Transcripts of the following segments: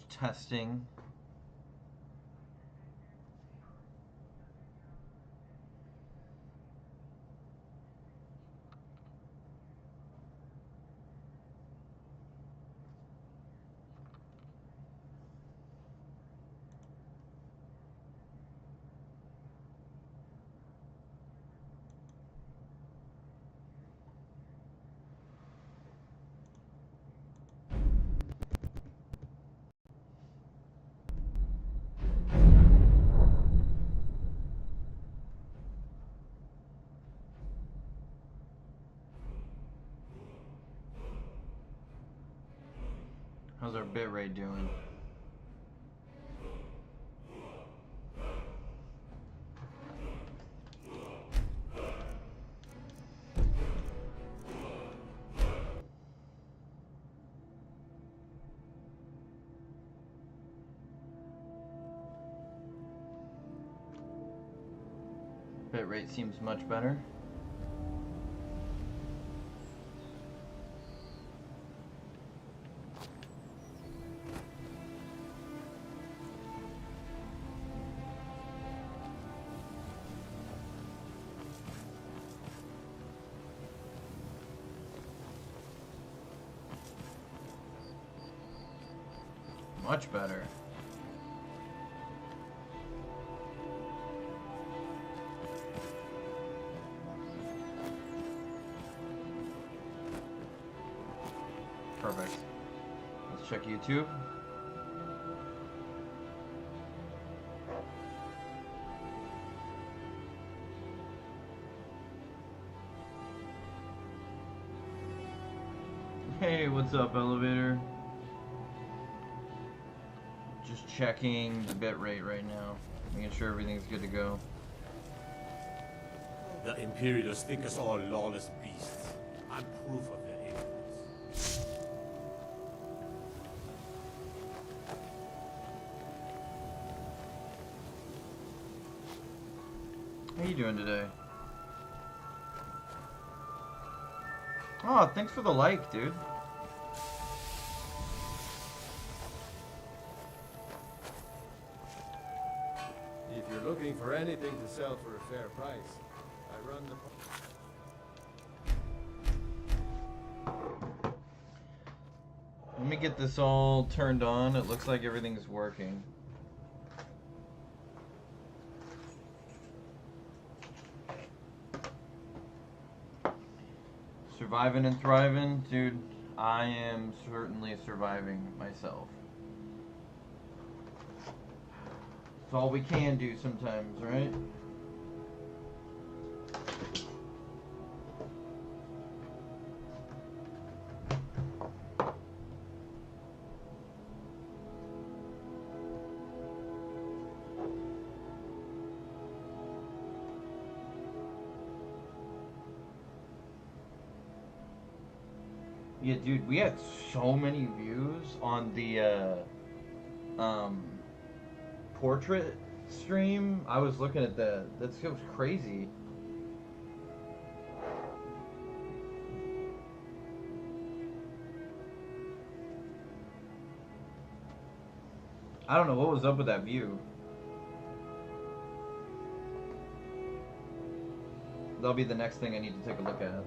Testing. How's our bitrate doing? Bitrate seems much better. Much better. Perfect. Let's check YouTube. Hey, what's up, elevator? Just checking the bitrate right now, making sure everything's good to go. The Imperials think us all lawless beasts. I'm proof of their ignorance. How you doing today? Oh, thanks for the like, dude. If you're looking for anything to sell for a fair price, I run the... Let me get this all turned on. It looks like everything's working. Surviving and thriving, dude. I am certainly surviving myself. It's all we can do sometimes, right? Yeah, dude, we had so many views on the portrait stream. I was looking at that. That was crazy. I don't know what was up with that view. That'll be the next thing I need to take a look at.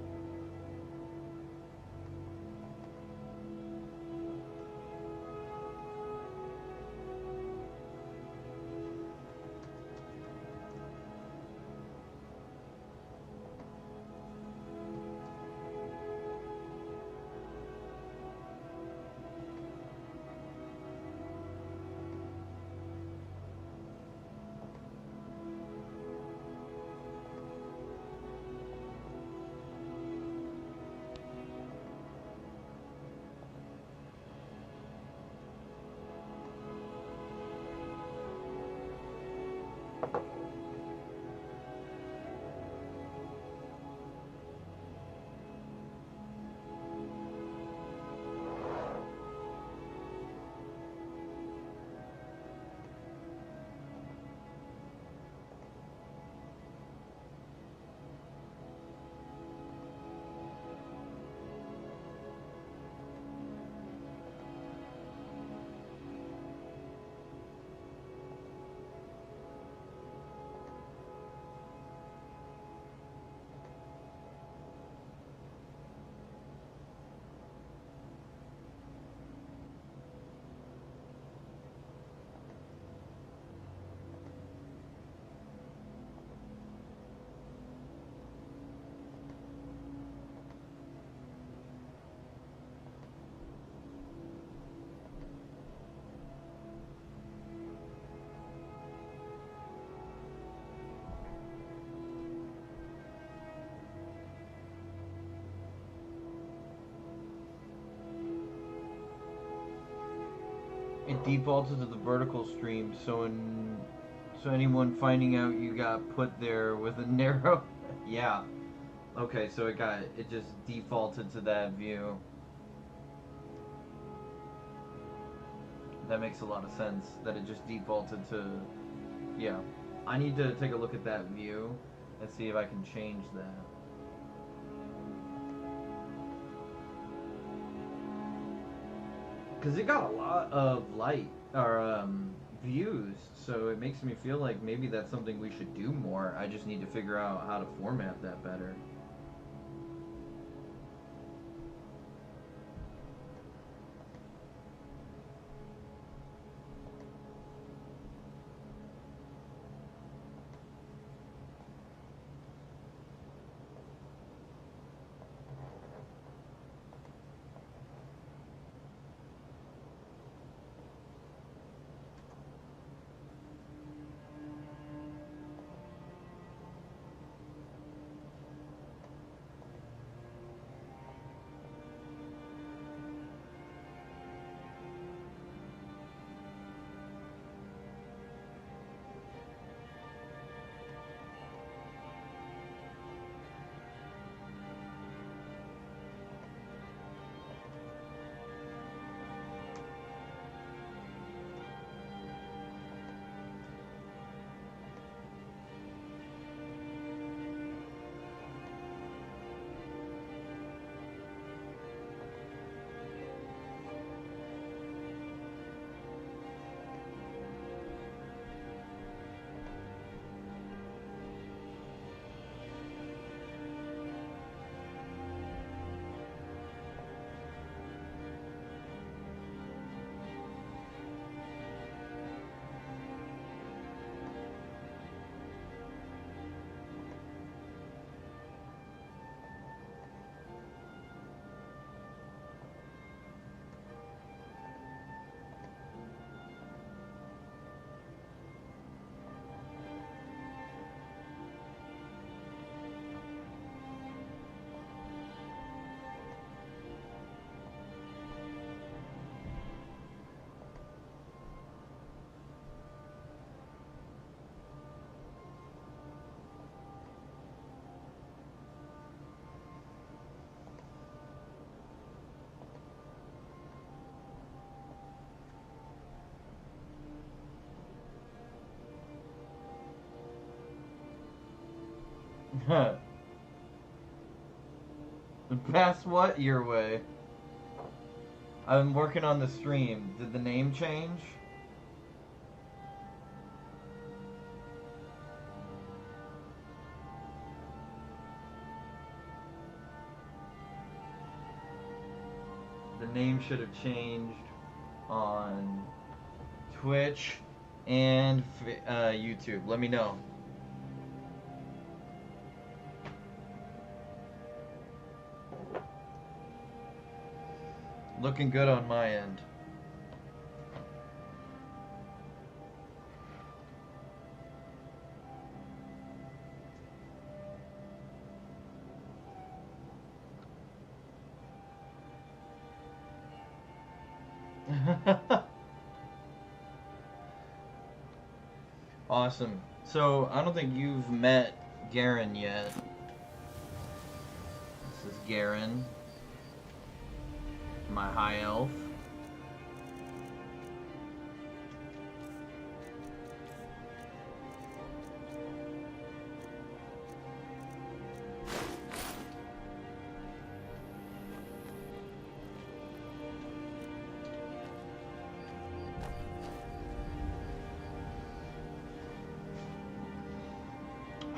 it defaulted to the vertical stream, so anyone finding out you got put there with a narrow, yeah. Okay, so it just defaulted to that view. That makes a lot of sense. That it just defaulted to, yeah. I need to take a look at that view and see if I can change that. Because it got a lot of light, or views, so it makes me feel like maybe that's something we should do more. I just need to figure out how to format that better. Pass what your way? I'm working on the stream. Did the name change? The name should have changed on Twitch and YouTube. Let me know. Looking good on my end. Awesome. So, I don't think you've met Garon yet. This is Garon, my high elf.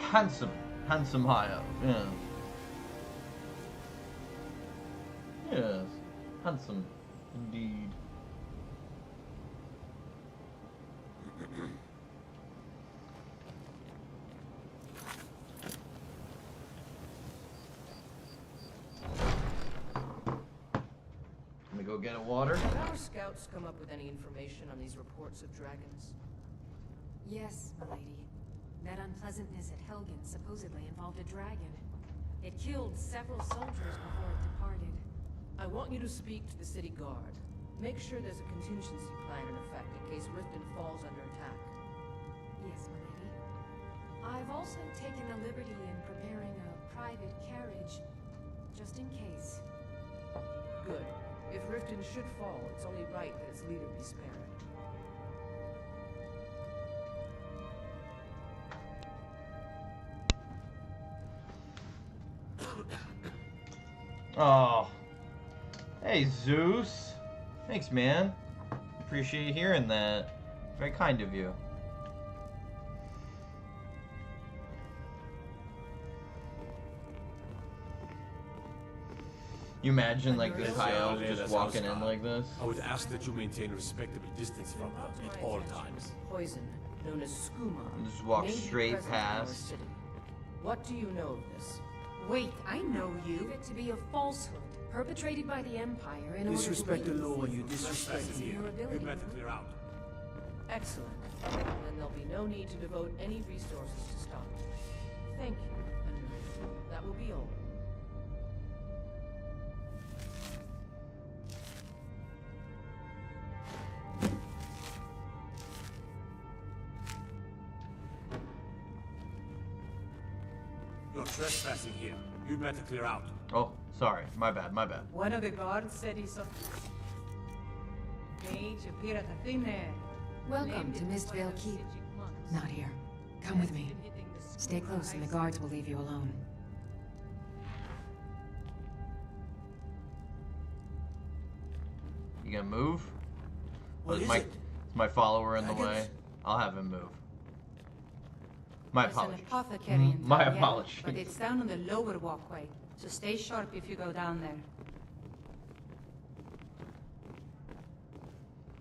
Handsome high elf, yeah. Yes, handsome, indeed. Let me go get a water. Did our scouts come up with any information on these reports of dragons? Yes, milady. That unpleasantness at Helgen supposedly involved a dragon. It killed several soldiers before it departed. I want you to speak to the city guard. Make sure there's a contingency plan in effect in case Riften falls under attack. Yes, my lady. I've also taken the liberty in preparing a private carriage, just in case. Good. If Riften should fall, it's only right that its leader be spared. Oh. Hey, Zeus. Thanks, man. Appreciate hearing that. Very kind of you. You imagine, like, this high elf just walking in like this? I would ask that you maintain a respectable distance from her at all times. Poison, known as skooma. Just walk may be straight present in our past. city. What do you know of this? Wait, I know you. It to be a falsehood perpetrated by the Empire in Disrespect order the to law and you weaken disrespect its me. your You ability. better clear out. Excellent. Then there'll be no need to devote any resources to stop it. Thank you, Henry. That will be all. You're trespassing here. You better clear out. Oh, sorry. My bad, my bad. One of the guards said he saw mage appear at the thin air. Welcome to Mistvale Keep. Not here. Come with me. Stay close and the guards will leave you alone. You gonna move? What is my, it? is my follower in the way? Dragons? I'll have him move. My There's an apologies. apothecary in My town, yeah, apologies. but it's down on the lower walkway, so stay sharp if you go down there.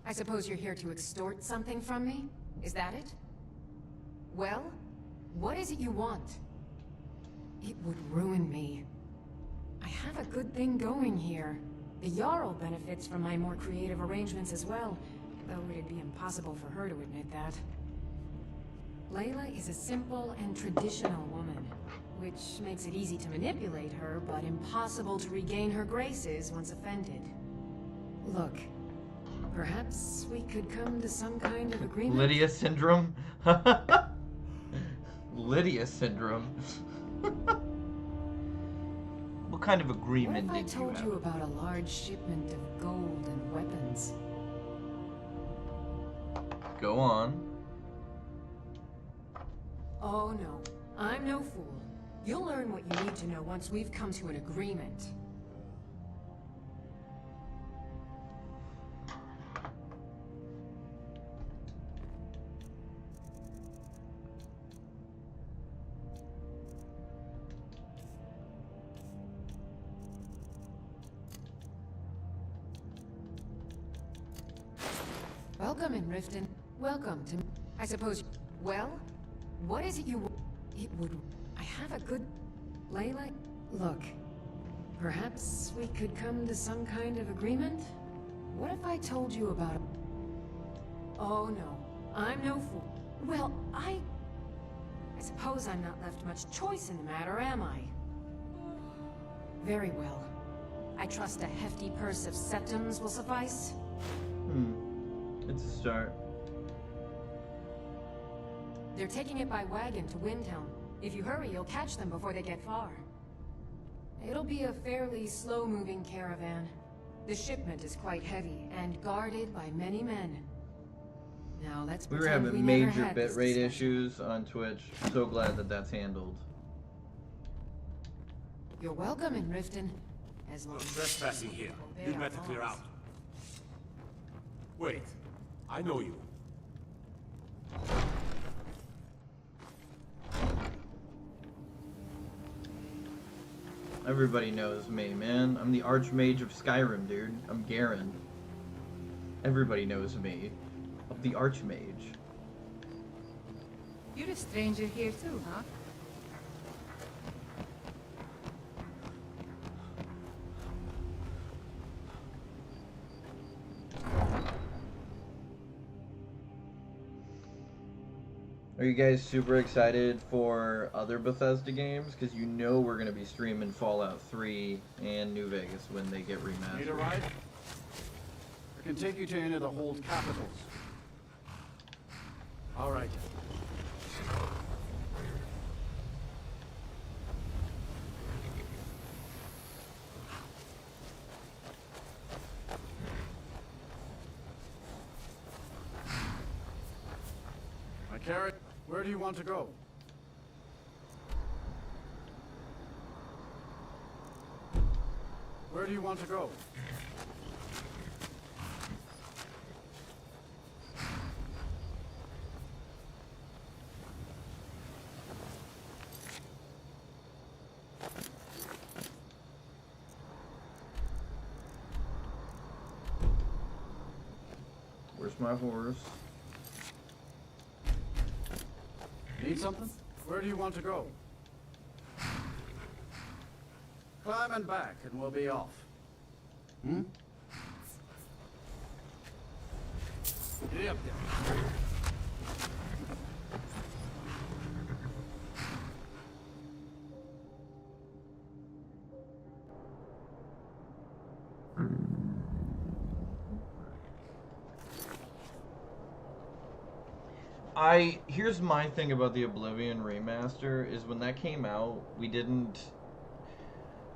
I suppose you're here to extort something from me? Is that it? Well, what is it you want? It would ruin me. I have a good thing going here. The Jarl benefits from my more creative arrangements as well, though it'd be impossible for her to admit that. Layla is a simple and traditional woman, which makes it easy to manipulate her, but impossible to regain her graces once offended. Look, perhaps we could come to some kind of agreement? Lydia syndrome? Lydia syndrome. What kind of agreement What if I did you told have? you about a large shipment of gold and weapons? Go on. Oh no, I'm no fool. You'll learn what you need to know once we've come to an agreement. Welcome in Riften. Welcome to... I suppose... Well? What is it you... It would... I have a good... Layla... Look. Perhaps we could come to some kind of agreement? What if I told you about... Oh no. I'm no fool. Well, I suppose I'm not left much choice in the matter, am I? Very well. I trust a hefty purse of septums will suffice? It's a start. They're taking it by wagon to Windhelm. If you hurry, you'll catch them before they get far. It'll be a fairly slow-moving caravan. The shipment is quite heavy, and guarded by many men. Now let's We were pretend having never major had this bitrate discussion. issues on Twitch. So glad that that's handled. You're welcome in Riften, as long You're as trespassing here. obey You our better clear laws. out. Wait. I know you. Everybody knows me, man. I'm the Archmage of Skyrim, dude. I'm Garon. Everybody knows me. I'm the Archmage. You're a stranger here too, huh? Are you guys super excited for other Bethesda games? Because you know we're going to be streaming Fallout 3 and New Vegas when they get Need a remastered. ride? I can take you to any of the hold capitals. All right. My carrot, where do you want to go? Where do you want to go? Where's my horse? Need something? Where do you want to go? Climb and back, and we'll be off. Hmm? Get up there. Here's my thing about the Oblivion remaster is when that came out, we didn't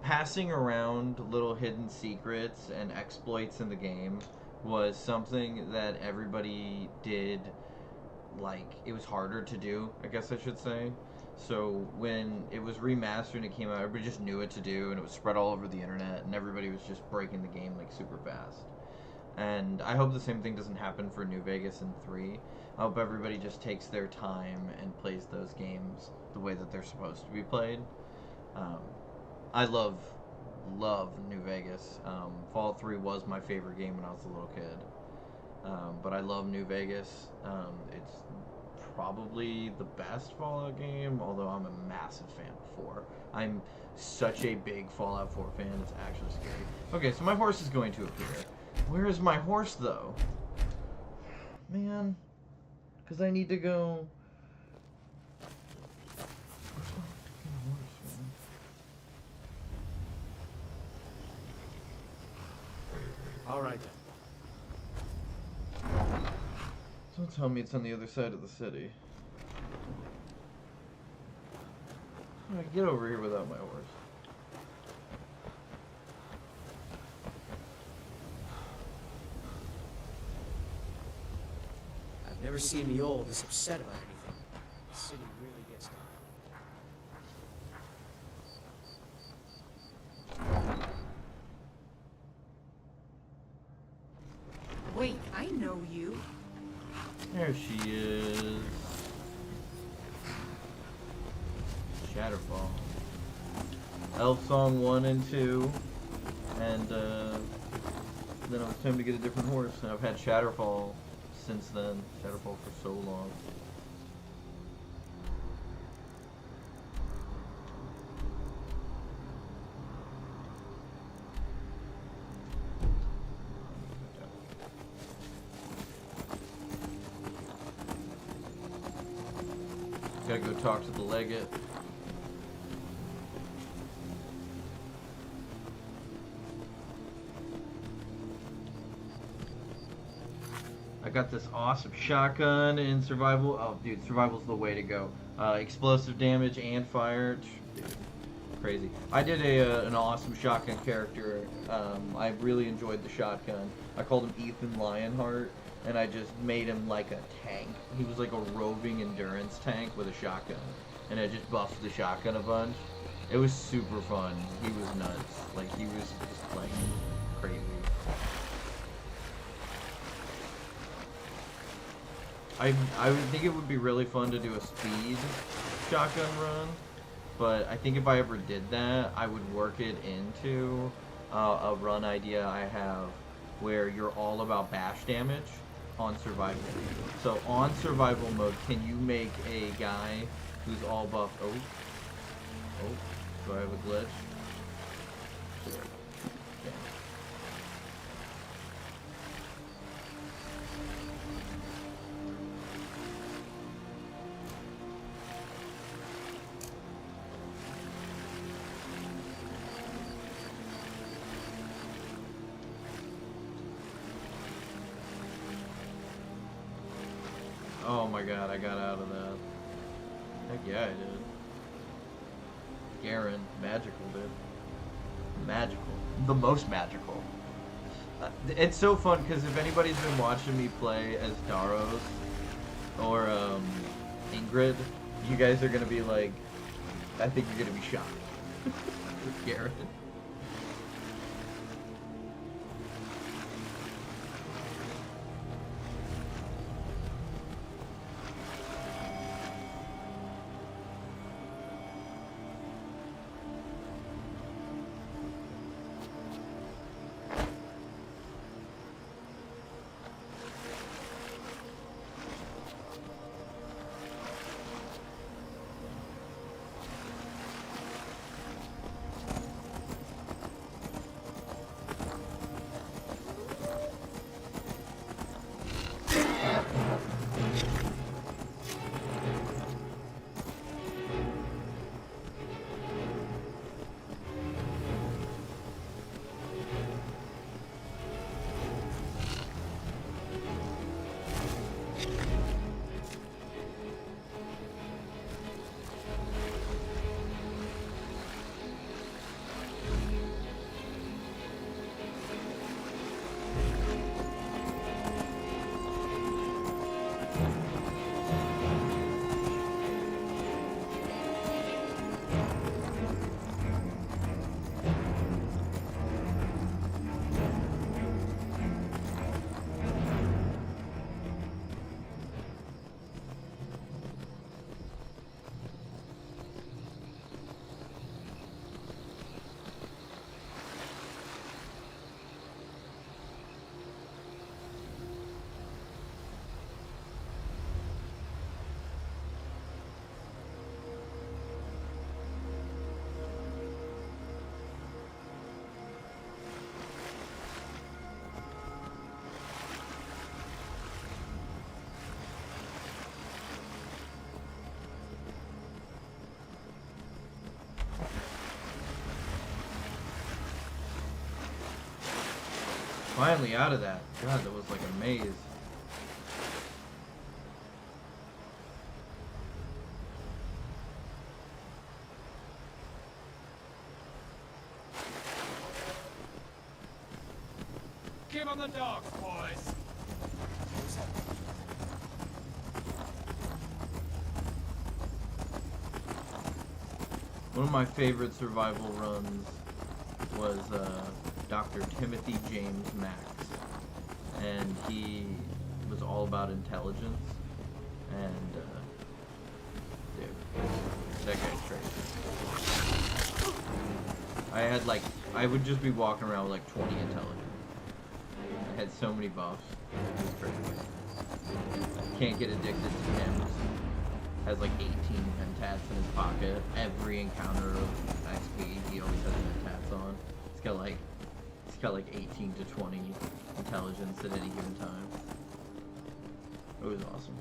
passing around little hidden secrets and exploits in the game was something that everybody did. Like, it was harder to do, I guess I should say. So when it was remastered and it came out, everybody just knew what to do, and it was spread all over the internet, and everybody was just breaking the game like super fast. And I hope the same thing doesn't happen for New Vegas and 3. I hope everybody just takes their time and plays those games the way that they're supposed to be played. I love New Vegas. Fallout 3 was my favorite game when I was a little kid. But I love New Vegas. It's probably the best Fallout game, although I'm a massive fan of 4. I'm such a big Fallout 4 fan, it's actually scary. Okay, so my horse is going to appear. Where is my horse, though? Man. Because I need to go... Where's my fucking horse, man? All right. Don't tell me it's on the other side of the city. How do I get over here without my horse? I've never seen the old this upset about anything. The city really gets down. Wait, I know you. There she is. Shatterfall. Elf Song 1 and 2. And then it was time to get a different horse. And I've had Shatterfall since then. Shatterfall for so long. Gotta go talk to the legate. I got this awesome shotgun in survival. Oh, dude, survival's the way to go. Explosive damage and fire. Dude, crazy. I did an awesome shotgun character. I really enjoyed the shotgun. I called him Ethan Lionheart, and I just made him like a tank. He was like a roving endurance tank with a shotgun, and I just buffed the shotgun a bunch. It was super fun. He was nuts. Like, he was just like crazy. I would think it would be really fun to do a speed shotgun run, but I think if I ever did that, I would work it into a run idea I have where you're all about bash damage on survival. So on survival mode, can you make a guy who's all buffed? Oh, do I have a glitch? Okay. my god, I got out of that. Heck yeah, I did. Garon, magical, dude. Magical. The most magical. It's so fun because if anybody's been watching me play as Daros or Ingrid, you guys are gonna be like, I think you're gonna be shocked with Garon. Finally out of that. God, that was like a maze. Give him the dogs, boys! One of my favorite survival runs was Dr. Timothy James Max, and he was all about intelligence, and dude, that guy's crazy. I would just be walking around with like 20 intelligence. I had so many buffs. It was crazy. Can't get addicted to him. Has like 18 mentats in his pocket. Every encounter of XP, he always has mentats on. He's got like 18 to 20 intelligence at any given time. It was awesome.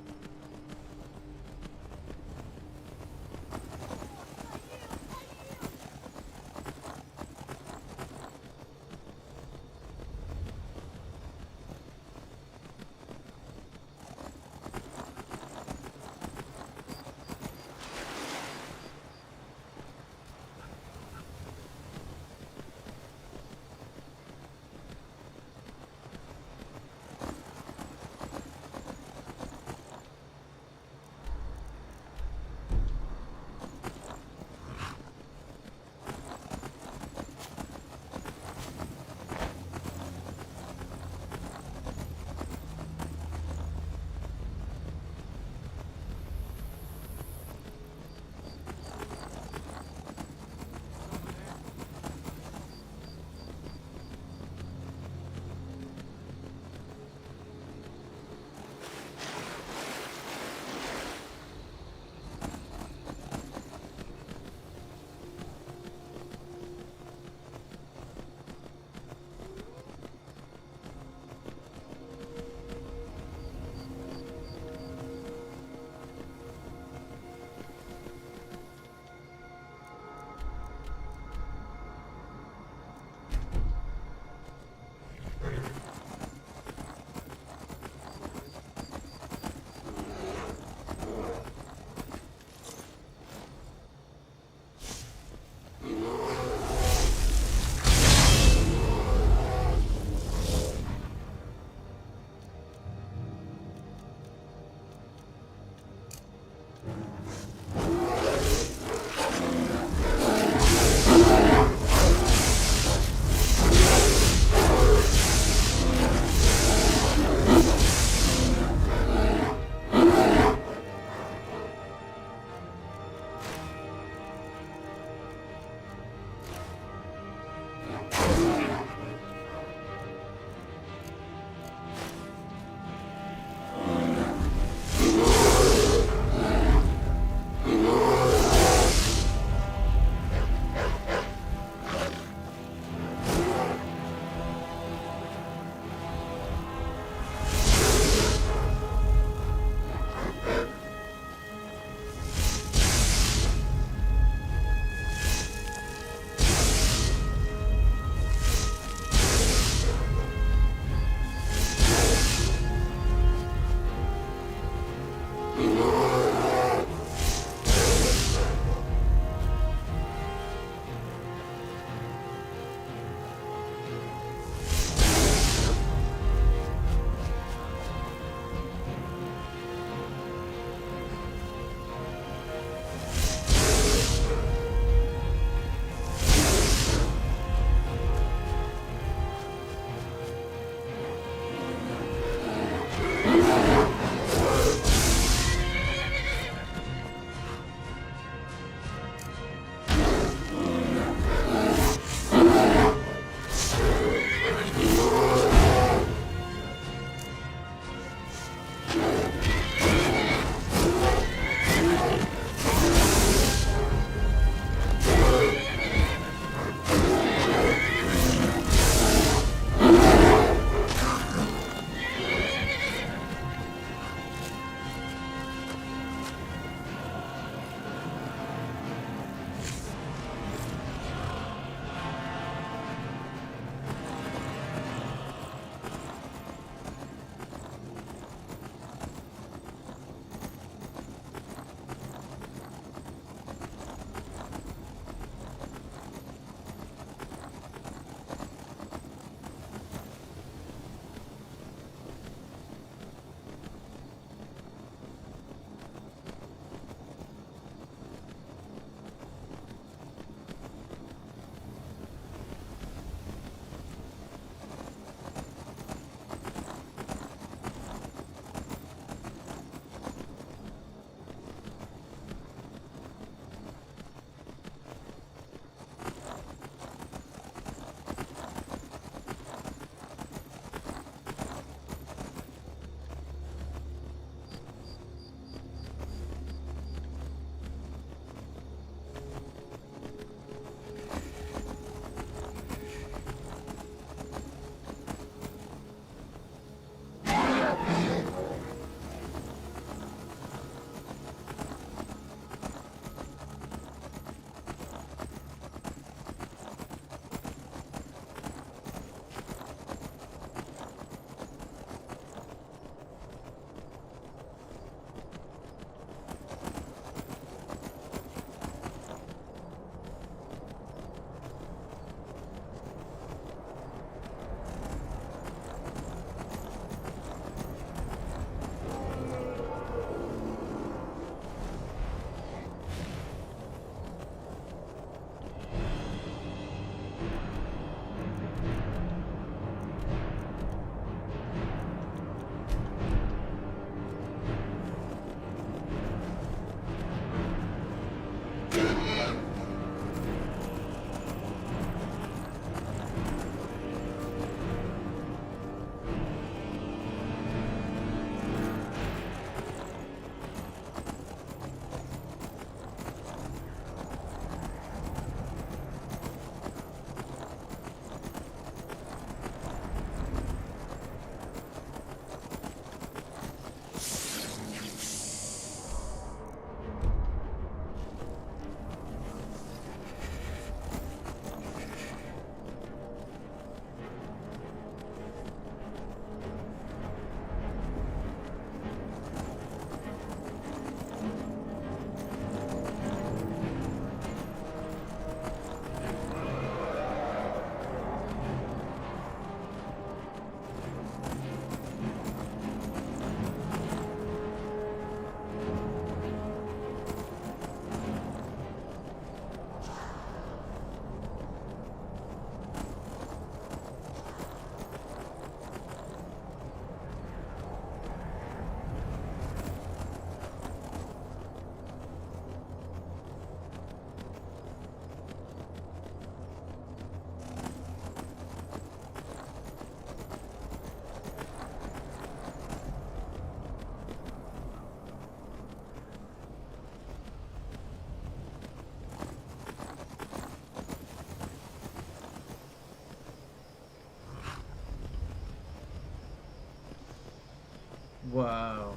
Wow.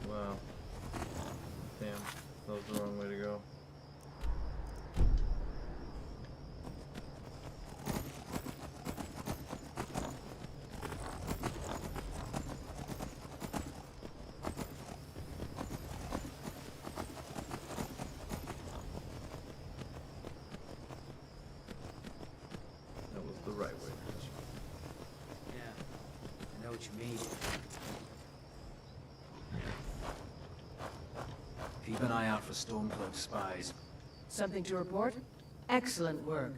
Wow. Damn. That was the wrong way to go. That was the right way. Yeah, I know what you mean. Keep an eye out for Stormcloak spies. Something to report? Excellent work.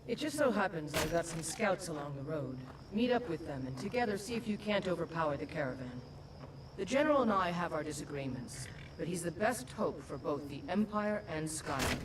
It just so happens I've got some scouts along the road. Meet up with them and together see if you can't overpower the caravan. The General and I have our disagreements, but he's the best hope for both the Empire and Skyrim.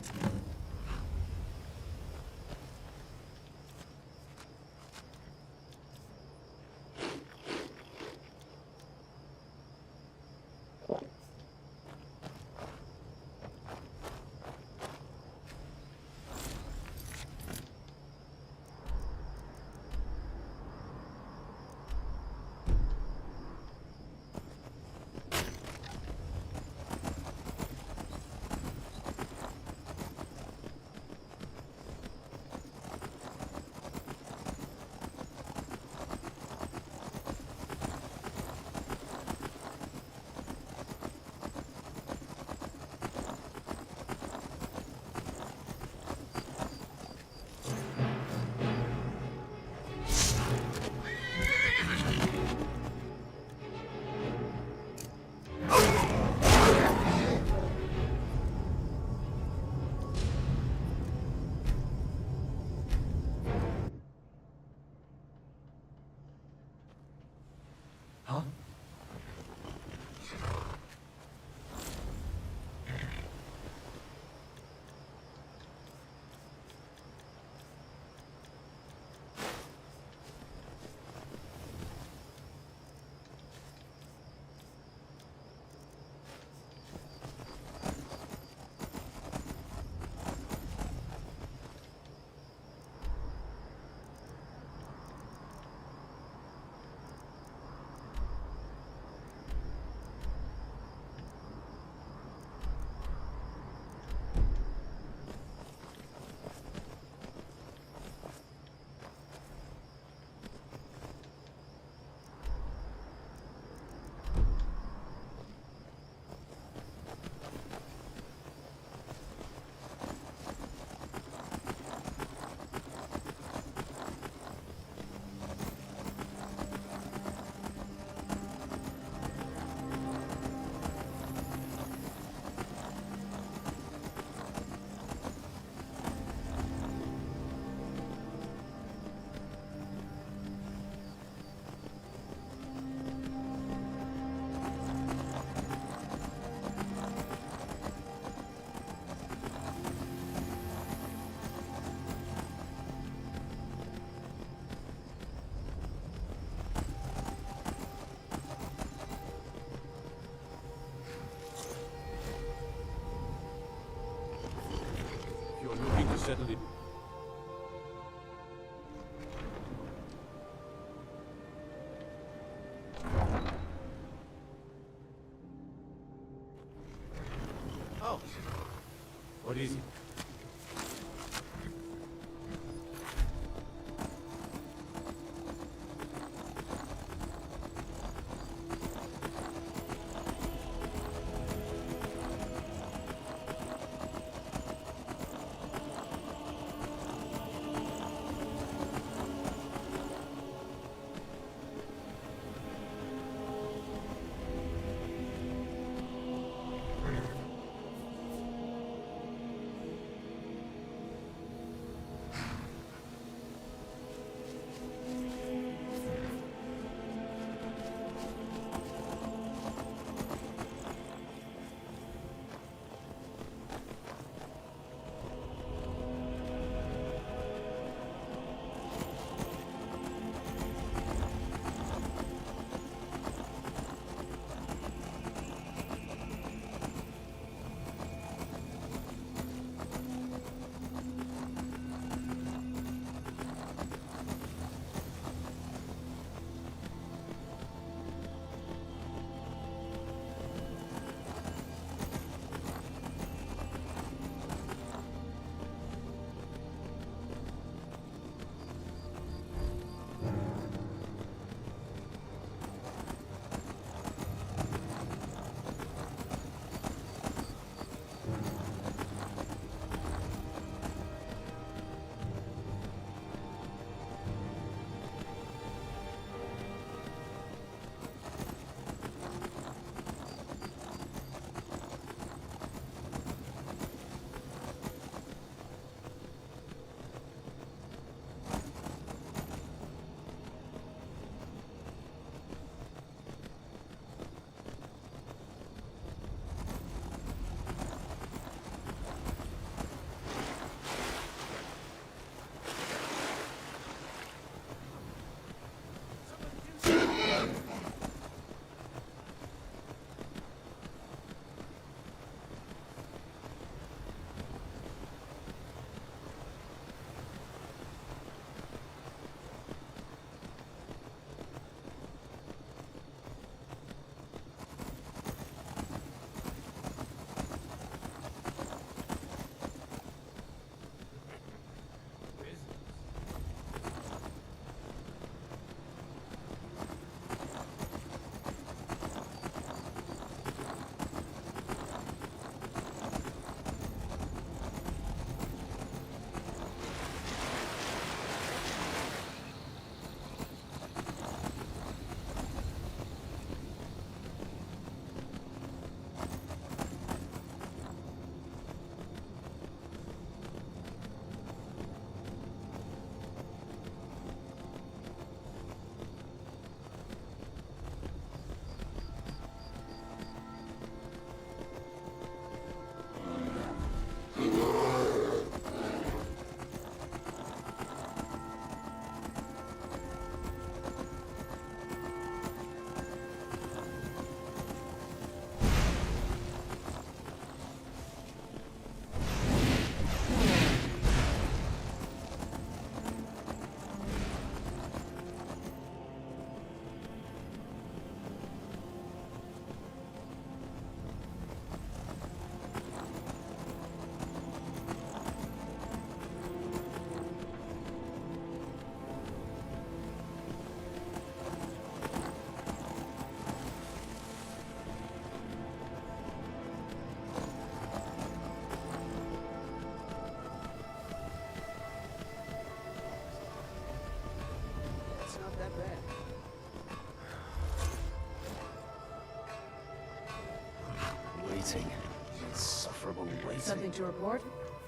something to report?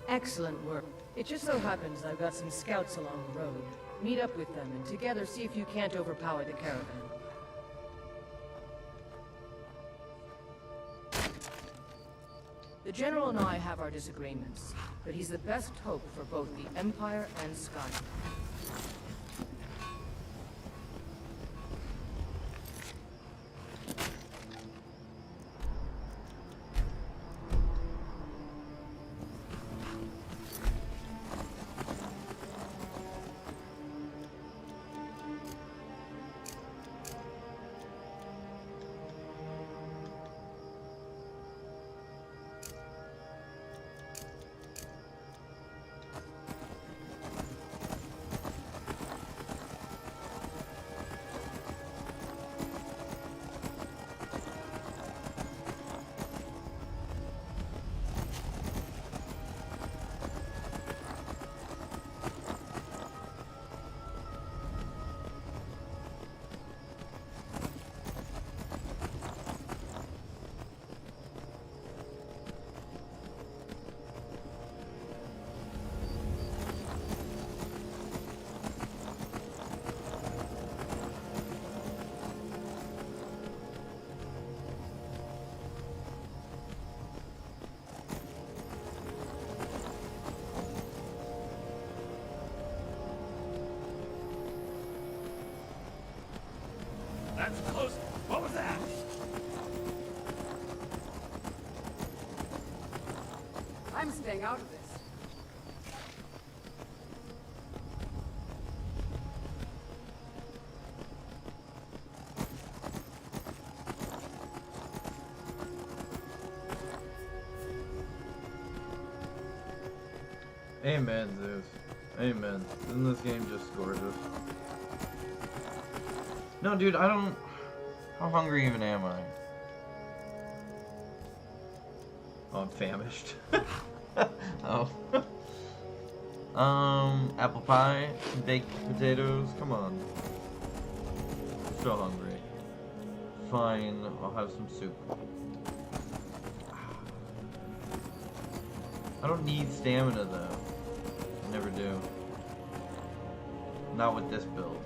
Excellent work. It just so happens I've got some scouts along the road. Meet up with them and together see if you can't overpower the caravan. The General and I have our disagreements, but he's the best hope for both the Empire and Skyrim. That's close. What was that? I'm staying out of this. Amen, Zeus. Amen. Isn't this game just gorgeous? No, dude, I don't... How hungry even am I? Oh, I'm famished. Oh. Apple pie, baked potatoes, come on. So hungry. Fine, I'll have some soup. I don't need stamina though. I never do. Not with this build.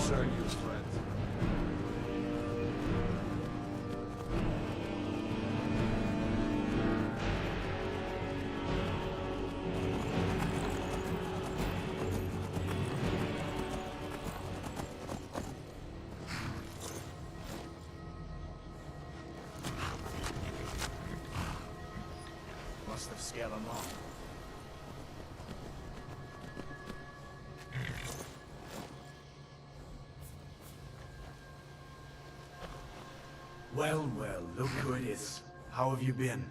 concern you, friend. Must have scared them off. Well, well, look who it is. How have you been?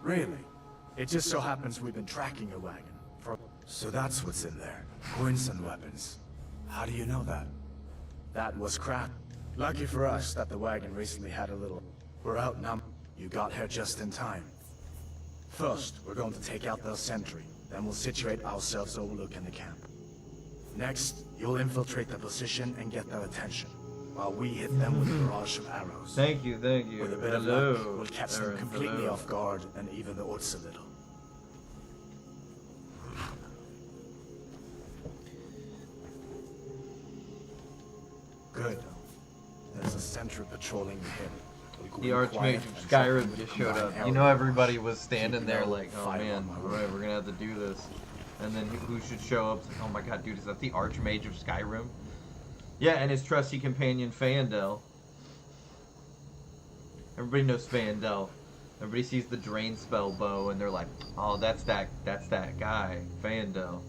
Really? It just so happens we've been tracking your wagon. So that's what's in there. Coins and weapons. How do you know that? That was crap. Lucky for us that the wagon recently had a little... We're outnumbered. You got here just in time. First, we're going to take out their sentry. Then we'll situate ourselves overlooking the camp. Next, you'll infiltrate the position and get their attention, while we hit them with a barrage of arrows. Thank you, thank you. With a bit of luck, we'll catch them completely off guard and even the odds a little. Good. There's a sentry patrolling the hill. The Archmage of Skyrim just showed up. You know, everybody was standing there like, oh man, alright, we're gonna have to do this. And then who should show up? Oh my god, dude, is that the Archmage of Skyrim? Yeah, and his trusty companion, Fandel. Everybody knows Fandel. Everybody sees the Drain Spell bow, and they're like, oh, that's that guy, Fandel.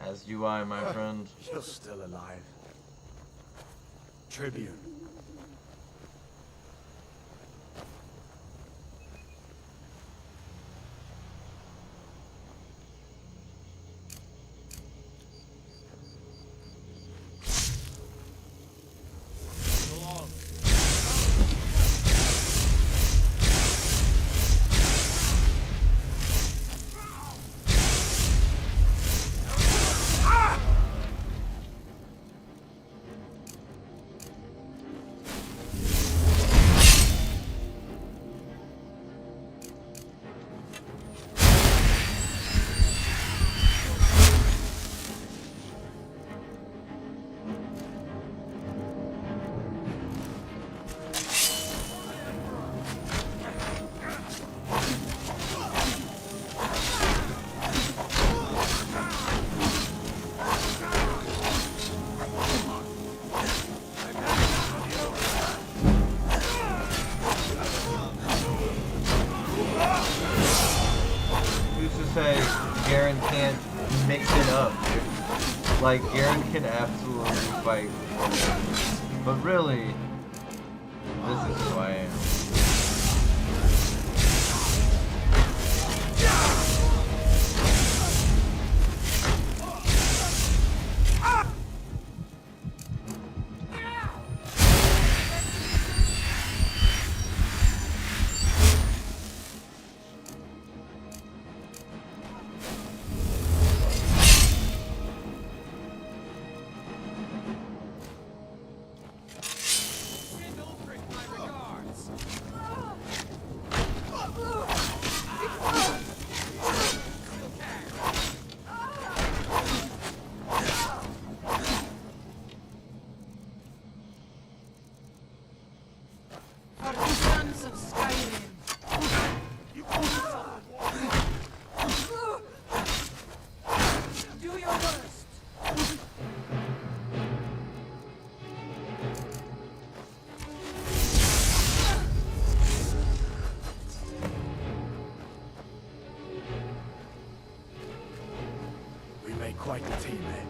As do I, my friend. You're still alive. Tribune. Say Garon can't mix it up, dude. Like, Garon can absolutely fight. But really, this is who I am. For the sons of Skyrim. Do your worst. We make quite the team, eh?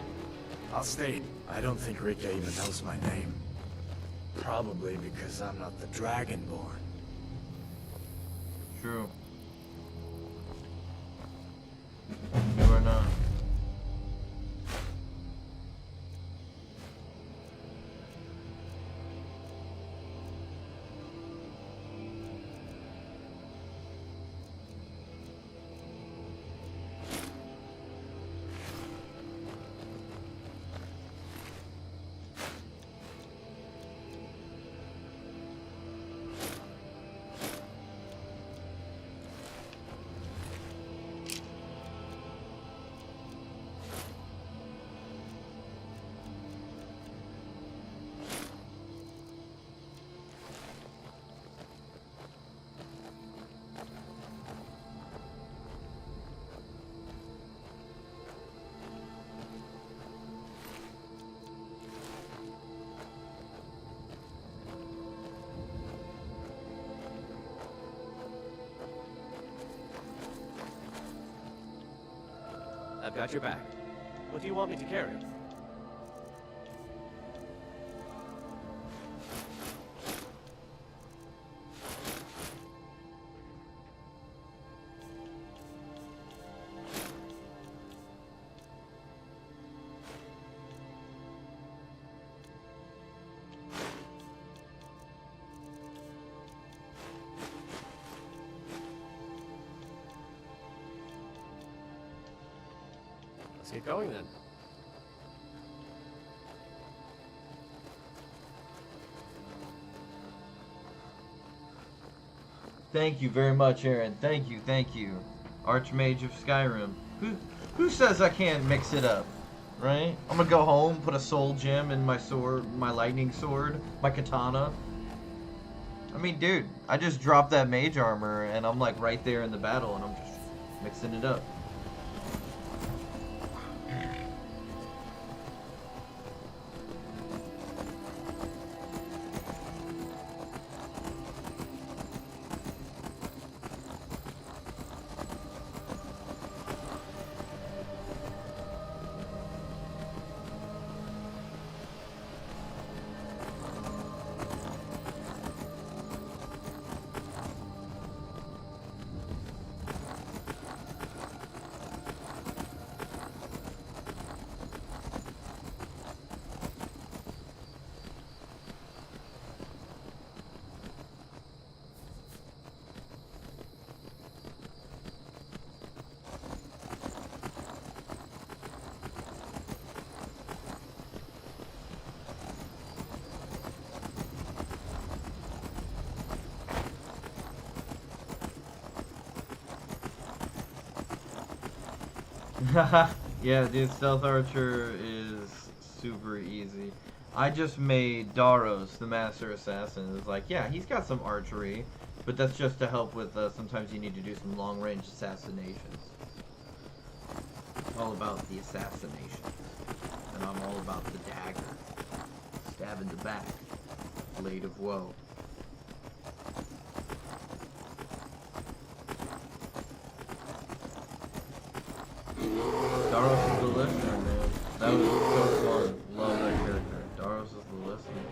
I'll stay. I don't think Rika even knows my name. Probably because I'm not the Dragonborn. True. You are not. I've got your back. What do you want me to carry? Let's get going then. Thank you very much, Aaron. Thank you, thank you. Archmage of Skyrim. Who says I can't mix it up? Right? I'm gonna go home, put a soul gem in my sword, my lightning sword, my katana. I mean, dude, I just dropped that mage armor and I'm like right there in the battle and I'm just mixing it up. Yeah, dude, Stealth Archer is super easy. I just made Daros, the Master Assassin. It's like, yeah, he's got some archery, but that's just to help with, sometimes you need to do some long-range assassinations. All about the assassinations. And I'm all about the dagger. Stab in the back. Blade of woe. Daros is the listener, man. That was so fun. Love that character. Daros is the listener.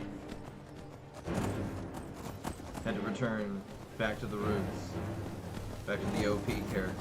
Had to return back to the roots. Back to the OP character.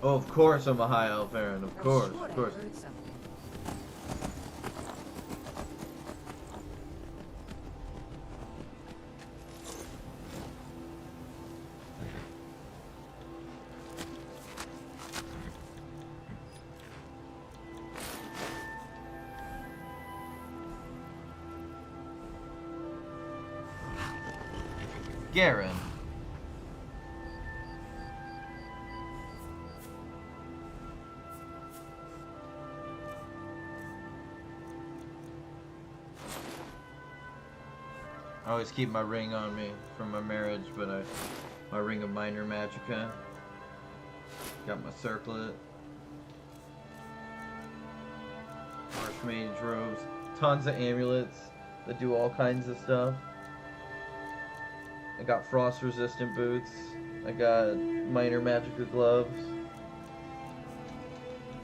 Oh, of course I'm a high elf, Aaron. Of course, of course. Garon. I always keep my ring on me from my marriage, but my ring of minor magicka. Got my circlet. Archmage robes. Tons of amulets that do all kinds of stuff. I got frost resistant boots. I got minor magicka gloves.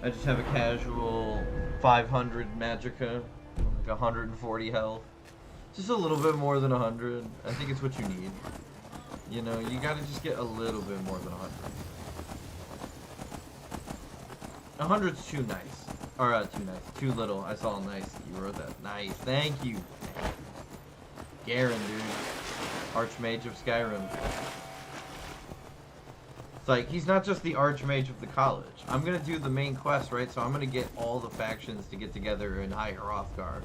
I just have a casual 500 magicka, like 140 health. Just a little bit more than 100. I think it's what you need. You know, you gotta just get a little bit more than 100. 100's too nice. Or, too nice. Too little. I saw nice. You wrote that. Nice. Thank you. Garon, dude. Archmage of Skyrim. It's like, he's not just the Archmage of the college. I'm gonna do the main quest, right? So I'm gonna get all the factions to get together in High Hrothgar.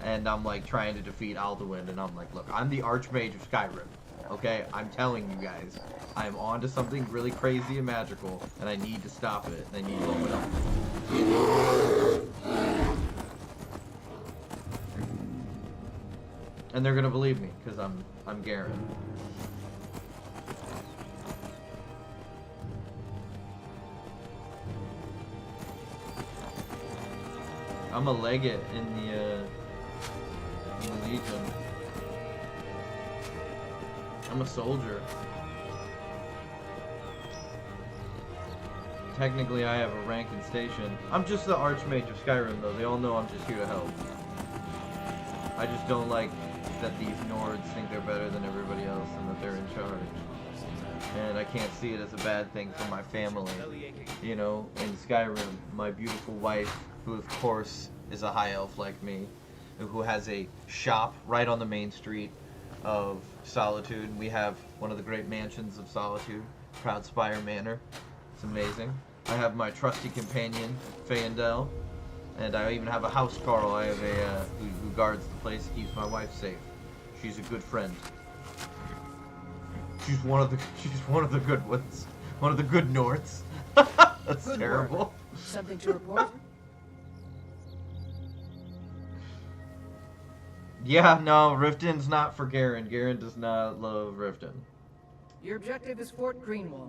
and I'm like trying to defeat Alduin, and I'm like, look, I'm the Archmage of Skyrim. Okay, I'm telling you guys, I'm on to something really crazy and magical, and I need to stop it. And I need to open up. And they're gonna believe me, because I'm Garon. I'm a legate in the Legion. I'm a soldier. Technically, I have a rank and station. I'm just the Archmage of Skyrim, though. They all know I'm just here to help. I just don't like that these Nords think they're better than everybody else and that they're in charge. And I can't see it as a bad thing for my family. You know, in Skyrim, my beautiful wife, who of course is a high elf like me, who has a shop right on the main street of Solitude. We have one of the great mansions of Solitude, Proudspire Manor. It's amazing. I have my trusty companion, Fayendel, and I even have a house Carl. I have a who guards the place, keeps my wife safe. She's a good friend. She's one of the good ones. One of the good Nords. That's Good terrible. work. Something to report? Yeah, no, Riften's not for Garon. Garon does not love Riften. Your objective is Fort Greenwall.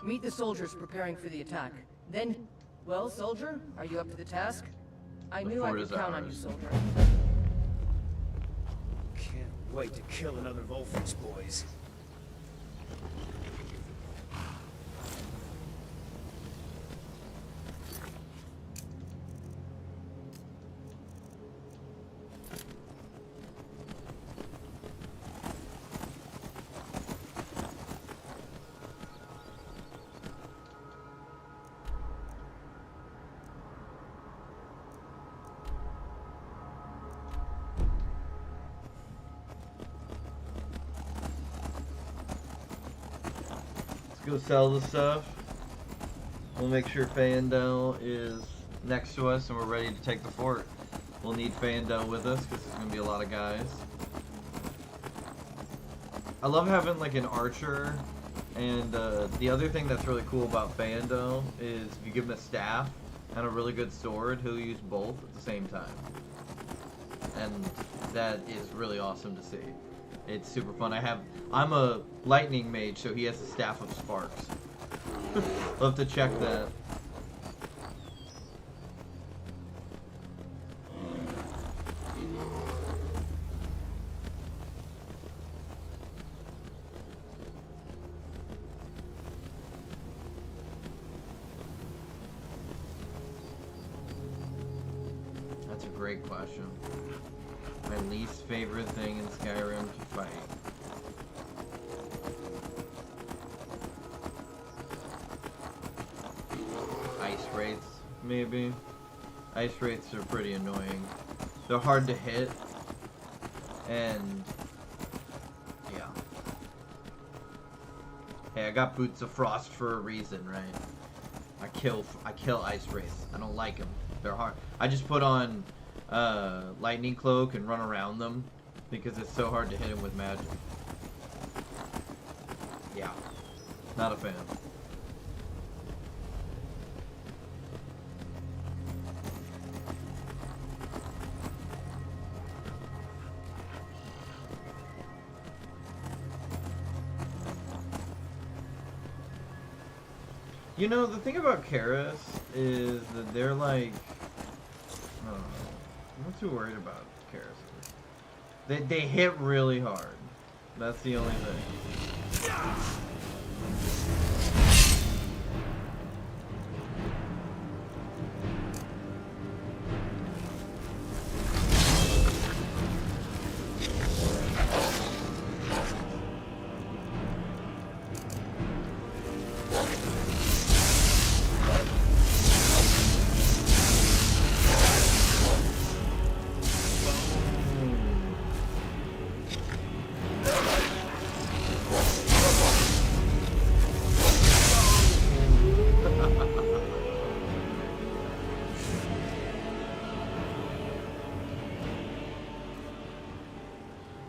Meet the soldiers preparing for the attack. Then, well, soldier, are you up to the task? I knew I fort could is count on you, ours. soldier. Can't wait to kill another Volfix, boys. Go sell the stuff. We'll make sure Fayendel is next to us and we're ready to take the fort. We'll need Fayendel with us because there's going to be a lot of guys. I love having like an archer, and the other thing that's really cool about Fayendel is if you give him a staff and a really good sword, he'll use both at the same time. And that is really awesome to see. It's super fun. I'm a lightning mage, so he has a staff of sparks. We'll have to check that. That's a great question. My least favorite thing in Skyrim to fight. Ice wraiths, maybe. Ice wraiths are pretty annoying. They're hard to hit, and yeah. Hey, I got boots of frost for a reason, right? I kill ice wraiths. I don't like them. They're hard. I just put on lightning cloak and run around them because it's so hard to hit them with magic. Yeah, not a fan. You know, the thing about Karis is that they're like, I don't know, I'm not too worried about Karis. They hit really hard. That's the only thing.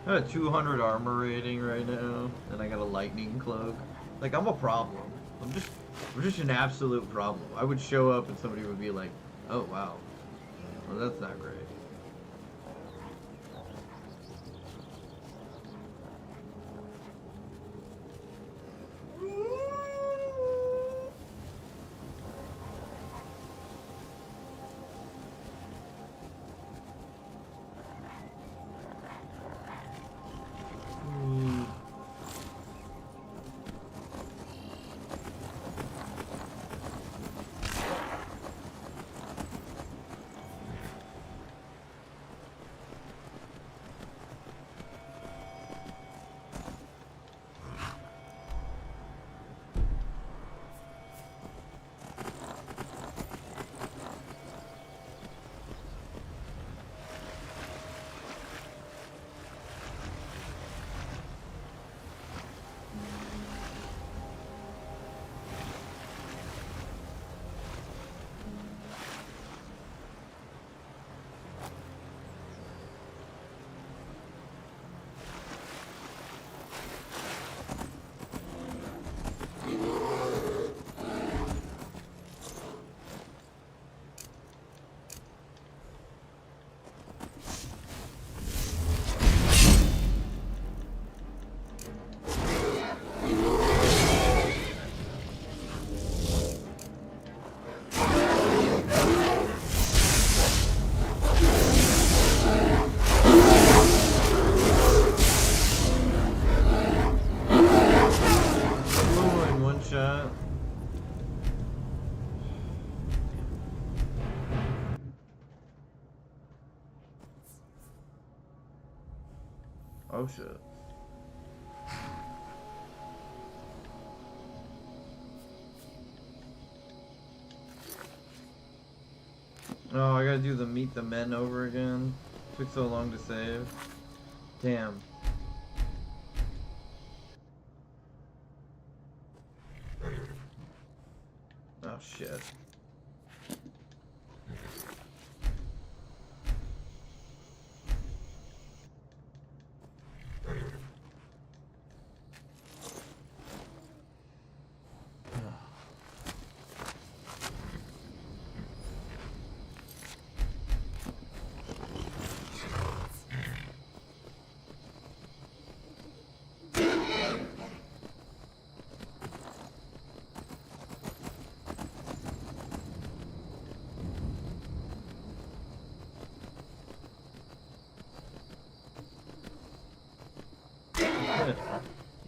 I got a 200 armor rating right now, and I got a lightning cloak. Like, I'm a problem. I'm just an absolute problem. I would show up and somebody would be like, oh wow, well that's not great. Oh shit. Oh, I gotta do the meet the men over again. Took so long to save. Damn. Oh shit.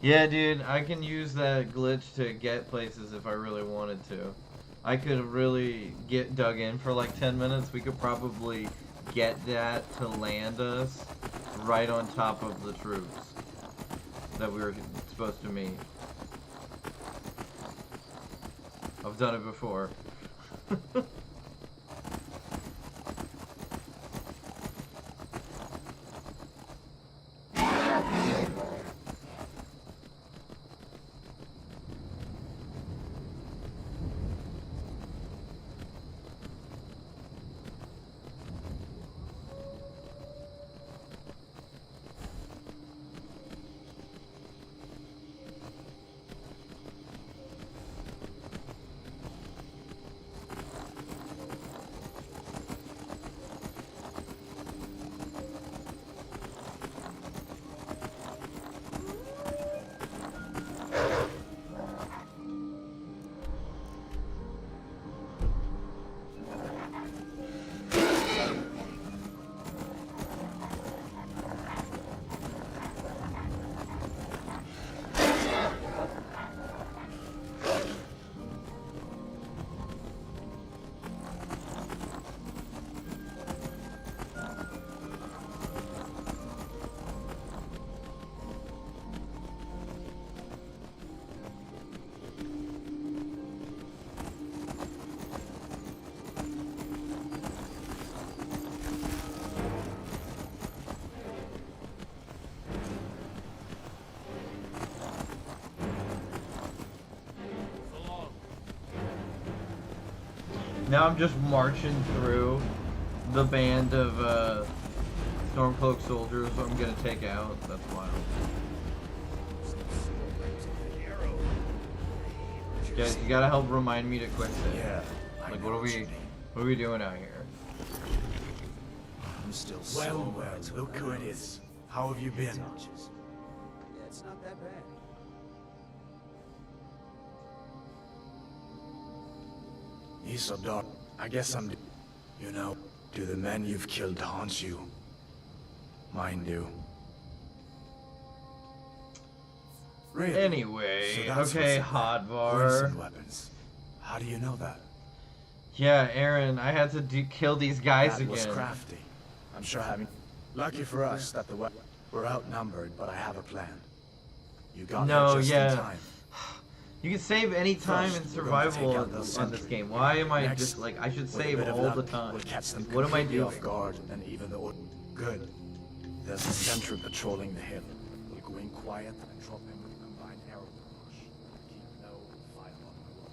Yeah, dude, I can use that glitch to get places if I really wanted to. I could really get dug in for like 10 minutes. We could probably get that to land us right on top of the troops that we were supposed to meet. I've done it before. Now I'm just marching through the band of Stormcloak soldiers I'm gonna take out. That's wild. Guys, you gotta help remind me to quick save. Yeah. Like, what are we doing out here? I'm still Well, look who it is. How have you been? Yeah, it's not that bad. Isodor, I guess I'm... You know, do the men you've killed haunt you? Mine do. Really? Anyway, So that's okay, what's in there. Hotvar. Poison weapons. How do you know that? Yeah, Aaron, I had to kill these guys That again. was crafty. I'm sure having... Lucky for us that the we're outnumbered, but I have a plan. You got No, there just yeah. in time. You can save any time in First, we're going to survival take out on those this sentries. game. Why am I Next, just like I should with a save bit of all the luck, time? We'll catch them Like, what am I completely doing? off guard, and even the good. There's a sentry patrolling the hill. We'll go in quiet and drop him with a combined arrow barrage. Keep low, fire on my way.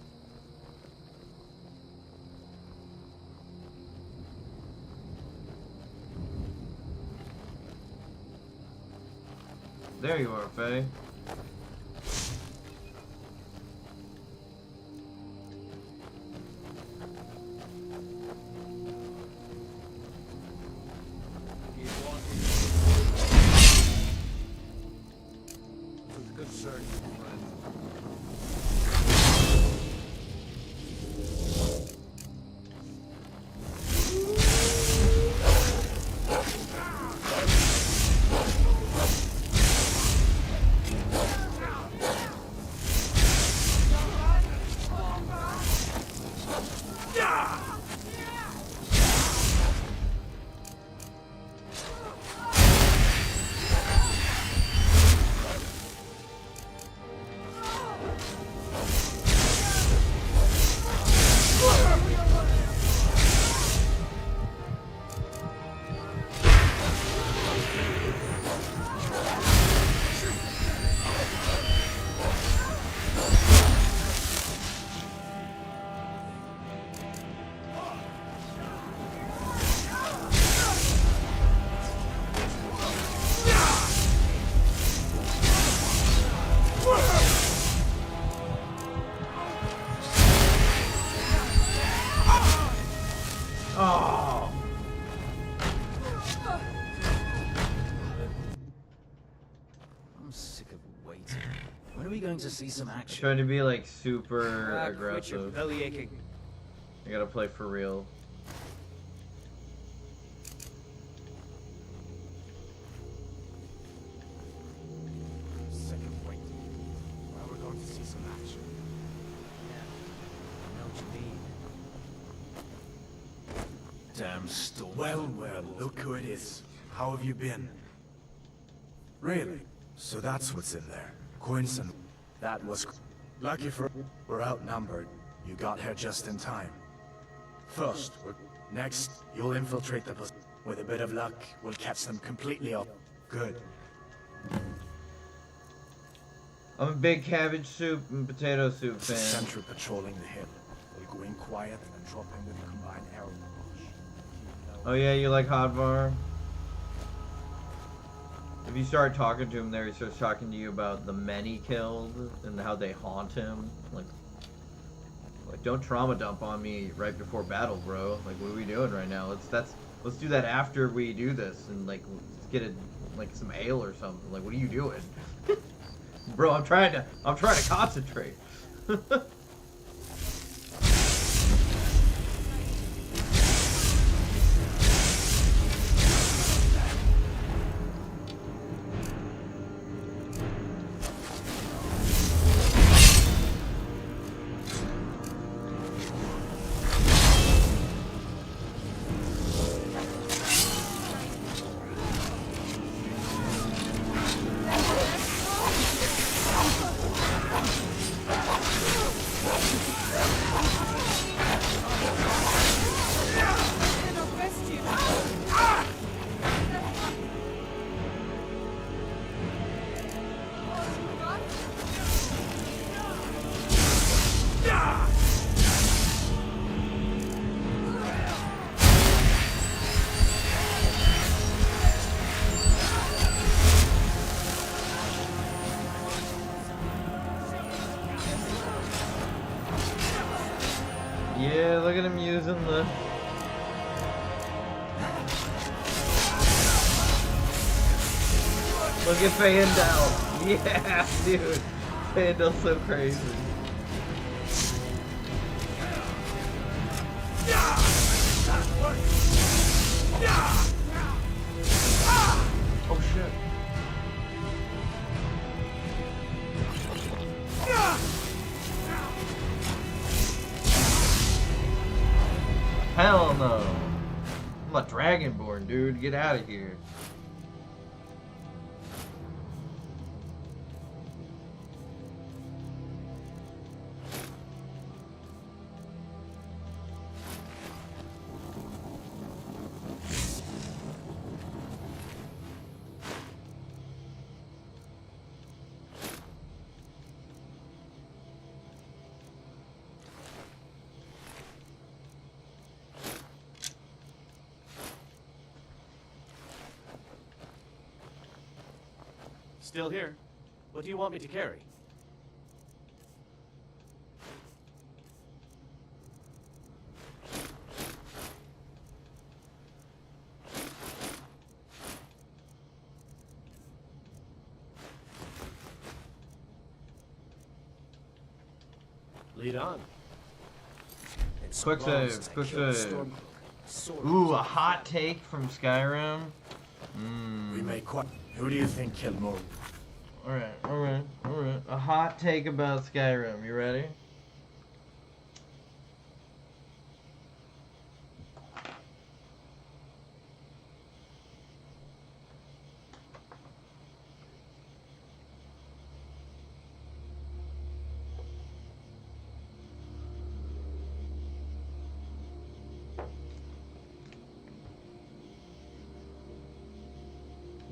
There you are, Faye. With good search, friend. Oh. I'm sick of waiting. When are we going to see some I action? tried to be like super Quit your aggressive. belly aching. I gotta play for real. Sick of waiting. Well, we're going to see some action. I know what you mean. Damn storm. Well, look who it is. How have you been? Really? So that's what's in there. Coins and... That was... Lucky for... We're outnumbered. You got here just in time. First, next, you'll infiltrate the... With a bit of luck, we'll catch them completely off. Good. I'm a big cabbage soup and potato soup There's a fan. sentry patrolling the hill. We'll go in quiet and drop him with a combined arrow barrage. Oh yeah, you like Hotvar? If you start talking to him there, he starts talking to you about the men he killed and how they haunt him. Like don't trauma dump on me right before battle, bro. Like, what are we doing right now? Let's do that after we do this, and like let's get it like some ale or something. Like, what are you doing, bro? I'm trying to concentrate. using the... Look at Fandel. Yeah, dude. Fandel's so crazy. Oh shit. Hell no. I'm a dragonborn, dude. Get out of here. Still here. What do you want me to carry? Lead on. Quick save, quick save. Ooh, a hot take from Skyrim. We may quite. Who do you think killed Morg? Alright. A hot take about Skyrim. You ready?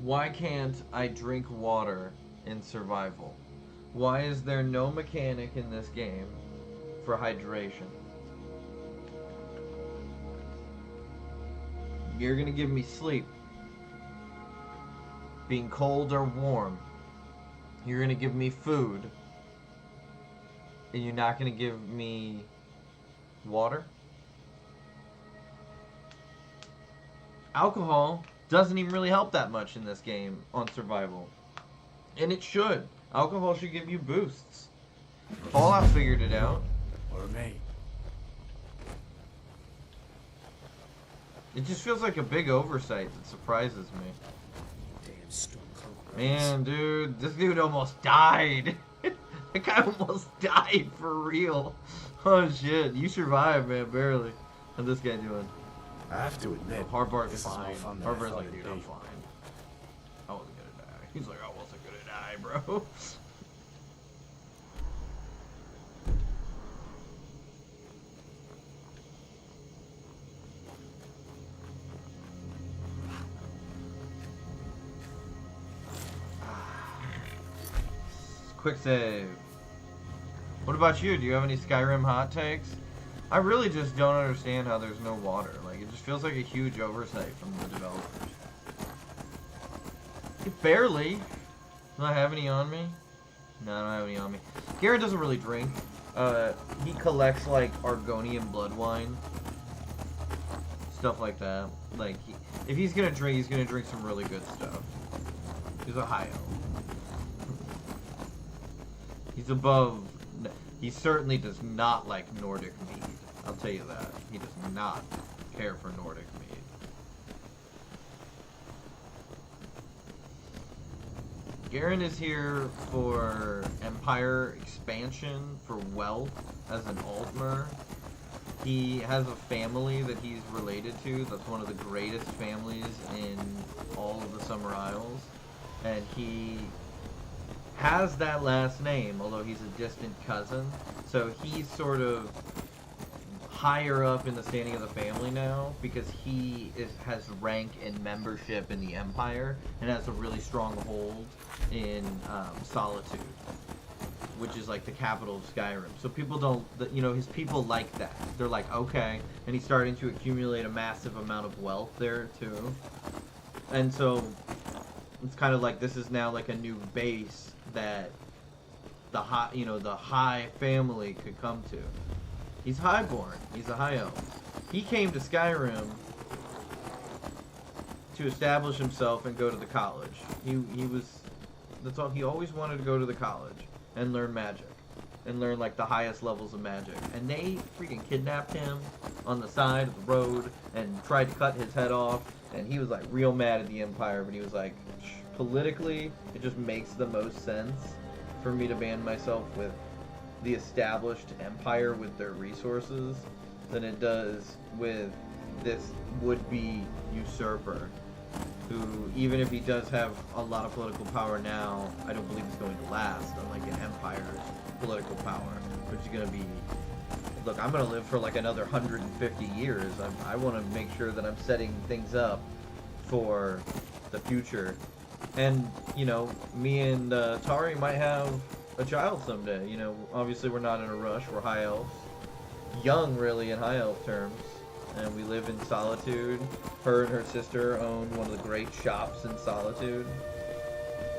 Why can't I drink water in survival? Why is there no mechanic in this game for hydration? You're gonna give me sleep, being cold or warm. You're gonna give me food, and you're not gonna give me water? Alcohol doesn't even really help that much in this game on survival. And it should. Alcohol should give you boosts. Fallout figured it out. Or me. It just feels like a big oversight that surprises me. Damn Stormcloak. Man, dude, this dude almost died. That guy almost died for real. Oh shit, you survived, man, barely. How's this guy doing? I have to admit, Hardbar's this is more fine. fun than I Hardbar's thought like, it'd dude, I'm be. fine. I wasn't gonna die. He's like, I wasn't gonna die, bro. Quick save. What about you? Do you have any Skyrim hot takes? I really just don't understand how there's no water. Like, it just feels like a huge oversight from the developers. Barely. Do I have any on me? No, I don't have any on me. Garon doesn't really drink. He collects, like, Argonian blood wine. Stuff like that. Like, if he's gonna drink some really good stuff. He's a high elf. He's above... He certainly does not like Nordic mead. I'll tell you that. He does not care for Nordic mead. Garon is here for Empire expansion, for wealth, as an Altmer. He has a family that he's related to that's one of the greatest families in all of the Summer Isles. And he has that last name, although he's a distant cousin. So he's sort of higher up in the standing of the family now because he has rank and membership in the Empire and has a really strong hold in Solitude, which is like the capital of Skyrim. So people don't, his people like that. They're like, okay. And he's starting to accumulate a massive amount of wealth there too. And so it's kind of like this is now like a new base that the high family could come to. He's highborn. He's a high elf. He came to Skyrim to establish himself and go to the college. He was, that's all, he always wanted to go to the college and learn magic. And learn like the highest levels of magic. And they freaking kidnapped him on the side of the road and tried to cut his head off. And he was like real mad at the Empire, but he was like, politically, it just makes the most sense for me to band myself with the established Empire with their resources than it does with this would-be usurper, who, even if he does have a lot of political power now, I don't believe it's going to last, unlike an Empire's political power, which is going to be, look, I'm going to live for like another 150 years. I want to make sure that I'm setting things up for the future. And, you know, me and Tari might have a child someday. You know, obviously we're not in a rush. We're high elves. Young, really, in high elf terms. And we live in Solitude. Her and her sister own one of the great shops in Solitude.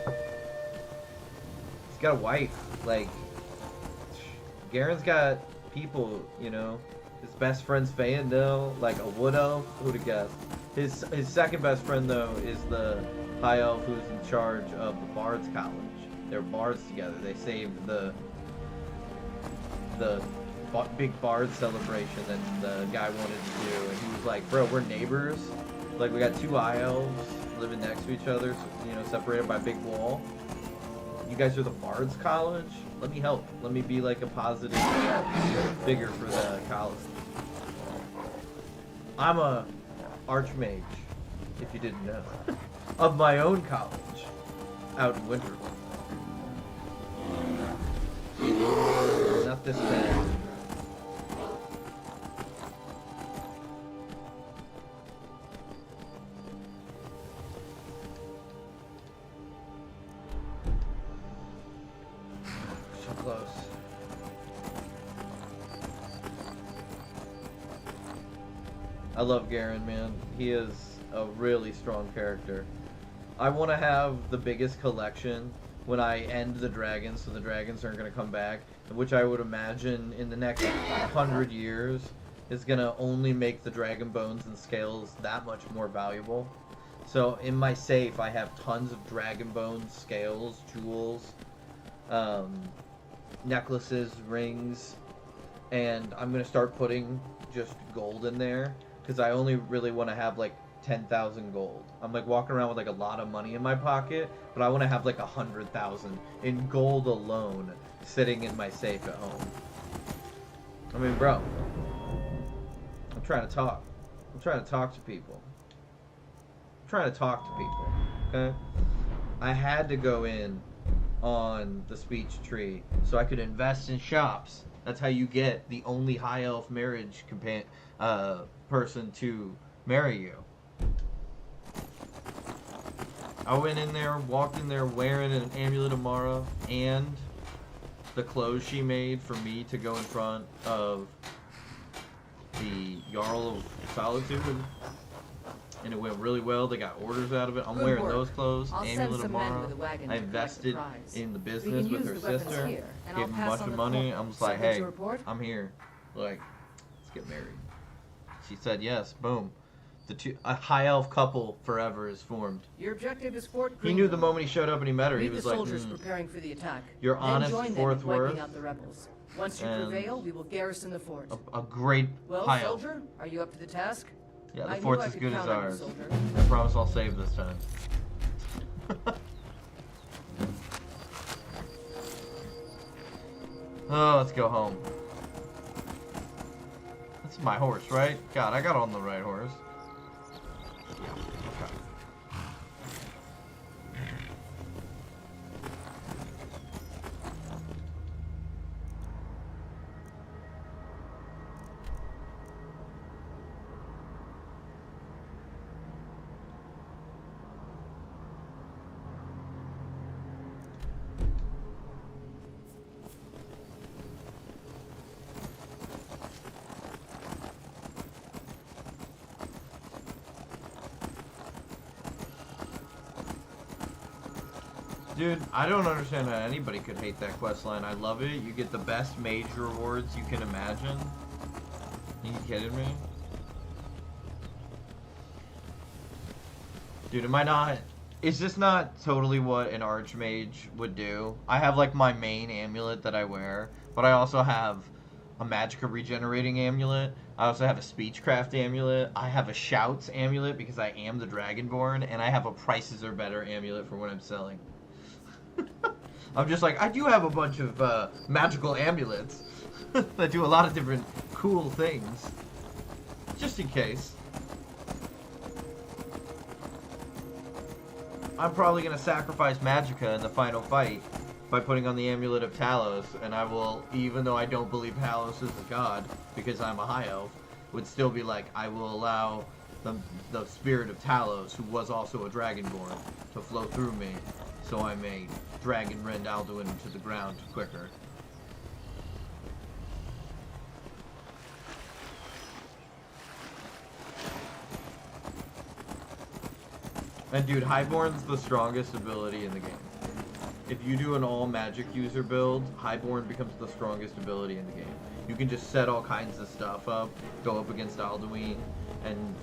He's got a wife. Like, Garen's got people, you know. His best friend's Feyendel, like a wood elf. Who'd have guessed? His second best friend, though, is the high elf who's in charge of the Bard's College. They're bards together. They saved the big bard celebration that the guy wanted to do, and he was like, bro, we're neighbors. Like, we got two high elves living next to each other, you know, separated by a big wall. You guys are the Bard's College? Let me help. Let me be like a positive figure for the college. I'm a archmage, if you didn't know, of my own college out in Winterland. Not this bad. So close. I love Garon, man. He is a really strong character. I want to have the biggest collection when I end the dragons, so the dragons aren't going to come back, which I would imagine in the next 100 years is going to only make the dragon bones and scales that much more valuable. So in my safe, I have tons of dragon bones, scales, jewels, necklaces, rings, and I'm going to start putting just gold in there, because I only really want to have like 10,000 gold. I'm like walking around with like a lot of money in my pocket, but I want to have like 100,000 in gold alone sitting in my safe at home. I mean, bro, I'm trying to talk. I'm trying to talk to people. I'm trying to talk to people, okay? I had to go in on the speech tree so I could invest in shops. That's how you get the only high elf marriage person to marry you. I went in there, walked in there wearing an amulet of Mara and the clothes she made for me to go in front of the Jarl of Solitude. And it went really well. They got orders out of it. I'm Good wearing work. those clothes. I'll send Amulet of some men Mara. with a wagon I to collect invested the prize. in the We business can with use her the weapons sister. here, and Gave I'll him a pass bunch on of the money. report. I'm just like, Something to hey, report? I'm here. Like, let's get married. She said yes. Boom. A high elf couple forever is formed. Your objective is Fort He knew the Greenville. moment he showed up and he met her. He Meet was the like, soldiers preparing for the attack. Your Then honest join them Fort in wiping Worth out the rebels. Once you and prevail, we will garrison the fort. a great Well, high elf. soldier, are you up to the task? Yeah, I the knew fort's I as could good as count on you, ours. soldier. I promise I'll save this time. Oh, let's go home. That's my horse, right? God, I got on the right horse. Yeah, okay. Dude, I don't understand how anybody could hate that quest line. I love it. You get the best mage rewards you can imagine. Are you kidding me? Dude, am I not... Is this not totally what an archmage would do? I have, like, my main amulet that I wear, but I also have a magicka regenerating amulet. I also have a speechcraft amulet. I have a shouts amulet because I am the Dragonborn, and I have a prices are better amulet for when I'm selling. I'm just like, I do have a bunch of magical amulets that do a lot of different cool things. Just in case. I'm probably going to sacrifice magicka in the final fight by putting on the Amulet of Talos, and I will, even though I don't believe Talos is a god, because I'm a high elf, would still be like, I will allow the spirit of Talos, who was also a Dragonborn, to flow through me, so I may dragon rend Alduin to the ground quicker. And dude, Highborn's the strongest ability in the game. If you do an all magic user build, Highborn becomes the strongest ability in the game. You can just set all kinds of stuff up, go up against Alduin, and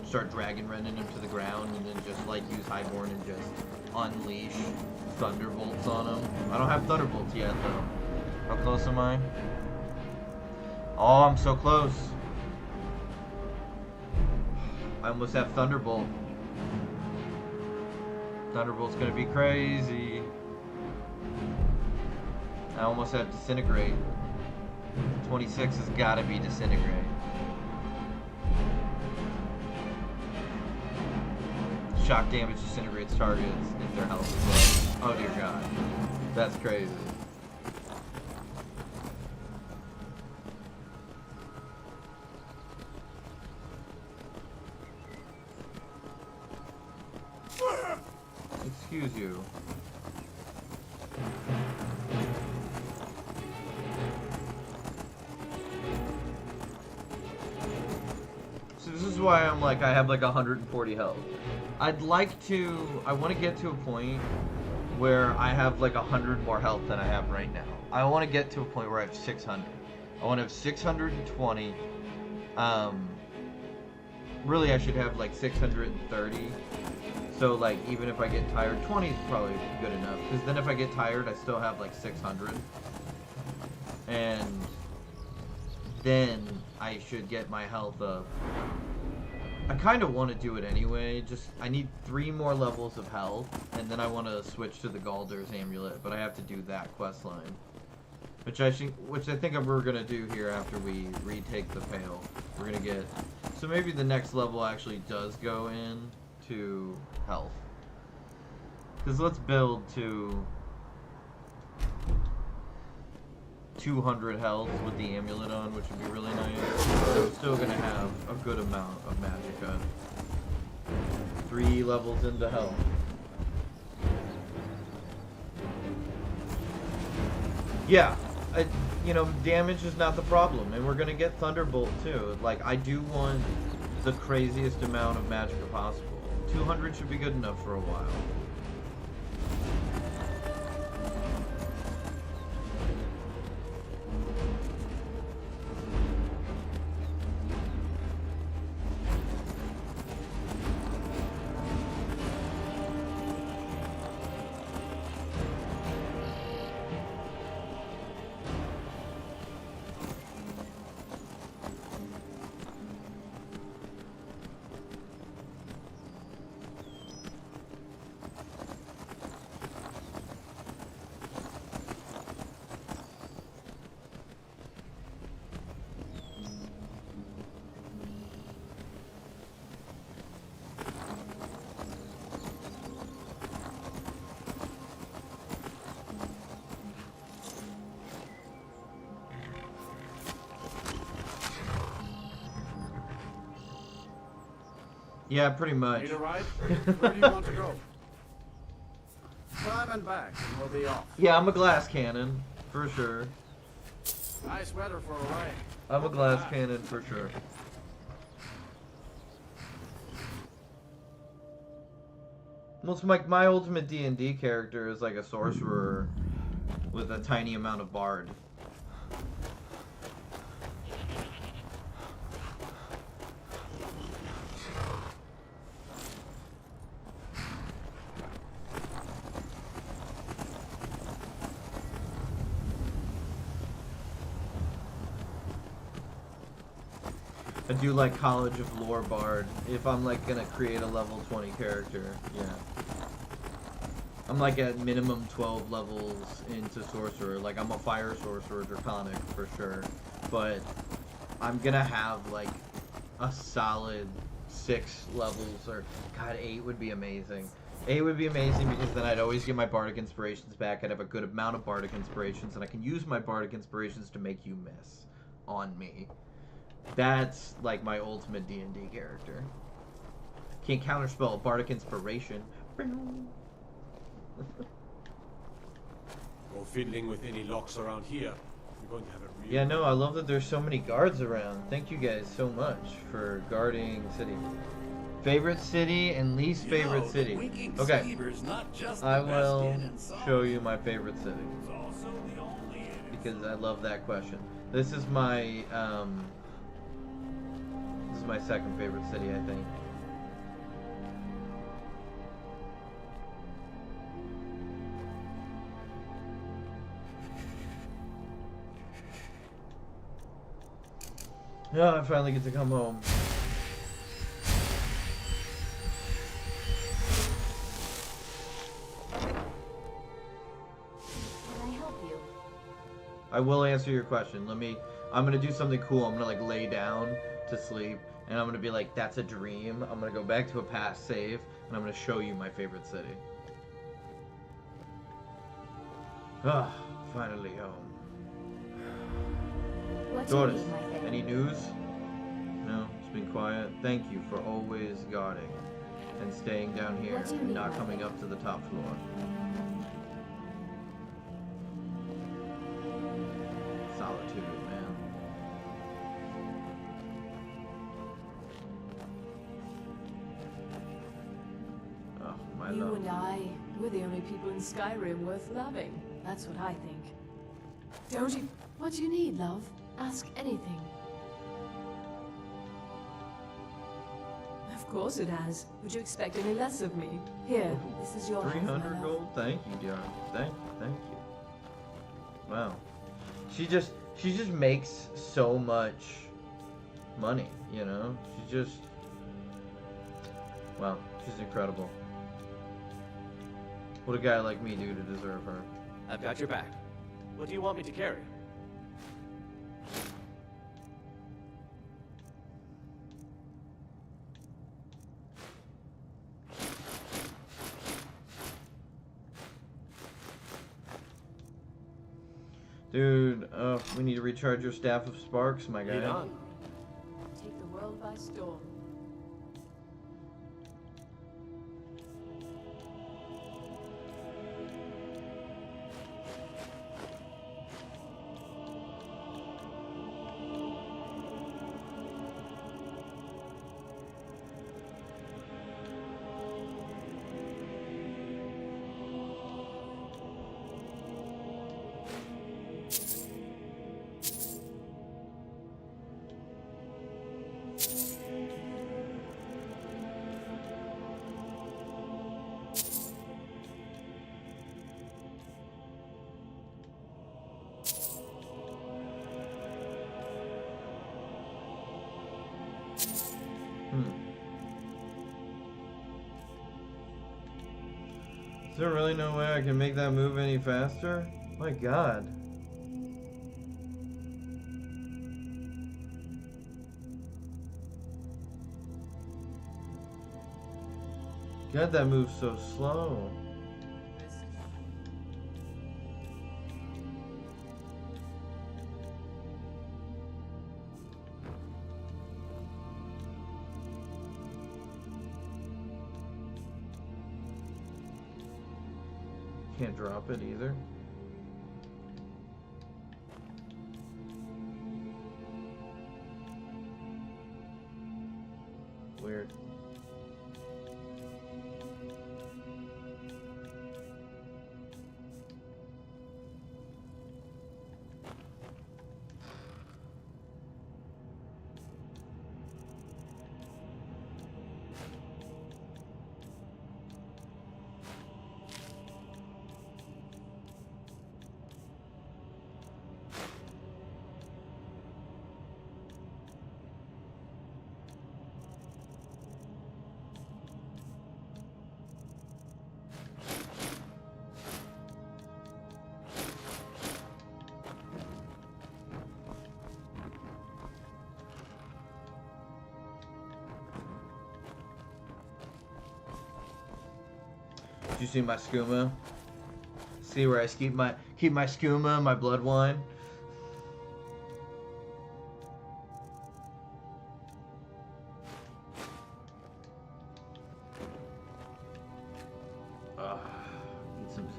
start dragon rending him to the ground, and then just like use Highborn and just unleash thunderbolts on him. I don't have thunderbolts yet though. How close am I? Oh, I'm so close. I almost have thunderbolt. Thunderbolt's gonna be crazy. I almost have disintegrate. 26 has gotta be disintegrate. Shock damage disintegrates targets if their health is low. Oh dear god. That's crazy. Excuse you. So this is why I'm like, I have like 140 health. I want to get to a point where I have like 100 more health than I have right now. I want to get to a point where I have 600. I want to have 620. Really I should have like 630. So like even if I get tired, 20 is probably good enough. Because then if I get tired, I still have like 600. And then I should get my health up. I kind of want to do it anyway. Just I need 3 more levels of health, and then I want to switch to the Galder's amulet. But I have to do that quest line, which I think we're gonna do here after we retake the Pale. We're gonna get so maybe the next level actually does go in to health. Because let's build to 200 health with the amulet on, which would be really nice. So we're still gonna have a good amount of magicka. 3 levels into health. Yeah, you know, damage is not the problem, and we're gonna get Thunderbolt too. Like, I do want the craziest amount of magicka possible. 200 should be good enough for a while. Yeah, pretty much. Need a ride? Where do you want to go? Climb and back, and we'll be off. Yeah, I'm a glass cannon, for sure. Nice weather for a ride. I'm a glass cannon, for sure. Well, it's like my ultimate D&D character is like a sorcerer with a tiny amount of bard. do like College of Lore Bard if I'm like gonna create a level 20 character. Yeah. I'm like at minimum 12 levels into Sorcerer. Like I'm a Fire Sorcerer, Draconic for sure. But I'm gonna have like a solid 6 levels, or God, 8 would be amazing. 8 would be amazing because then I'd always get my Bardic Inspirations back. I'd have a good amount of Bardic Inspirations, and I can use my Bardic Inspirations to make you miss on me. That's like my ultimate D&D character. Can't counterspell a Bardic Inspiration. Go fiddling with any locks around here. You're going to have a real... Yeah, no, I love that there's so many guards around. Thank you guys so much for guarding city. Favorite city and least favorite city. Okay, I will show you my favorite city because I love that question. This is my second favorite city, I think. Oh, I finally get to come home. Can I help you? I will answer your question. I'm gonna do something cool. I'm gonna like lay down to sleep and I'm gonna be like, that's a dream. I'm gonna go back to a past save and I'm gonna show you my favorite city. Ah, finally home. What Doris, do you need, my favorite? any news? No, it's been quiet. Thank you for always guarding and staying down here What do you and need, not my coming favorite? up to the top floor. Solitude, man. Oh, my You love. and I, we're the only people in Skyrim worth loving. That's what I think. Don't you? What do you need, love? Ask anything. Of course it has. Would you expect any less of me? Here, this is your half, my 300 love. gold? Thank you, dear. Thank you. Wow. She just makes so much money, you know? Wow, she's incredible. What a guy like me do to deserve her. I've got your back. What do you want me to carry? Dude, we need to recharge your staff of sparks, my guy. Lead on. Take the world by storm. Is there really no way I can make that move any faster? My god. God, that move's so slow. Can't drop it either. Weird. you see my skooma? See where I keep my skooma, my blood wine?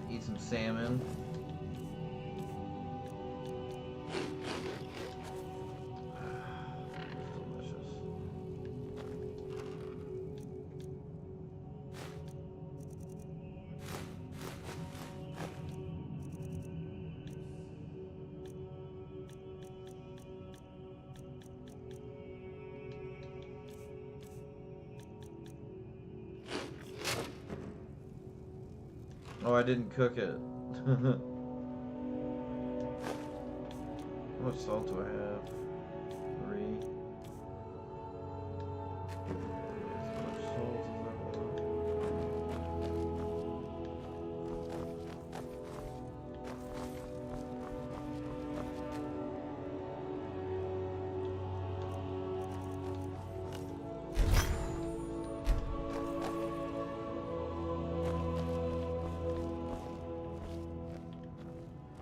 Eat some salmon. Delicious. Oh, I didn't cook it. How much salt do I have? 3. How much salt is that one?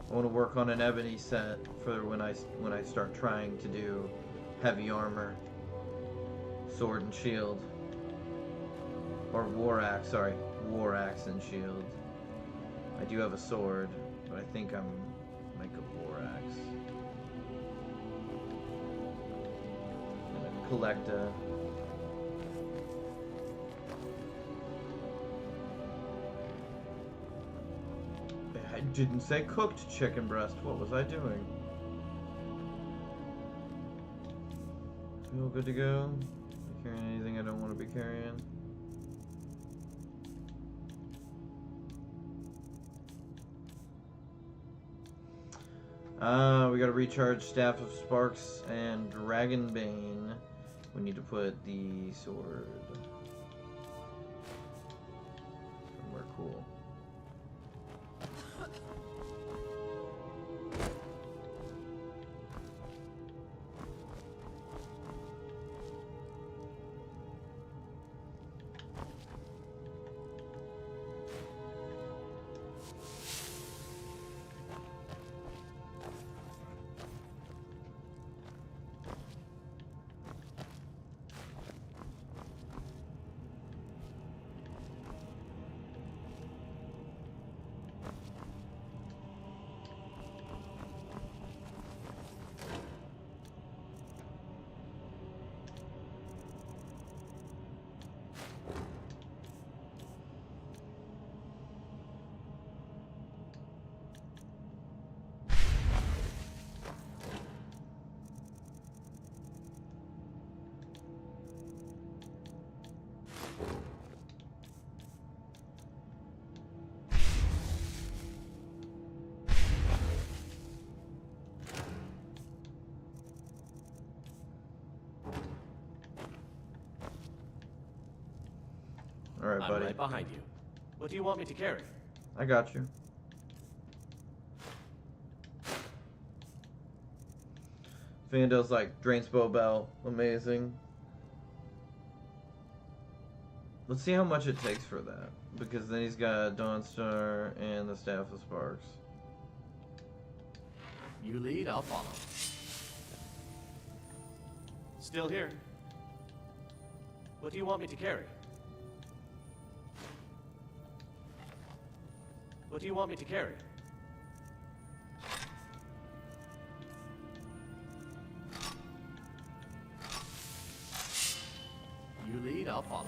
I want to work on an ebony set for when I start trying to do heavy armor, sword and shield, or war axe. Sorry, war axe and shield. I do have a sword, but I think I'm make a war axe. I'm gonna collect a. I didn't say cooked chicken breast. What was I doing? Feel good to go? Carrying anything I don't want to be carrying? We gotta recharge Staff of Sparks and Dragon Bane. We need to put the sword somewhere cool. Alright, I'm buddy. right behind you. What do you want me to carry? I got you. Vando's like Drainsbow Bell. Amazing. Let's see how much it takes for that. Because then he's got Dawnstar and the Staff of Sparks. You lead, I'll follow. Still here. What do you want me to carry? What do you want me to carry? You lead, I'll follow.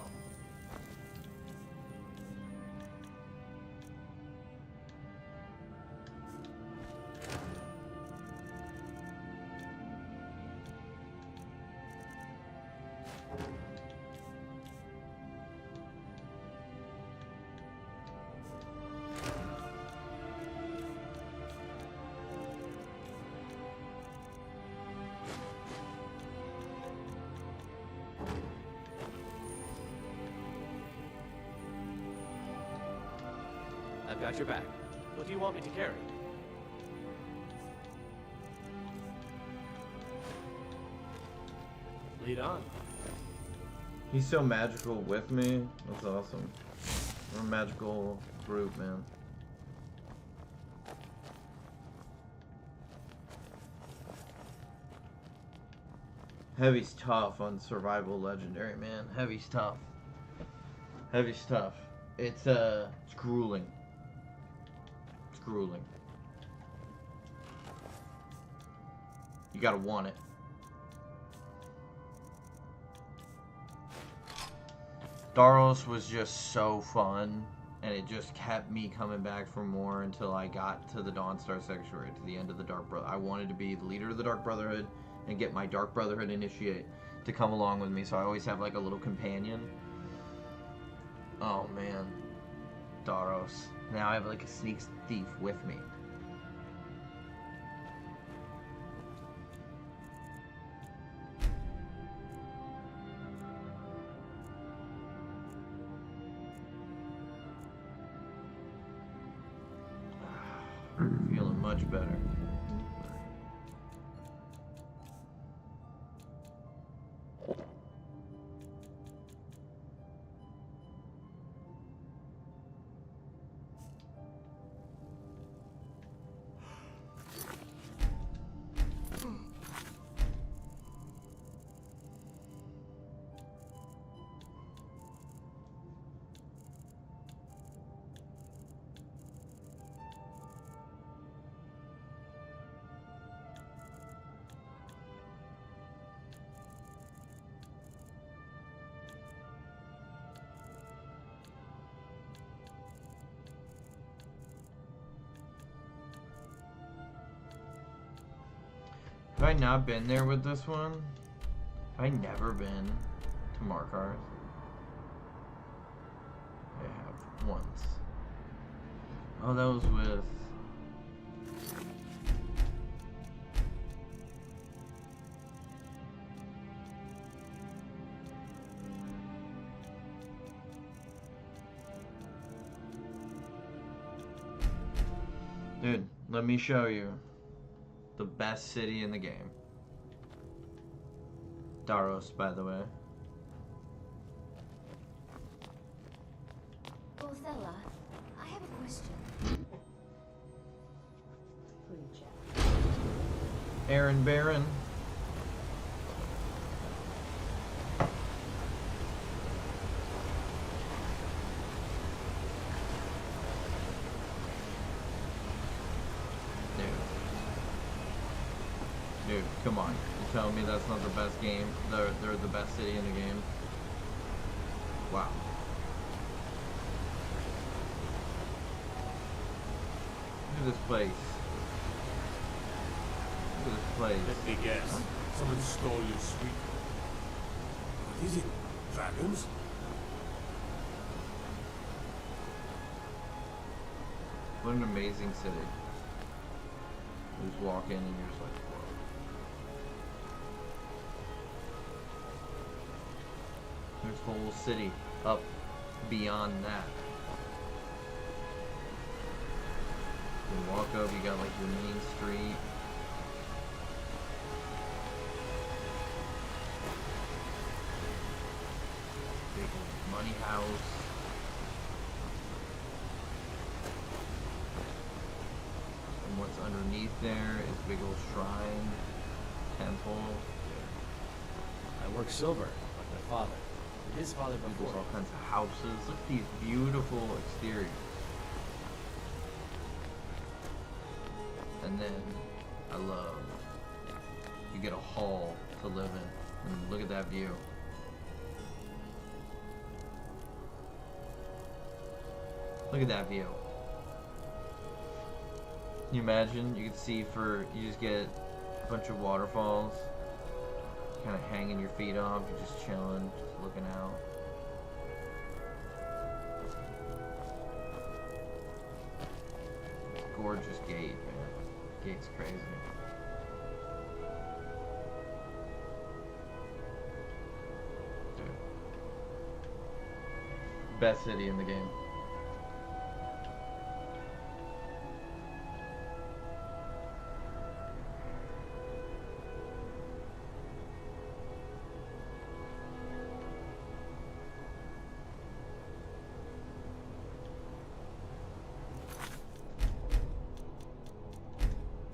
I've got your back. What do you want me to carry? Lead on. He's so magical with me. That's awesome. Or magical brute, man. Heavy's tough on survival legendary, man. Heavy's tough. Heavy's tough. It's grueling. It's grueling. You gotta want it. Daros was just so fun, and it just kept me coming back for more until I got to the Dawnstar Sanctuary, to the end of the Dark Brotherhood. I wanted to be the leader of the Dark Brotherhood and get my Dark Brotherhood initiate to come along with me, so I always have like a little companion. Oh man, Daros. Now I have like a sneak thief with me. Feeling much better. Have I not been there with this one? Have I never been to Markarth? I have once. Oh, that was with... Dude, let me show you. The best city in the game. Daros, by the way. Othello, I have a question. Aaron Baron. Dude, come on. You're telling me that's not the best game? They're the best city in the game? Wow. Look at this place. Look at this place. Let me guess. Someone stole your sweet. What is it? Dragons? What an amazing city. You just walk in and you're just like, whoa. There's the whole city up beyond that. You walk up, you got like your main street. Big money house. And what's underneath there is big old shrine, temple. I work silver, like my father. And his father There's before. all kinds of houses. Look at these beautiful exteriors. And then I love you get a hall to live in. And look at that view. Look at that view. Can you imagine? You could see you just get a bunch of waterfalls. Kind of hanging your feet off. You're just chilling, just looking out. Gorgeous gate, man. Gate's crazy. Dude. Best city in the game.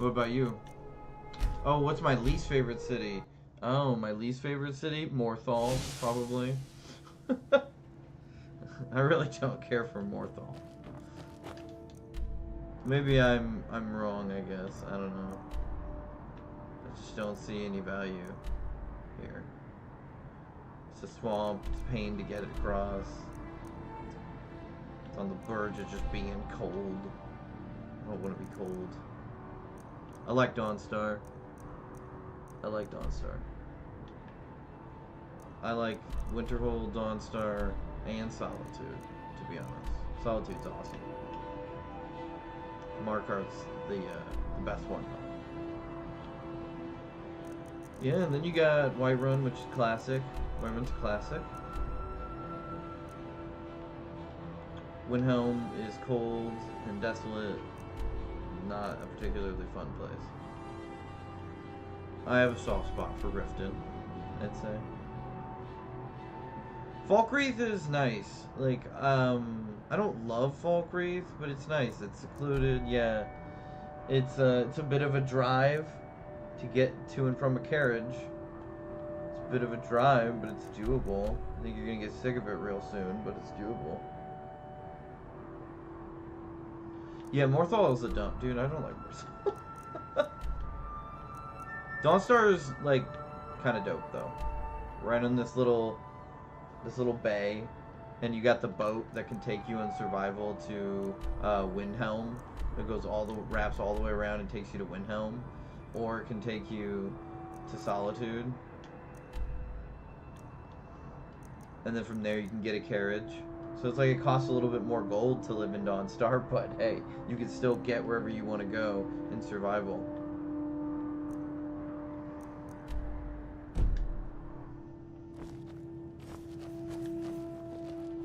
What about you? Oh, what's my least favorite city? Oh, my least favorite city? Morthal, probably. I really don't care for Morthal. Maybe I'm wrong, I guess. I don't know. I just don't see any value here. It's a swamp, it's a pain to get it across. It's on the verge of just being cold. I don't want to be cold. I like Dawnstar. I like Dawnstar. I like Winterhold, Dawnstar, and Solitude, to be honest. Solitude's awesome. Markarth's the best one. Yeah, and then you got Whiterun, which is classic. Whiterun's classic. Windhelm is cold and desolate. Not a particularly fun place. I have a soft spot for Riften, I'd say. Falkreath is nice. Like, I don't love Falkreath, but it's nice. It's secluded, yeah. It's a bit of a drive to get to and from a carriage. It's a bit of a drive, but it's doable. I think you're gonna get sick of it real soon, but it's doable. Yeah, Morthal is a dump, dude. I don't like Morthal. Dawnstar is like kind of dope though. Right on this little bay, and you got the boat that can take you in survival to Windhelm. It goes wraps all the way around and takes you to Windhelm, or it can take you to Solitude, and then from there you can get a carriage. So it's like it costs a little bit more gold to live in Dawnstar, but hey, you can still get wherever you want to go in survival.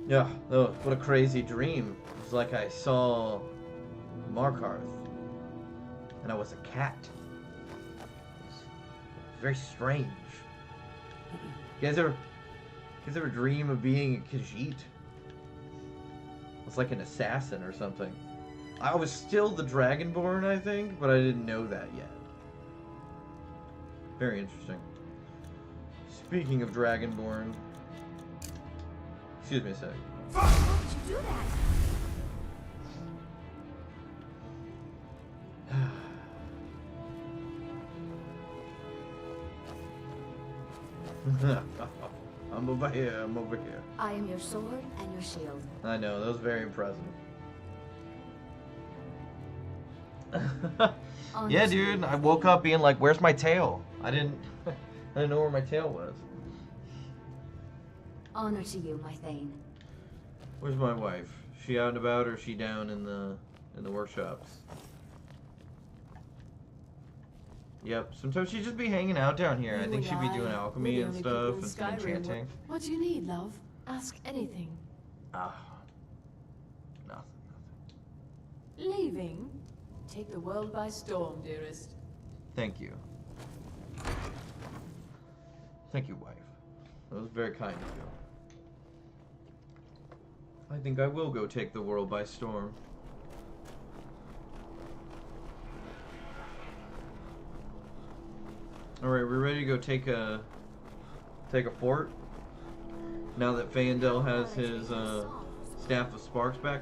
Yeah, oh, what a crazy dream. It was like I saw Markarth, and I was a cat. It was very strange. You guys ever dream of being a Khajiit? It's like an assassin or something. I was still the Dragonborn, I think, but I didn't know that yet. Very interesting. Speaking of Dragonborn... Excuse me a sec. Why would you do that? I'm over here, I'm over here. I am your sword and your shield. I know, that was very impressive. Yeah, dude, I woke up being like, where's my tail? I didn't know where my tail was. Honor to you, my Thane. Where's my wife? She out and about, or is she down in the workshops? Yep. Sometimes she'd just be hanging out down here. I think she'd be doing alchemy and stuff and some enchanting. What do you need, love? Ask anything. Nothing. Leaving? Take the world by storm, dearest. Thank you. Thank you, wife. That was very kind of you. I think I will go take the world by storm. Alright, we're ready to go take a fort. Now that Fandel has his Staff of Sparks back.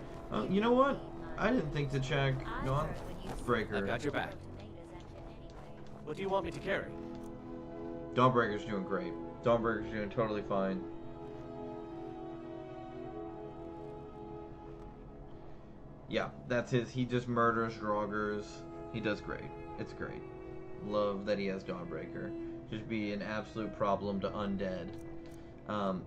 You know what? I didn't think to check Dawnbreaker. I got your back. What do you want me to carry? Dawnbreaker's doing great. Dawnbreaker's doing totally fine. Yeah, that's his. He just murders Draugrs. He does great. It's great. Love that he has Dawnbreaker. Just be an absolute problem to undead.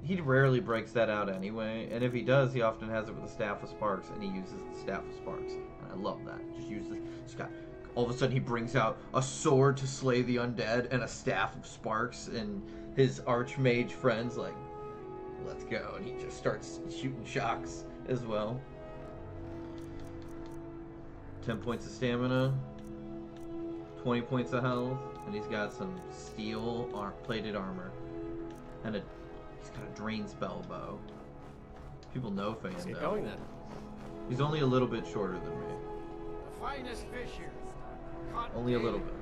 He rarely breaks that out anyway, and if he does, he often has it with the Staff of Sparks, and he uses the Staff of Sparks. And I love that. Just use this. All of a sudden, he brings out a sword to slay the undead and a Staff of Sparks, and his archmage friends like, let's go, and he just starts shooting shocks as well. 10 points of stamina, 20 points of health, and he's got some steel plated armor, and he's got a drain spell bow. People know Fandel. Let's get going then. He's only a little bit shorter than me. The finest fish here. Only a little bit.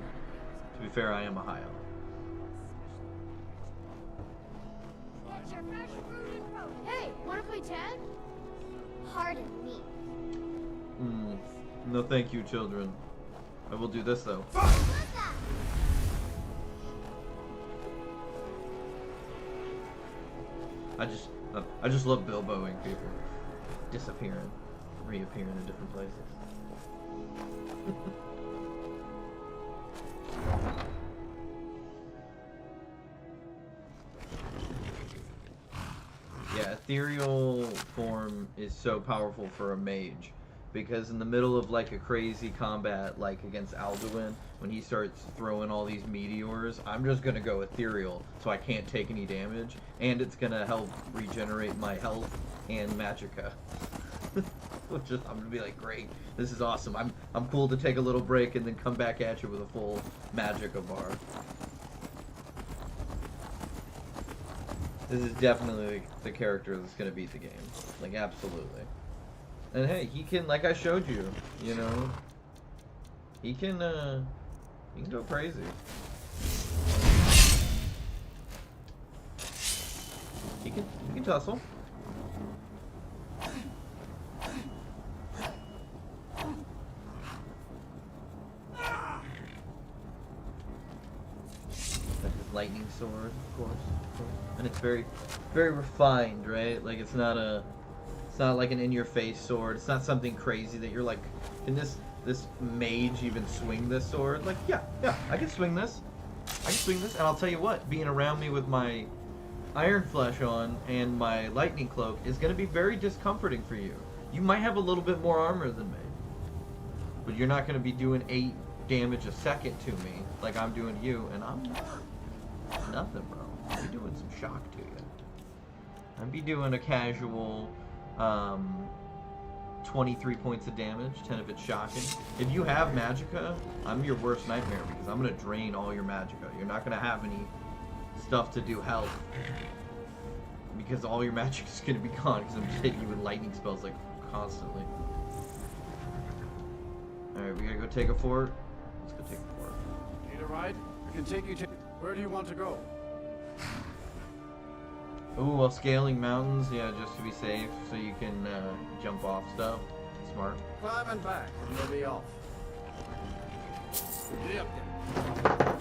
To be fair, I am a high elf. Hey, wanna play tag? Pardon me. No thank you, children. I will do this though. I just love Bilboing people. Disappearing, reappearing in different places. Yeah, ethereal form is so powerful for a mage. Because in the middle of like a crazy combat like against Alduin, when he starts throwing all these meteors, I'm just gonna go ethereal so I can't take any damage, and it's gonna help regenerate my health and magicka. Which is, I'm gonna be like, great, this is awesome. I'm cool to take a little break and then come back at you with a full magicka bar. This is definitely the character that's gonna beat the game. Like, absolutely. And hey, he can, like I showed you, you know, he can go crazy. He can tussle. Like his lightning sword, of course. And it's very, very refined, right? Like it's not like an in-your-face sword. It's not something crazy that you're like, can this mage even swing this sword? Like, yeah, I can swing this. And I'll tell you what, being around me with my iron flesh on and my lightning cloak is going to be very discomforting for you. You might have a little bit more armor than me, but you're not going to be doing 8 damage a second to me like I'm doing to you, and I'm nothing, bro. I'll be doing some shock to you. I'd be doing a casual 23 points of damage, 10 of it shocking. If you have magicka, I'm your worst nightmare because I'm going to drain all your magicka. You're not going to have any stuff to do health because all your magic is going to be gone because I'm just hitting you with lightning spells like constantly. Alright, we gotta go take a fort. Let's go take a fort. Need a ride? I can take you to... Where do you want to go? Ooh, well, scaling mountains, yeah, just to be safe, so you can jump off stuff. Smart. Climb and back, and we'll be off. Get up there.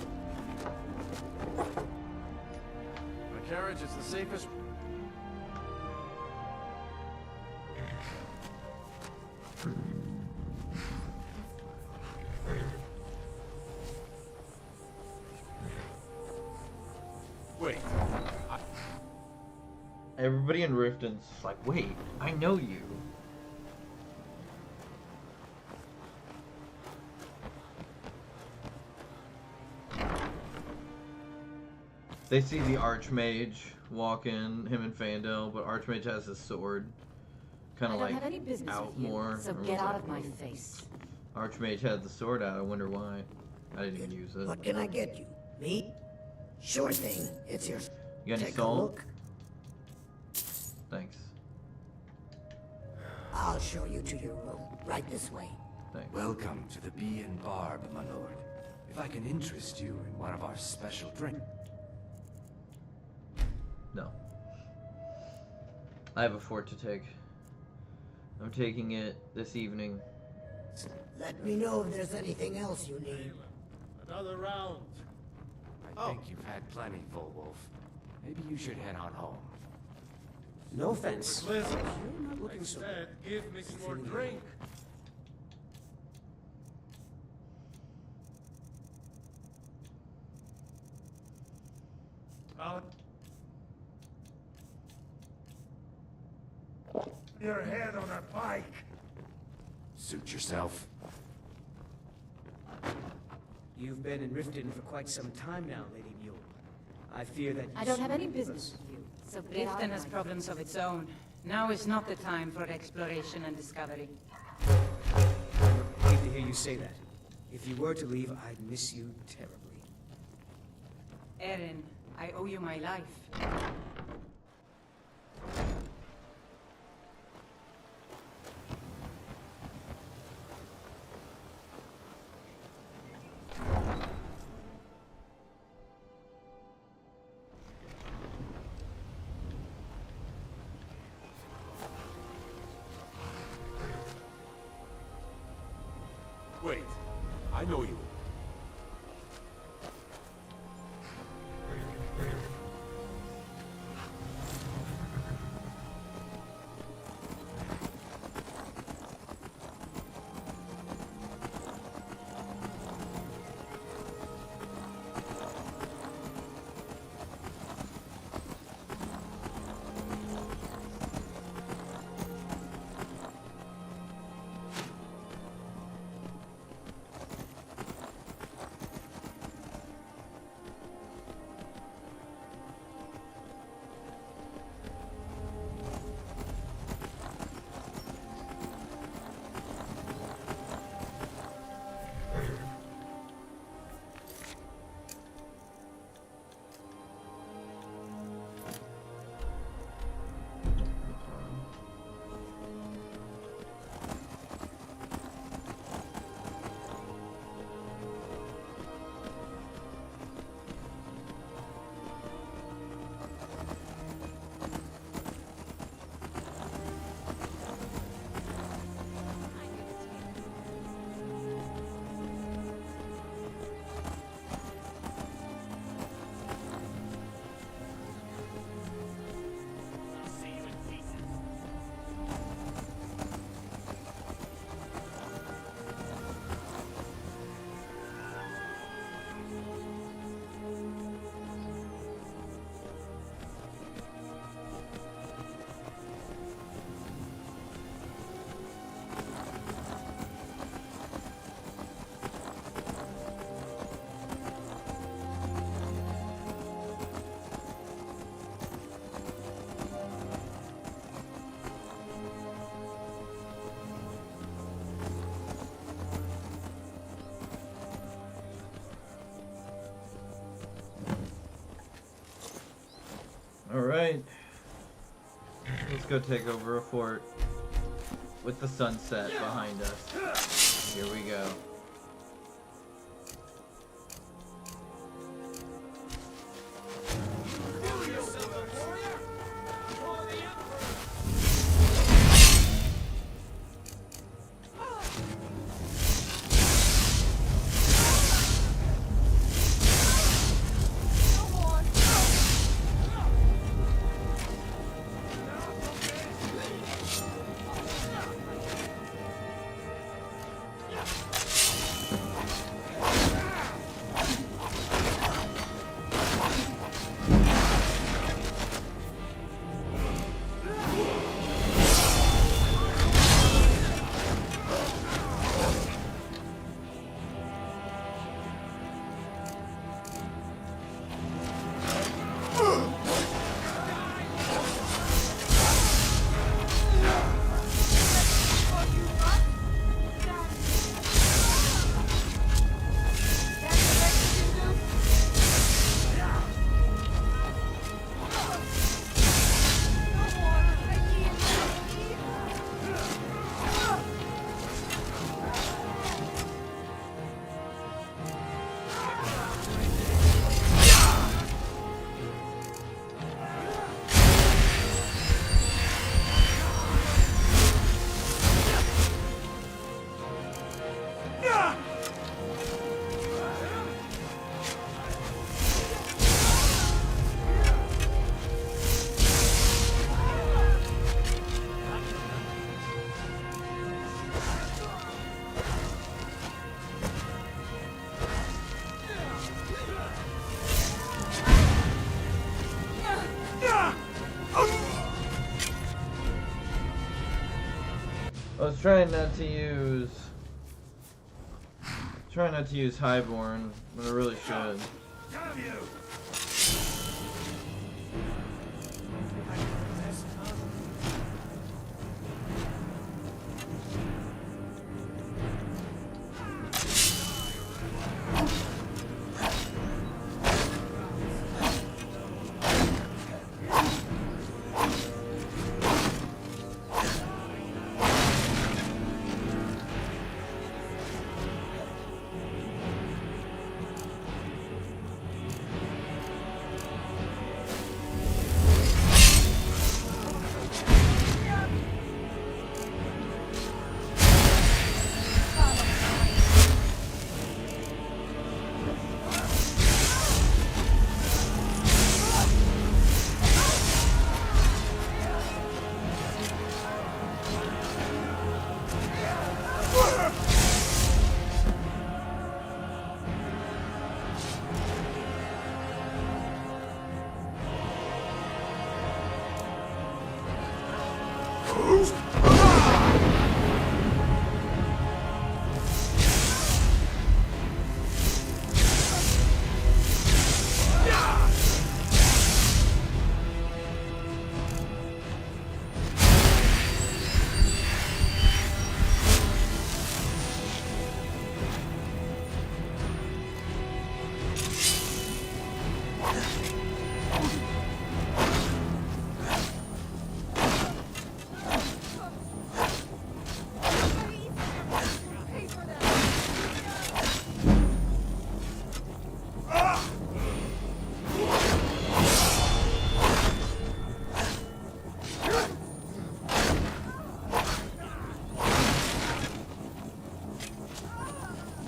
My carriage is the safest... Wait. Everybody in Riften's like, wait, I know you. They see the Archmage walk in, him and Fandel, but Archmage has his sword. Kind of like out more. So get out of my face. Archmage had the sword out, I wonder why. I didn't even use it. What can I get you? Meat? Sure thing. It's yours. You got any Take a salt? look. Thanks. I'll show you to your room. Right this way. Thanks. Welcome to the Bee and Barb, my lord. If I can interest you in one of our special drinks. No. I have a fort to take. I'm taking it this evening. Let me know if there's anything else you need. Another round. I think you've had plenty, Volwolf. Maybe you should head on home. No offense. Listen, You're not looking so instead, give me some more Feeling drink. Out. Your head on a pike. Suit yourself. You've been in Riften for quite some time now, Lady Mule. I fear that I don't have any business with you. So get out Riften of has my problems of its own. Now is not the time for exploration and discovery. I hate to hear you say that. If you were to leave, I'd miss you terribly. Erin, I owe you my life. Wait, I know you. Alright. Let's go take over a fort with the sunset behind us. Here we go. I was trying not to use Highborn, but I really should.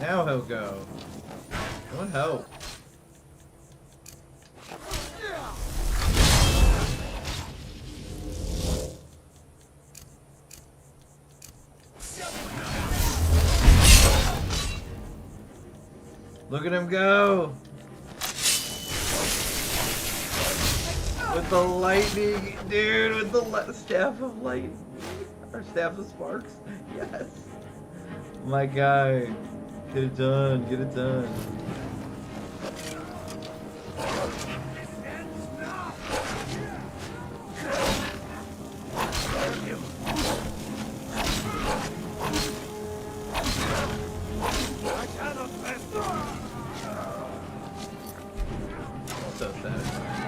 Now he'll go. What help? Look at him go! With the lightning, dude, with the staff of lightning. Or staff of sparks. Yes. My guy. Get it done, get it done. So satisfying.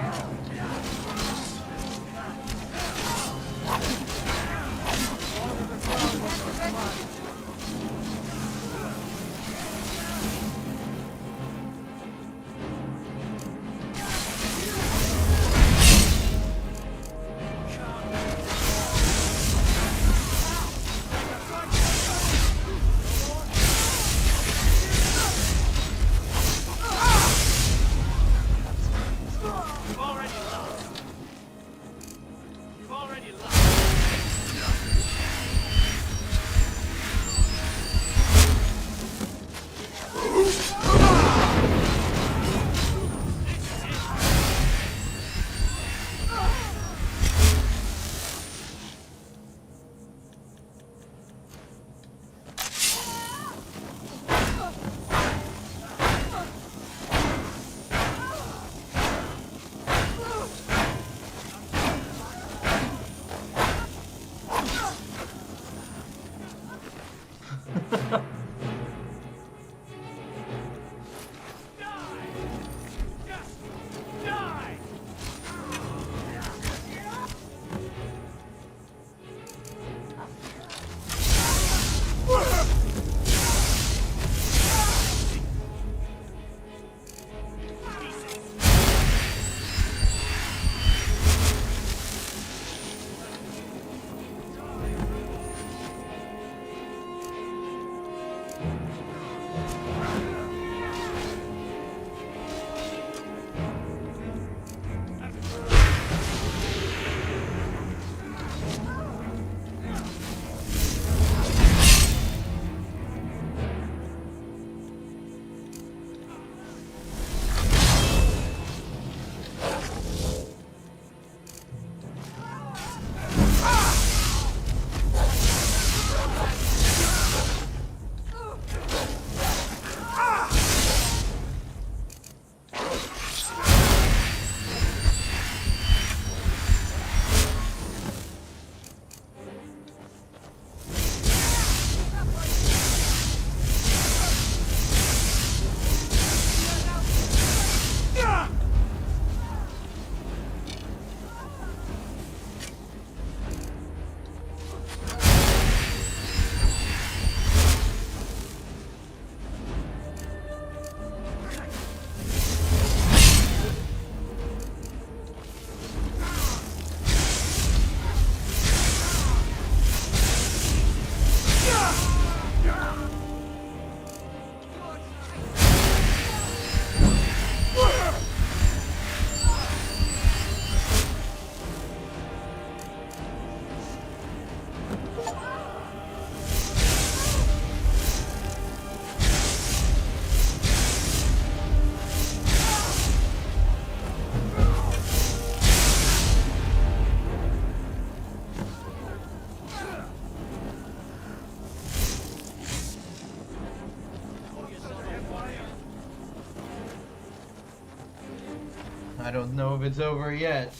I don't know if it's over yet,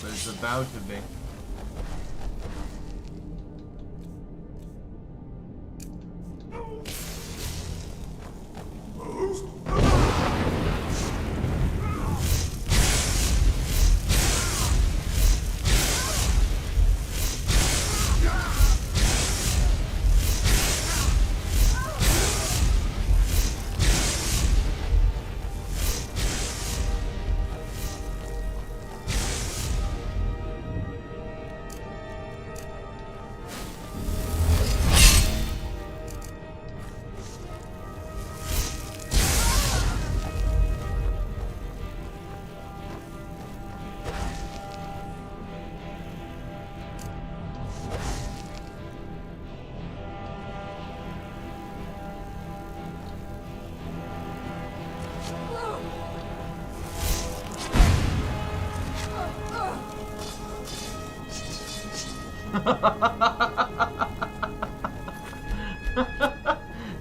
but it's about to be.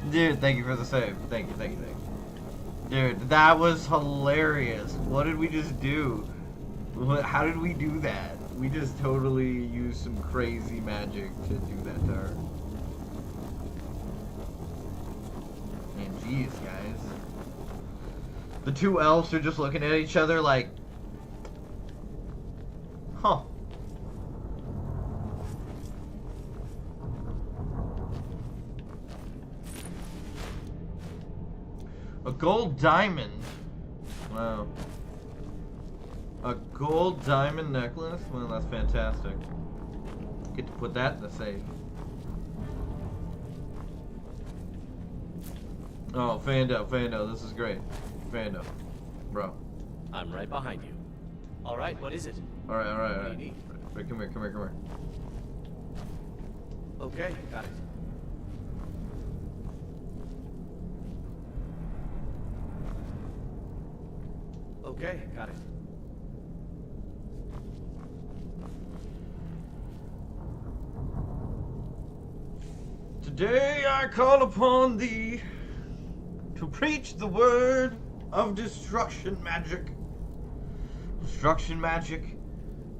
Dude, thank you for the save. Thank you, thank you, thank you. Dude, that was hilarious. What did we just do? How did we do that? We just totally used some crazy magic to do that to her. Man, jeez, guys. The two elves are just looking at each other like, huh. A gold diamond? Wow. A gold diamond necklace? Well, that's fantastic. Get to put that in the safe. Oh, Fando, this is great. Fando. Bro. I'm right behind you. Alright, what is it? Alright. What do you need? Right, come here. Okay, got it. Okay, got it. Today I call upon thee to preach the word of destruction magic. Destruction magic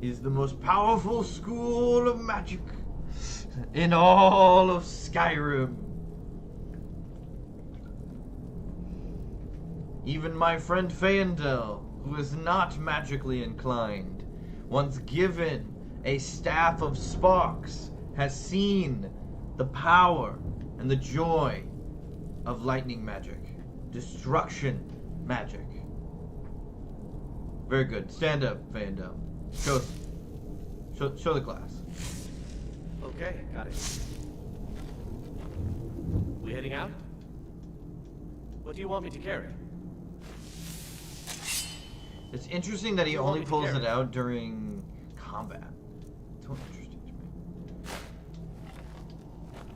is the most powerful school of magic in all of Skyrim. Even my friend Feindel, who is not magically inclined, once given a staff of sparks, has seen the power and the joy of lightning magic, destruction magic. Very good. Stand up, Feindel. Show the class. Okay, got it. We heading out? What do you want me to carry? It's interesting that he only pulls it out during combat. So interesting to me.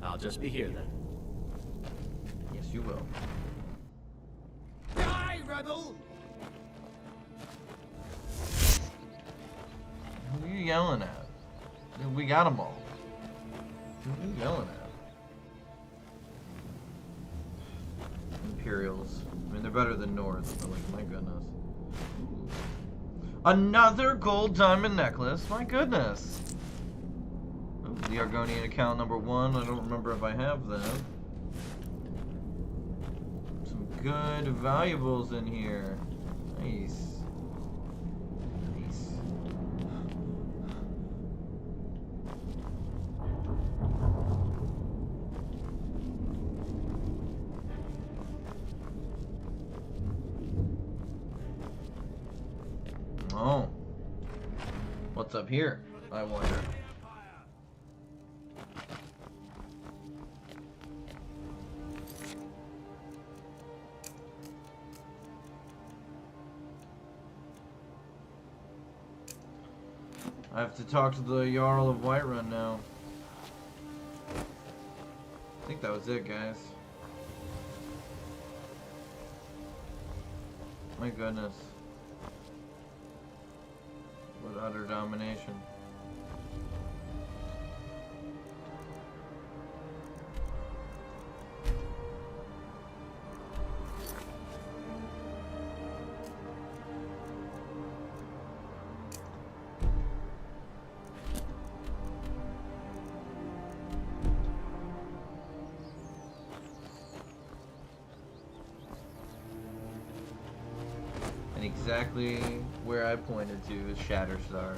I'll just be here then. Yes, you will. Die, rebel! Who are you yelling at? Dude, we got them all. Who are you yelling at? Imperials. I mean, they're better than North, but like, my goodness. Another gold diamond necklace. My goodness. Oh, the Argonian account number 1. I don't remember if I have that. Some good valuables in here. Nice. Nice. Oh. What's up here, I wonder? I have to talk to the Jarl of Whiterun now. I think that was it, guys. My goodness. What utter domination. And exactly where I pointed to is Shatterstar.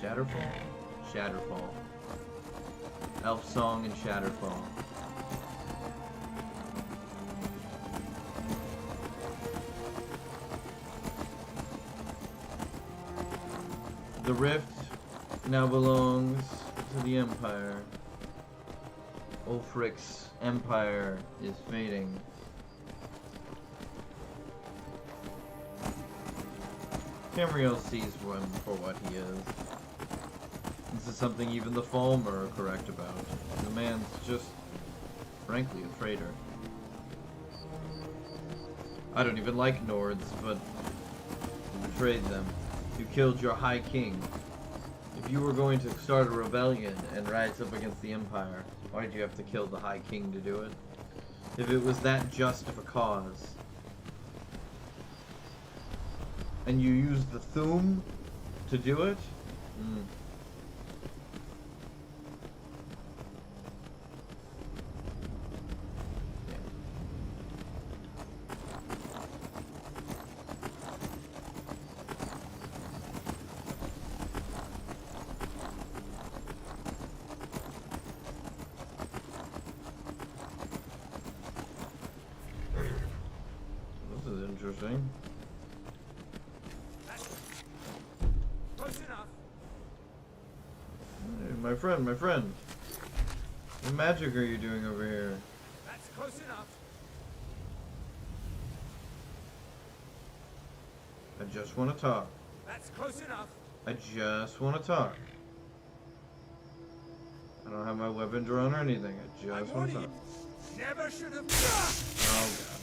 Shatterfall? Shatterfall. Elf Song and Shatterfall. The rift now belongs to the Empire. Ulfric's empire is fading. Tamriel sees him for what he is. This is something even the Falmer are correct about. The man's just, frankly, a traitor. I don't even like Nords, but you betrayed them. You killed your High King. If you were going to start a rebellion and rise up against the Empire, why did you have to kill the High King to do it? If it was that just of a cause. And you used the Thum to do it? This is interesting. Close enough. Hey, my friend. What magic are you doing over here? That's close enough. I just want to talk. That's close enough. I just want to talk. I don't have my weapon drawn or anything. I just want to talk. Never should have. Oh god.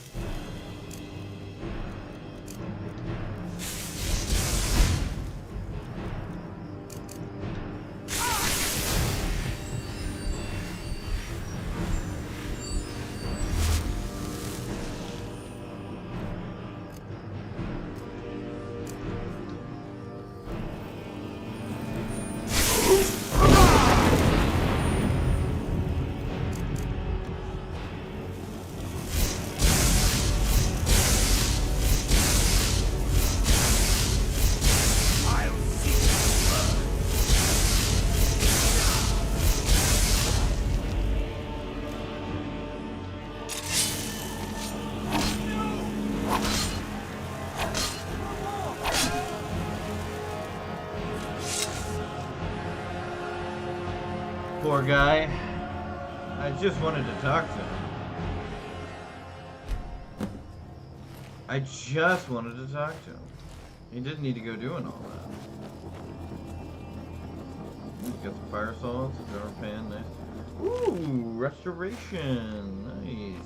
Poor guy. I just wanted to talk to him. I just wanted to talk to him. He didn't need to go doing all that. He's got the fire salts, a jar pan, nice. Ooh, restoration, nice.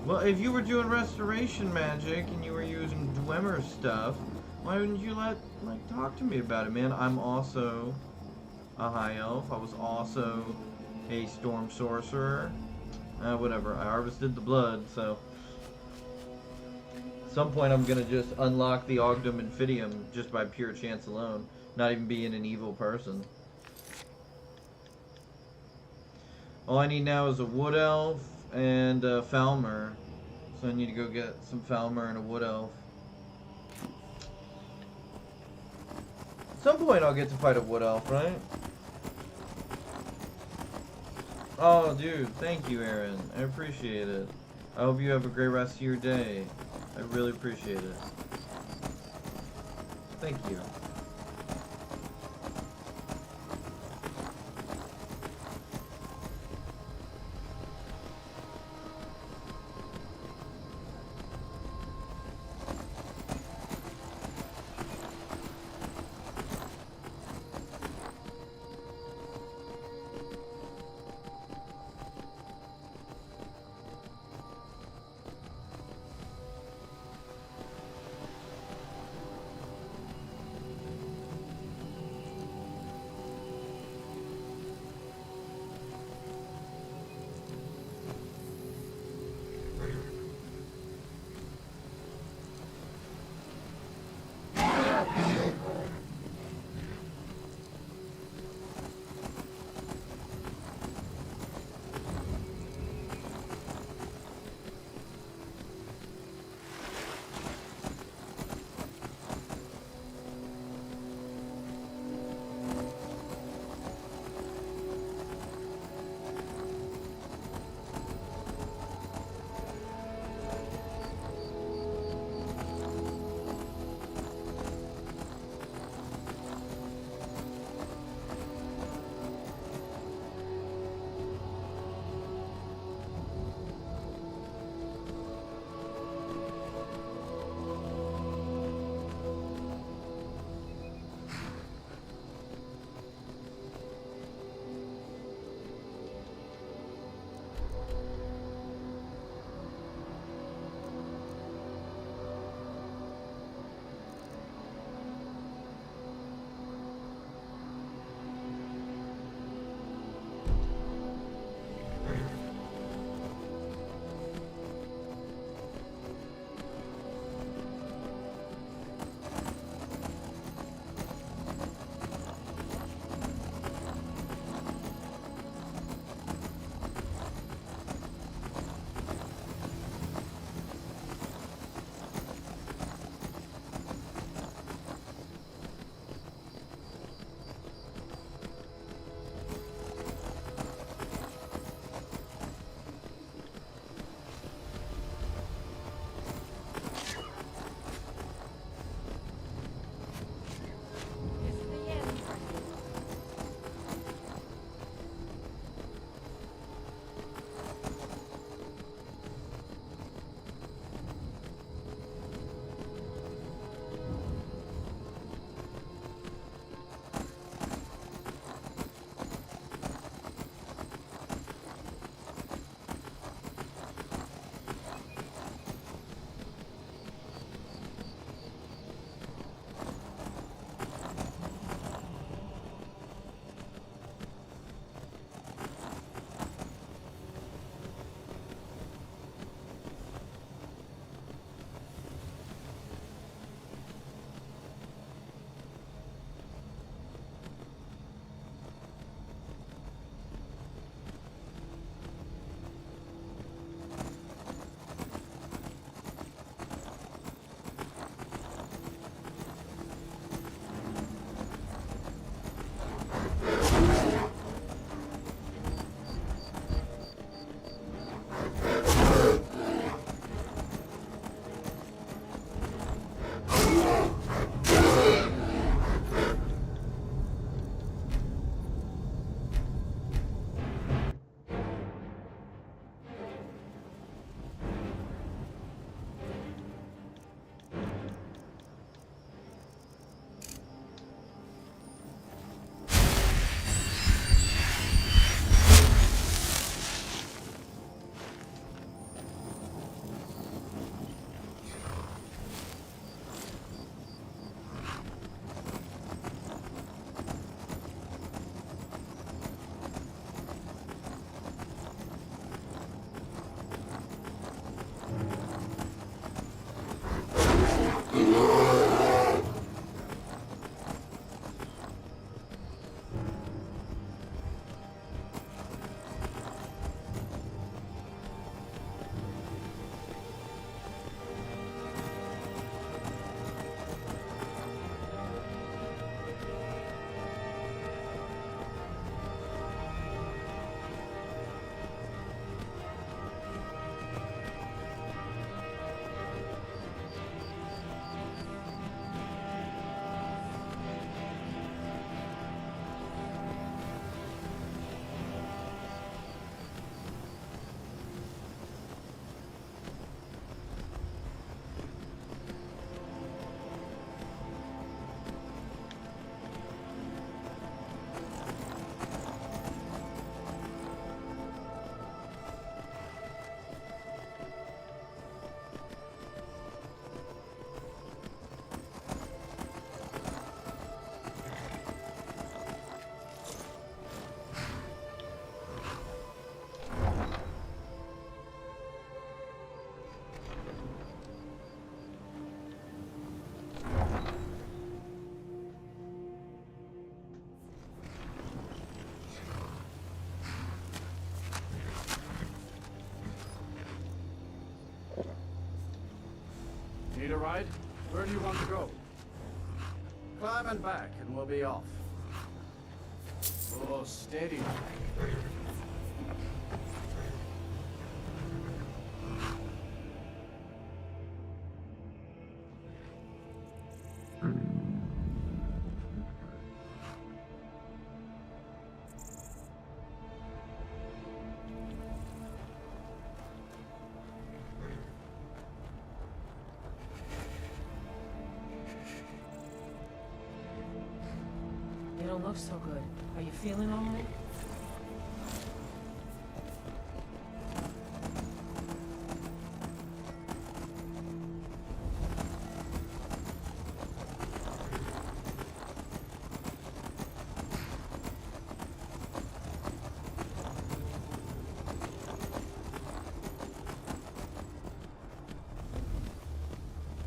Well, if you were doing restoration magic and you were using Dwemer stuff, why wouldn't you talk to me about it, man? I'm also a high elf. I was also a storm sorcerer. Whatever. I harvested the blood, so at some point I'm gonna just unlock the Ogdom Infidium just by pure chance alone, not even being an evil person. All I need now is a wood elf and a Falmer, so I need to go get some Falmer and a wood elf. At some point I'll get to fight a wood elf, right? Oh, dude, thank you, Aaron. I appreciate it. I hope you have a great rest of your day. I really appreciate it. Thank you. ride? Where do you want to go? Climb and back, and we'll be off. Oh, steady. You don't look so good. Are you feeling all right?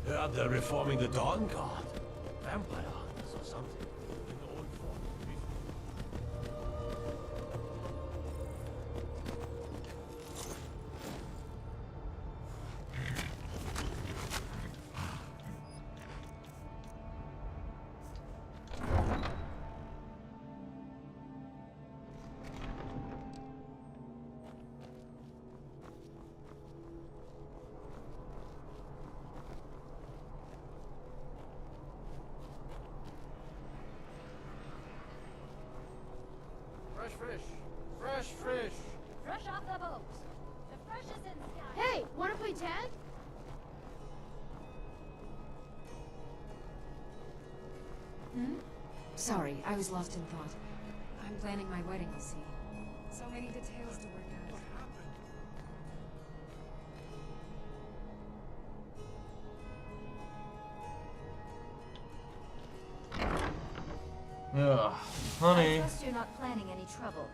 Yeah, they're reforming the Dawn Guard. Vampire hunters or something. In old form. Fresh fish! Fresh fish! Fresh off the boat. The freshest in Sky. Hey, wanna play tag? Sorry, I was lost in thought. I'm planning my wedding, you see. So many details to work out. Ugh, I honey. trust you're not planning any trouble.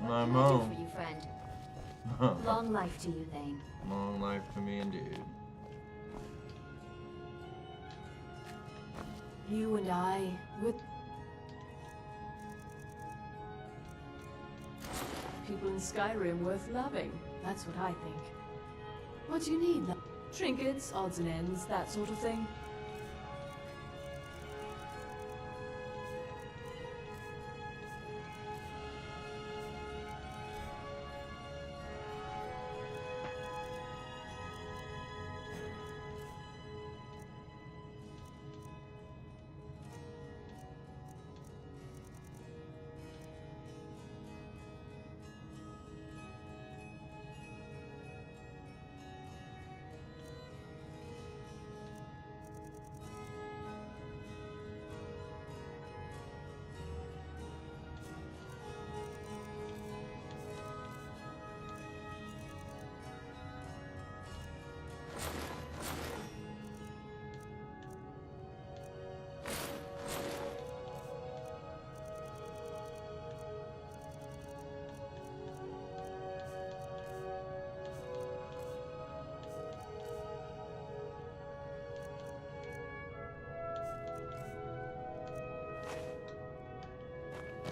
What My can I do mom. for you, friend? Long life to you, Thane. Long life to me indeed. You and I, with people in Skyrim worth loving. That's what I think. What do you need? Trinkets, odds and ends, that sort of thing.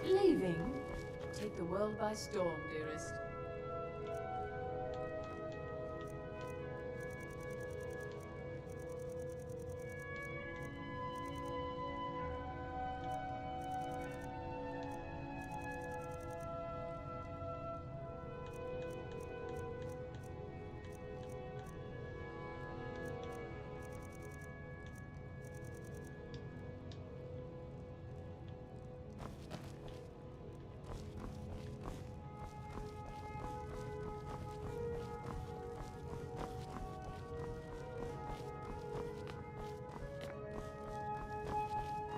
Leaving? Take the world by storm, dearest.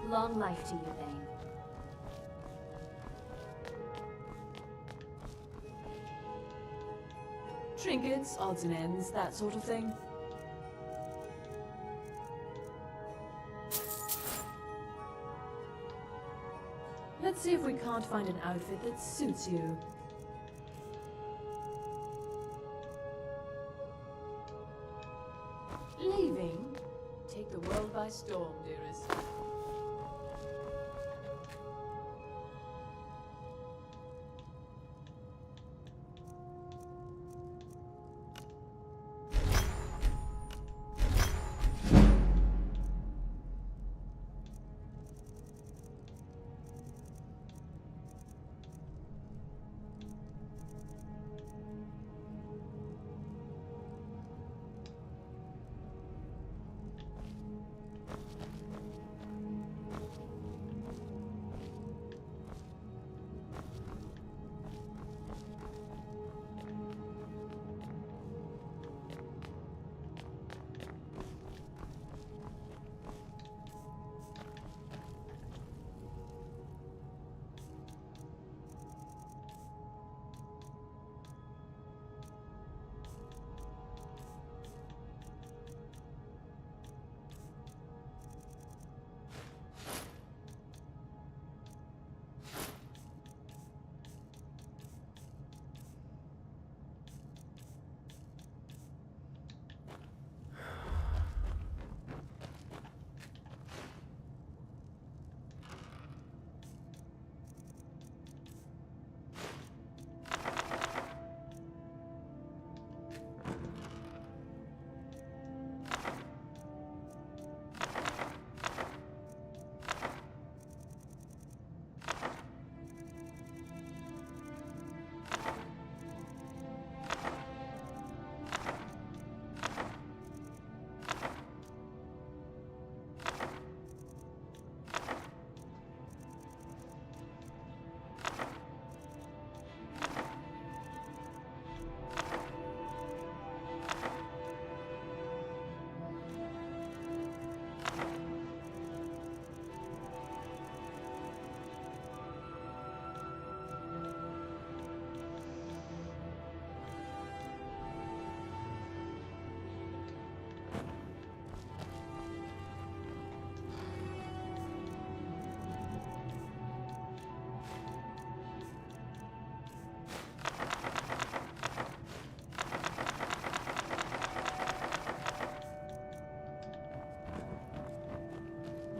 Long life to you, Thane. Trinkets, odds and ends, that sort of thing. Let's see if we can't find an outfit that suits you. Leaving? Take the world by storm, dearest.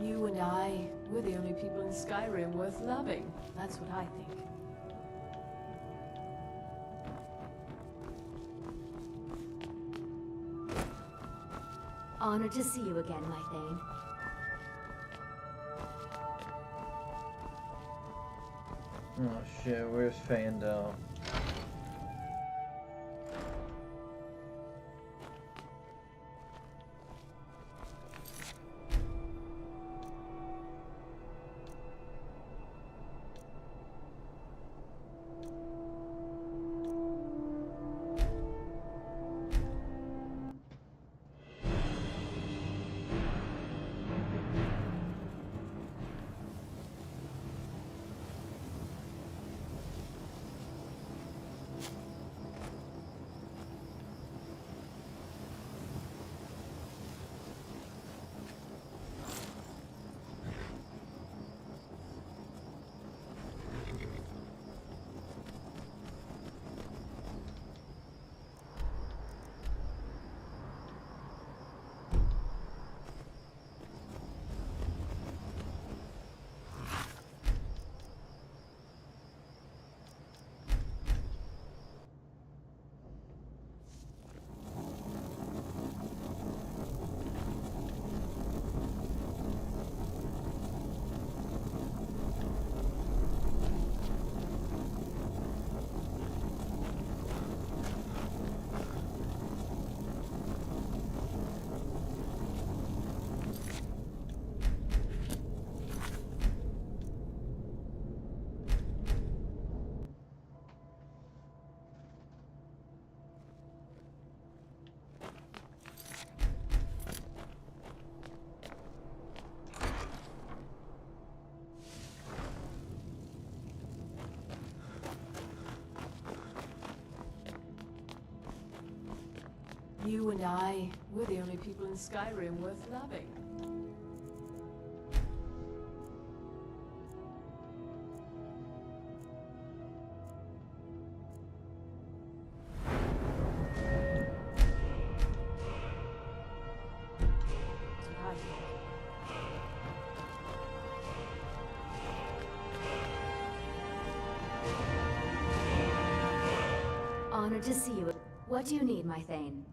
You and I, we're the only people in Skyrim worth loving. That's what I think. Honored to see you again, my Thane. Oh shit, where's Fandel? You and I, we're the only people in Skyrim worth loving. That's what I think. Honored to see you. What do you need, my Thane?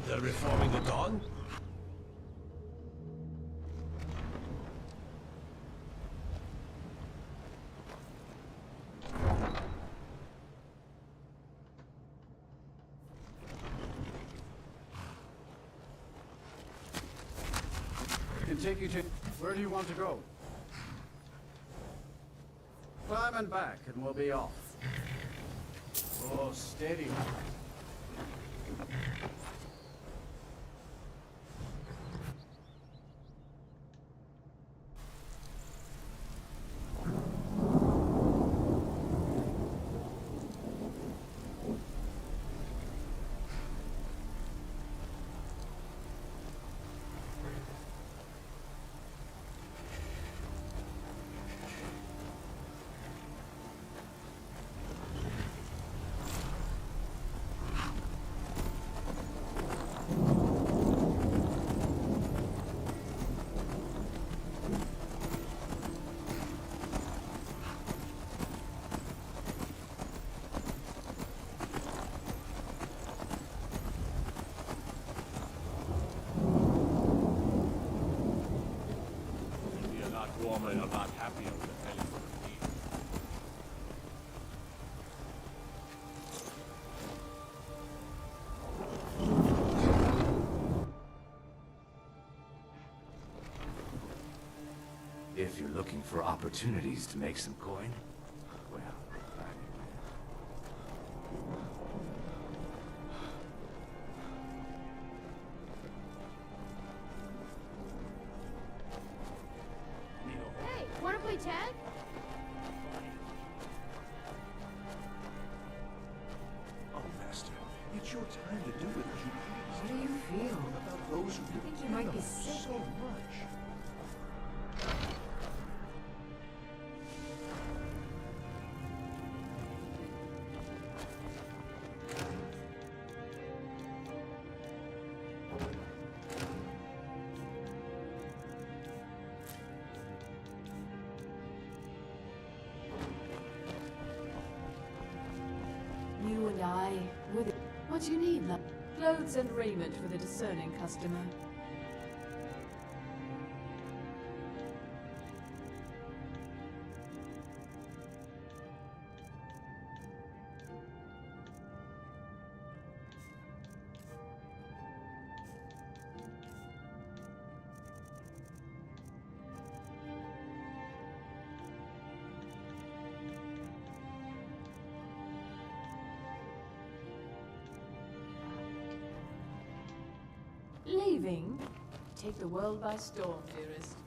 they're reforming the Dawn? Can take you to... Where do you want to go? Climb and back, and we'll be off. Oh, steady. You're not warmer, you're not happier with the belly full of meat. If you're looking for opportunities to make some coin, well, Hey, wanna play tag? Oh, Master, it's your time to do it as you please. How do you feel? About those who I think you might be sick. so much. You and I, with it. What do you need, love? Clothes and raiment for the discerning customer. Leaving? Take the world by storm, dearest.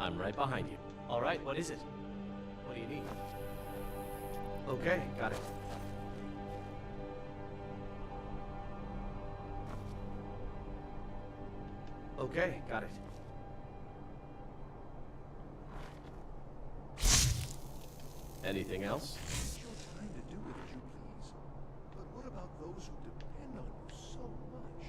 I'm right behind you. All right, what is it? What do you need? Okay, got it. Okay, got it. Anything else? It's your time to do it as you please. But what about those who depend on you so much?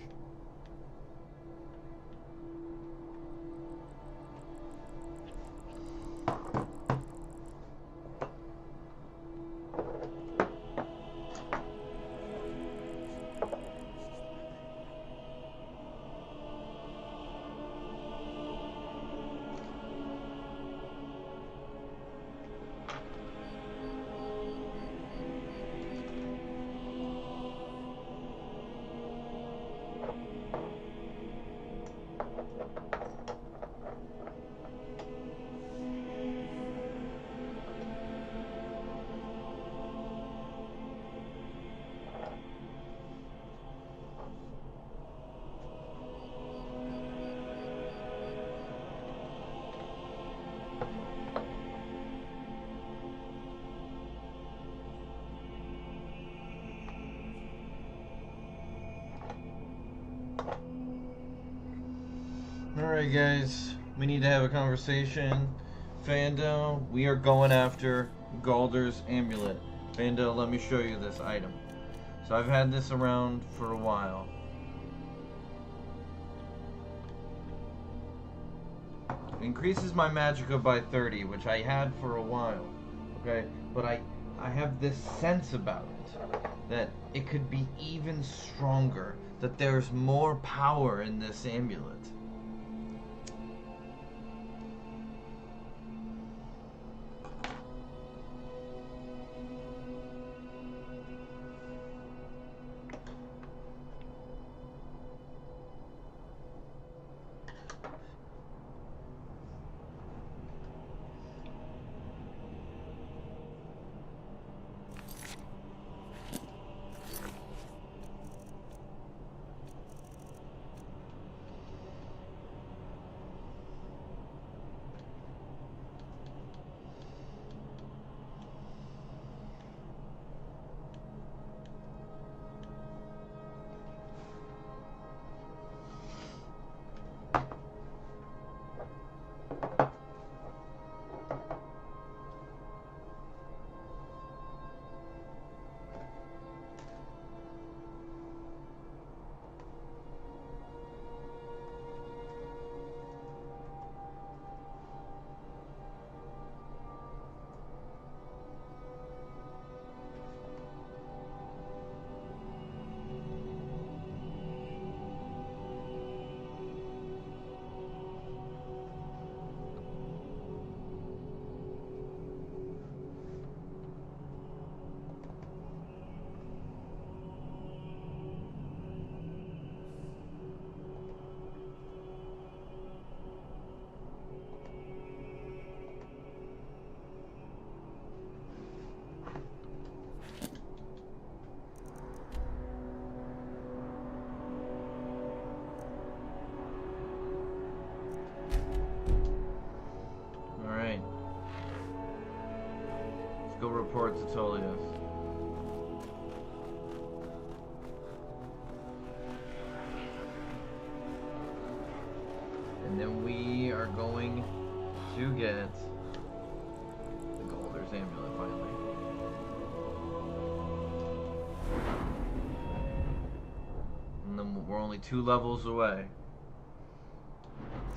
Alright guys, we need to have a conversation. Fando, we are going after Galder's amulet. Fando, let me show you this item. So I've had this around for a while. It increases my magicka by 30, which I had for a while. Okay, but I have this sense about it that it could be even stronger, that there's more power in this amulet. Go report to Tolios. And then we are going to get the Galder's amulet finally. And then we're only 2 levels away.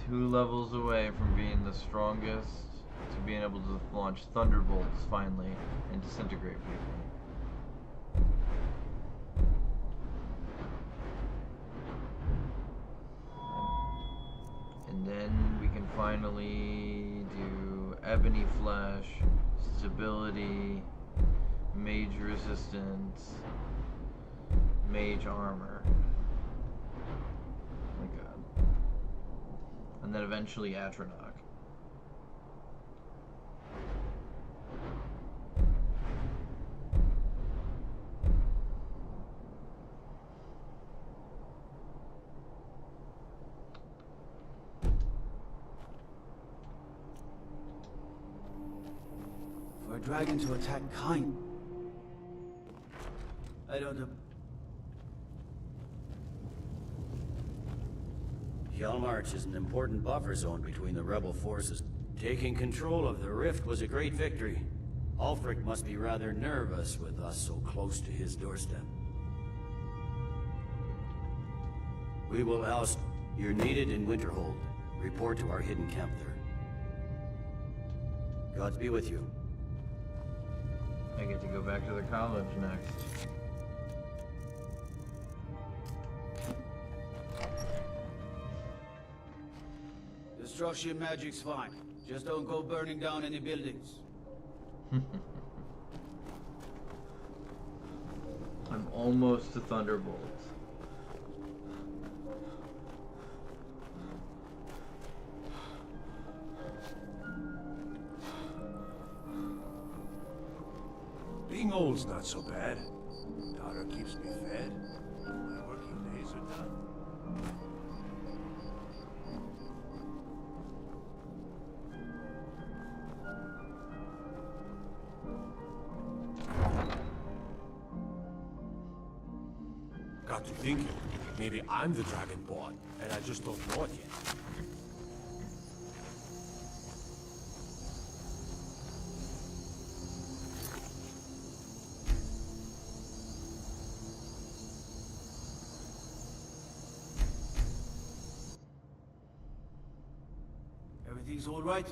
2 levels away from being the strongest, to being able to launch thunderbolts finally and disintegrate people. And then we can finally do ebony flesh, stability, mage resistance, mage armor. Oh my god. And then eventually Atronach. For a dragon to attack kind... I don't know... Hjalmarch is an important buffer zone between the rebel forces. Taking control of the rift was a great victory. Ulfric must be rather nervous with us so close to his doorstep. We will oust. You're needed in Winterhold. Report to our hidden camp there. Gods be with you. I get to go back to the college next. Destruction magic's fine. Just don't go burning down any buildings. I'm almost to Thunderbolt. Being old's not so bad. Daughter keeps me fed. My working days are done. Got to thinking, maybe I'm the Dragonborn, and I just don't know it yet. Everything's all right?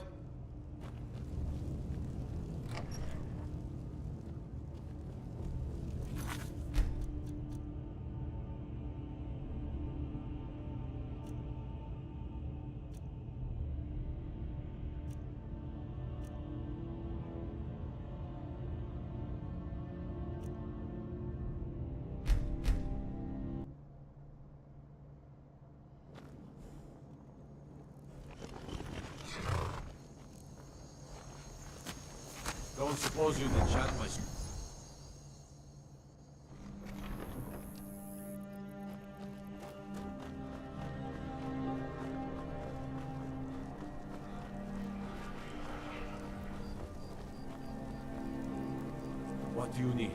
Don't suppose you can chat my... What do you need?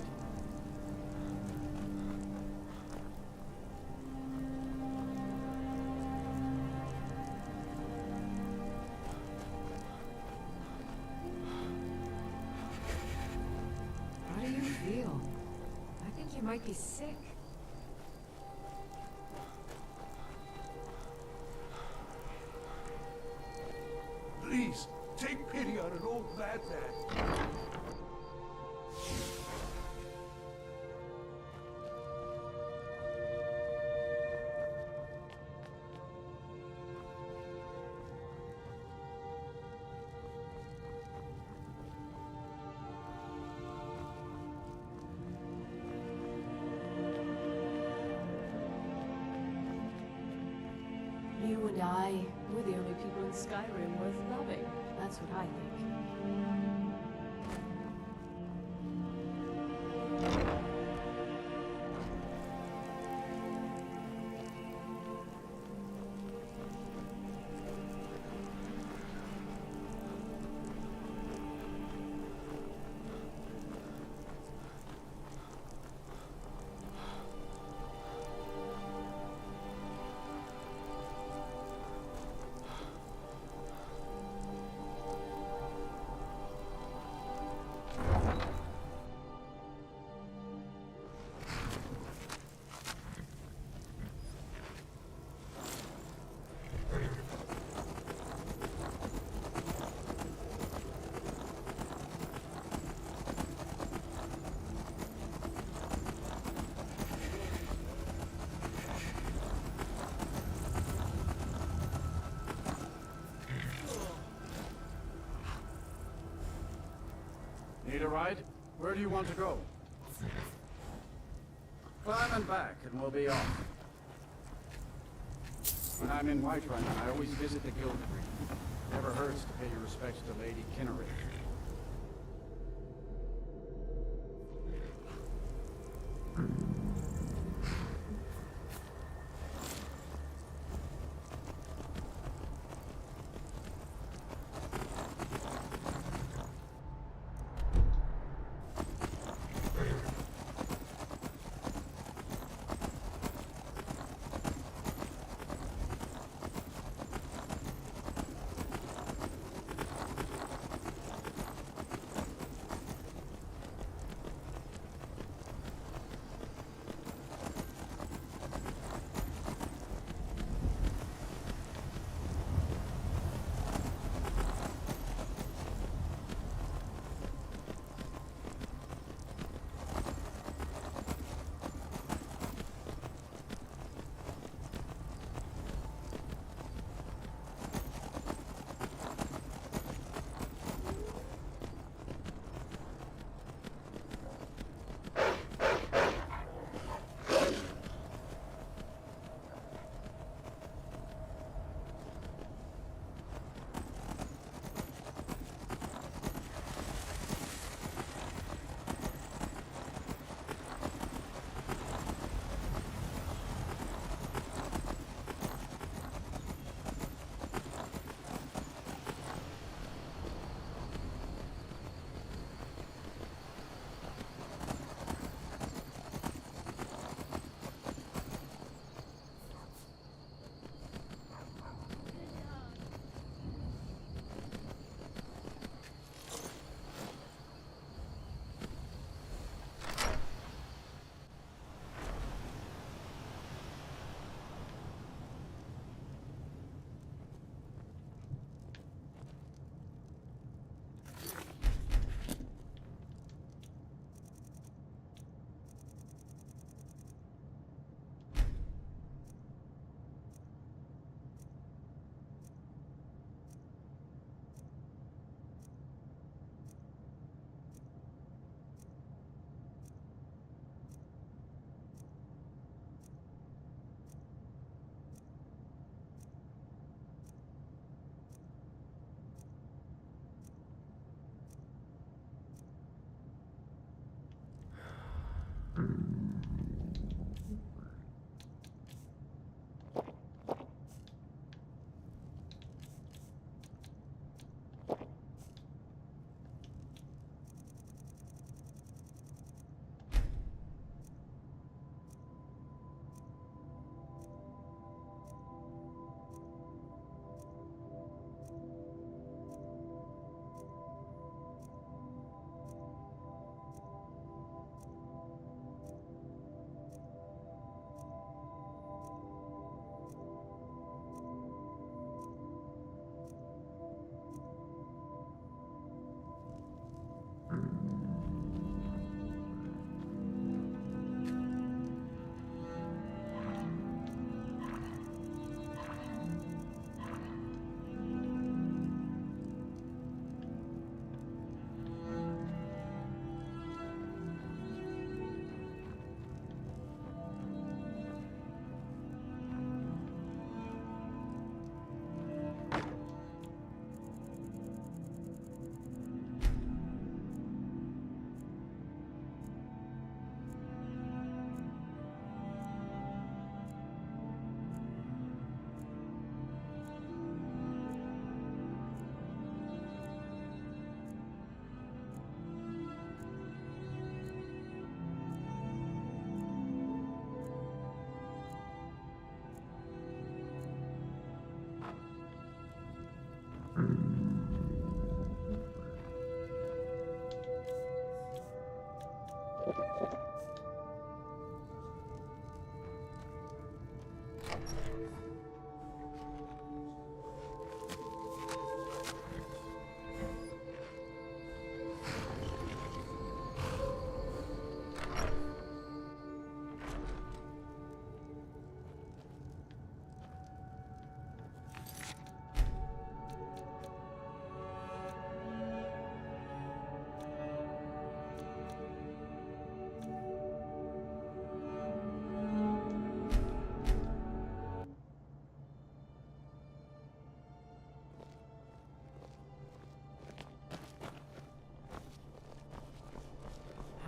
How do you feel? I think you might be sick. Please, take pity on an old madman. You and I, we're the only people in Skyrim worth loving. That's what I think. Need a ride? Where do you want to go? Climb and back, and we'll be off. When I'm in Whiterun, I always visit the Guild Tree. Never hurts to pay your respects to Lady Kinnerig.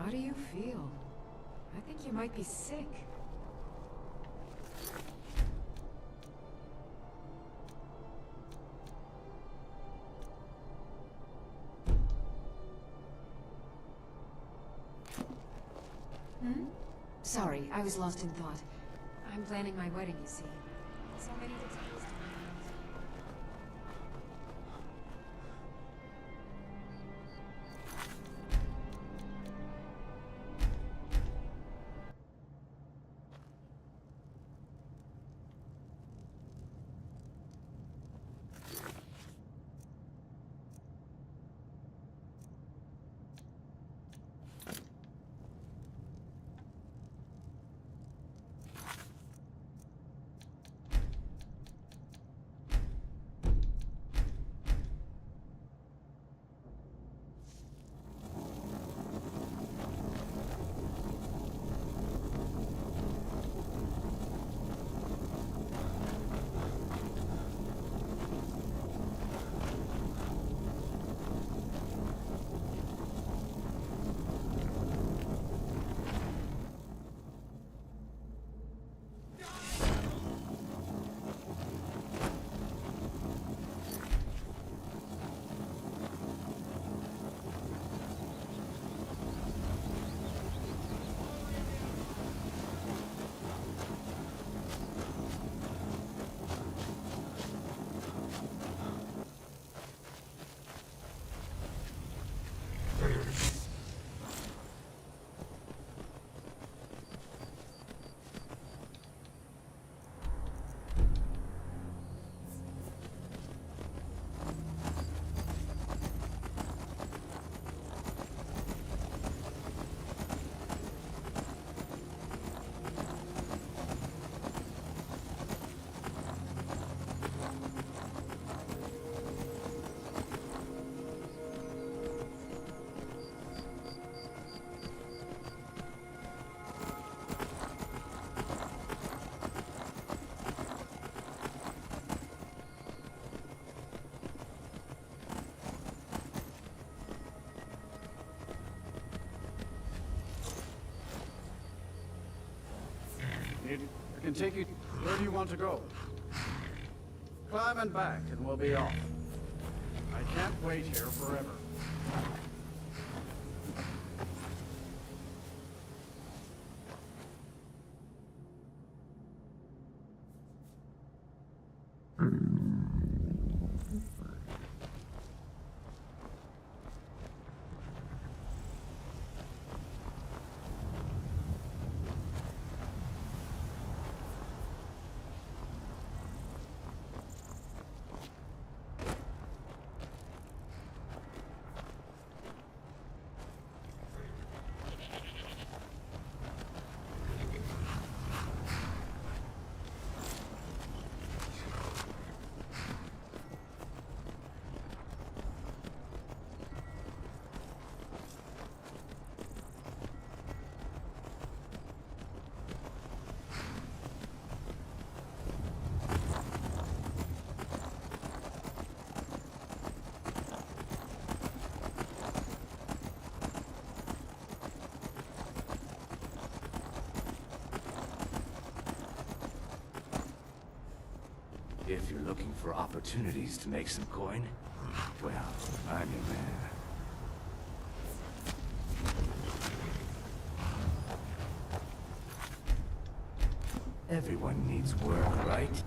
How do you feel? I think you might be sick. Hmm? Sorry, I was lost in thought. I'm planning my wedding, you see. So many details to I can take you... Where do you want to go? Climb and back, and we'll be off. I can't wait here forever. If you're looking for opportunities to make some coin, well, I'm your man. Everyone needs work, right?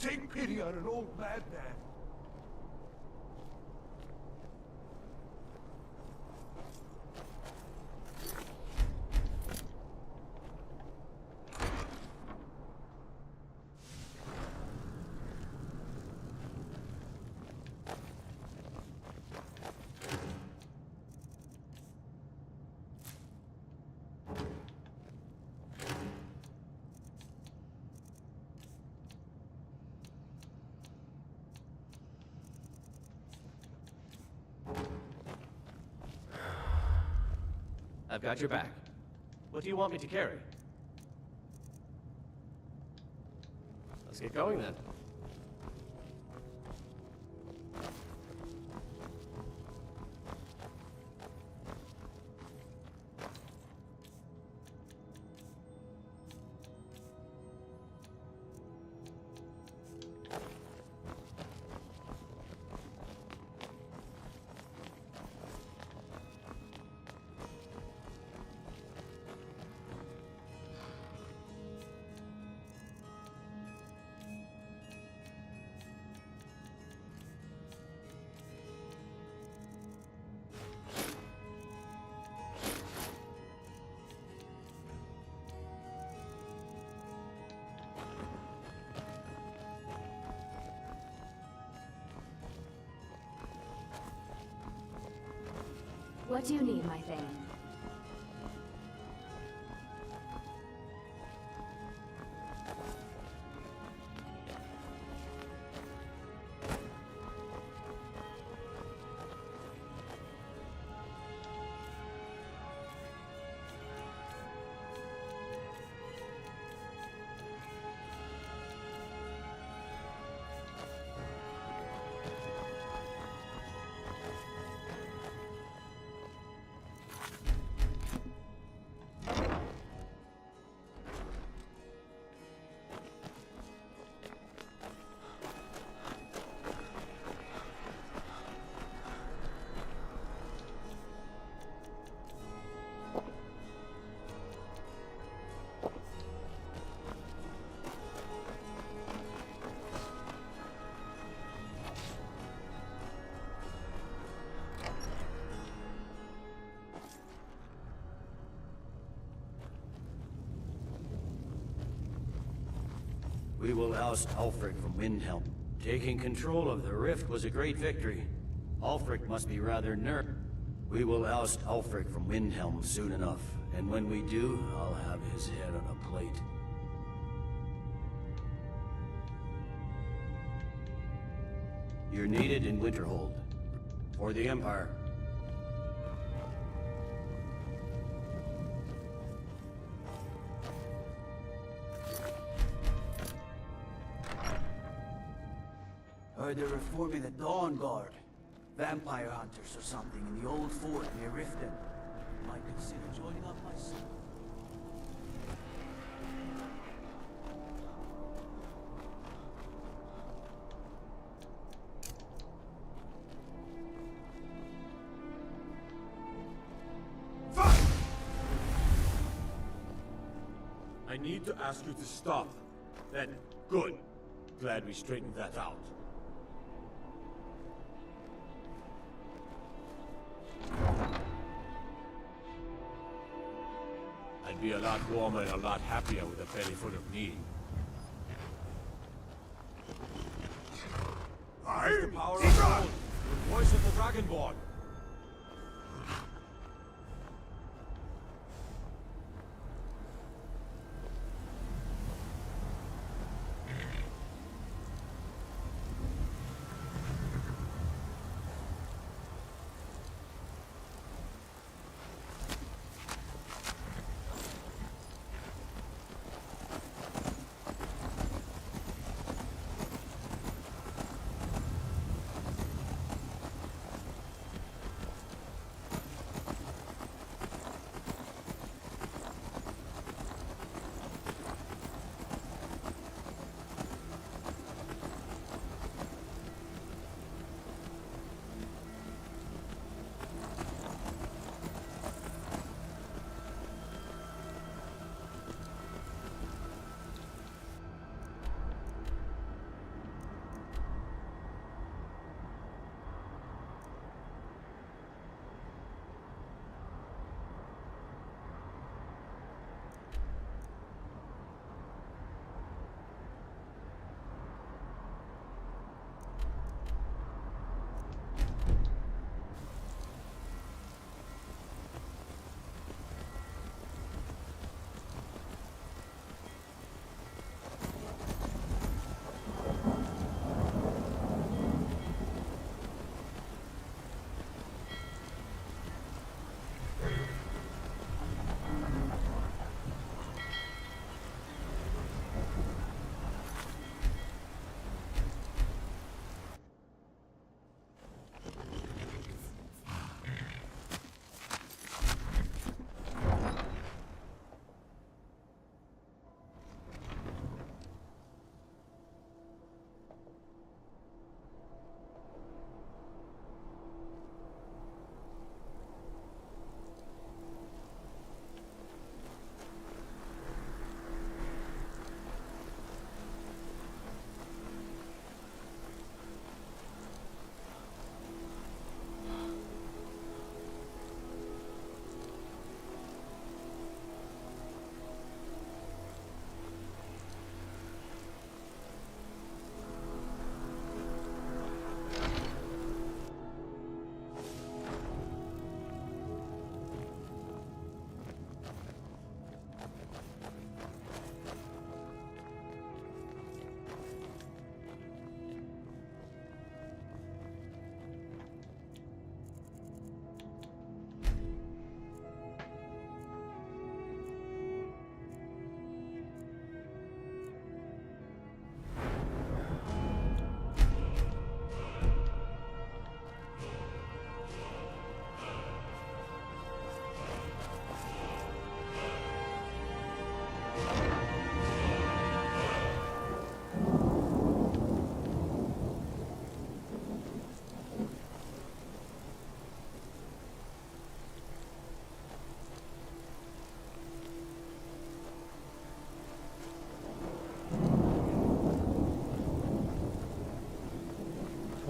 Take pity on an old madman. I've got your back. What do you want me to carry? Let's get going then. What do you need, my thing? We will oust Ulfric from Windhelm. Taking control of the rift was a great victory. Ulfric must be rather We will oust Ulfric from Windhelm soon enough, and when we do, I'll have his head on a plate. You're needed in Winterhold. For the Empire. Heard they're reforming the Dawn Guard. Vampire hunters or something in the old fort near Riften. Might consider joining up myself. I need to ask you to stop. Then, good. Glad we straightened that out. I'd be a lot warmer and a lot happier with a belly full of meat. This is the power of the old, the voice of the Dragonborn.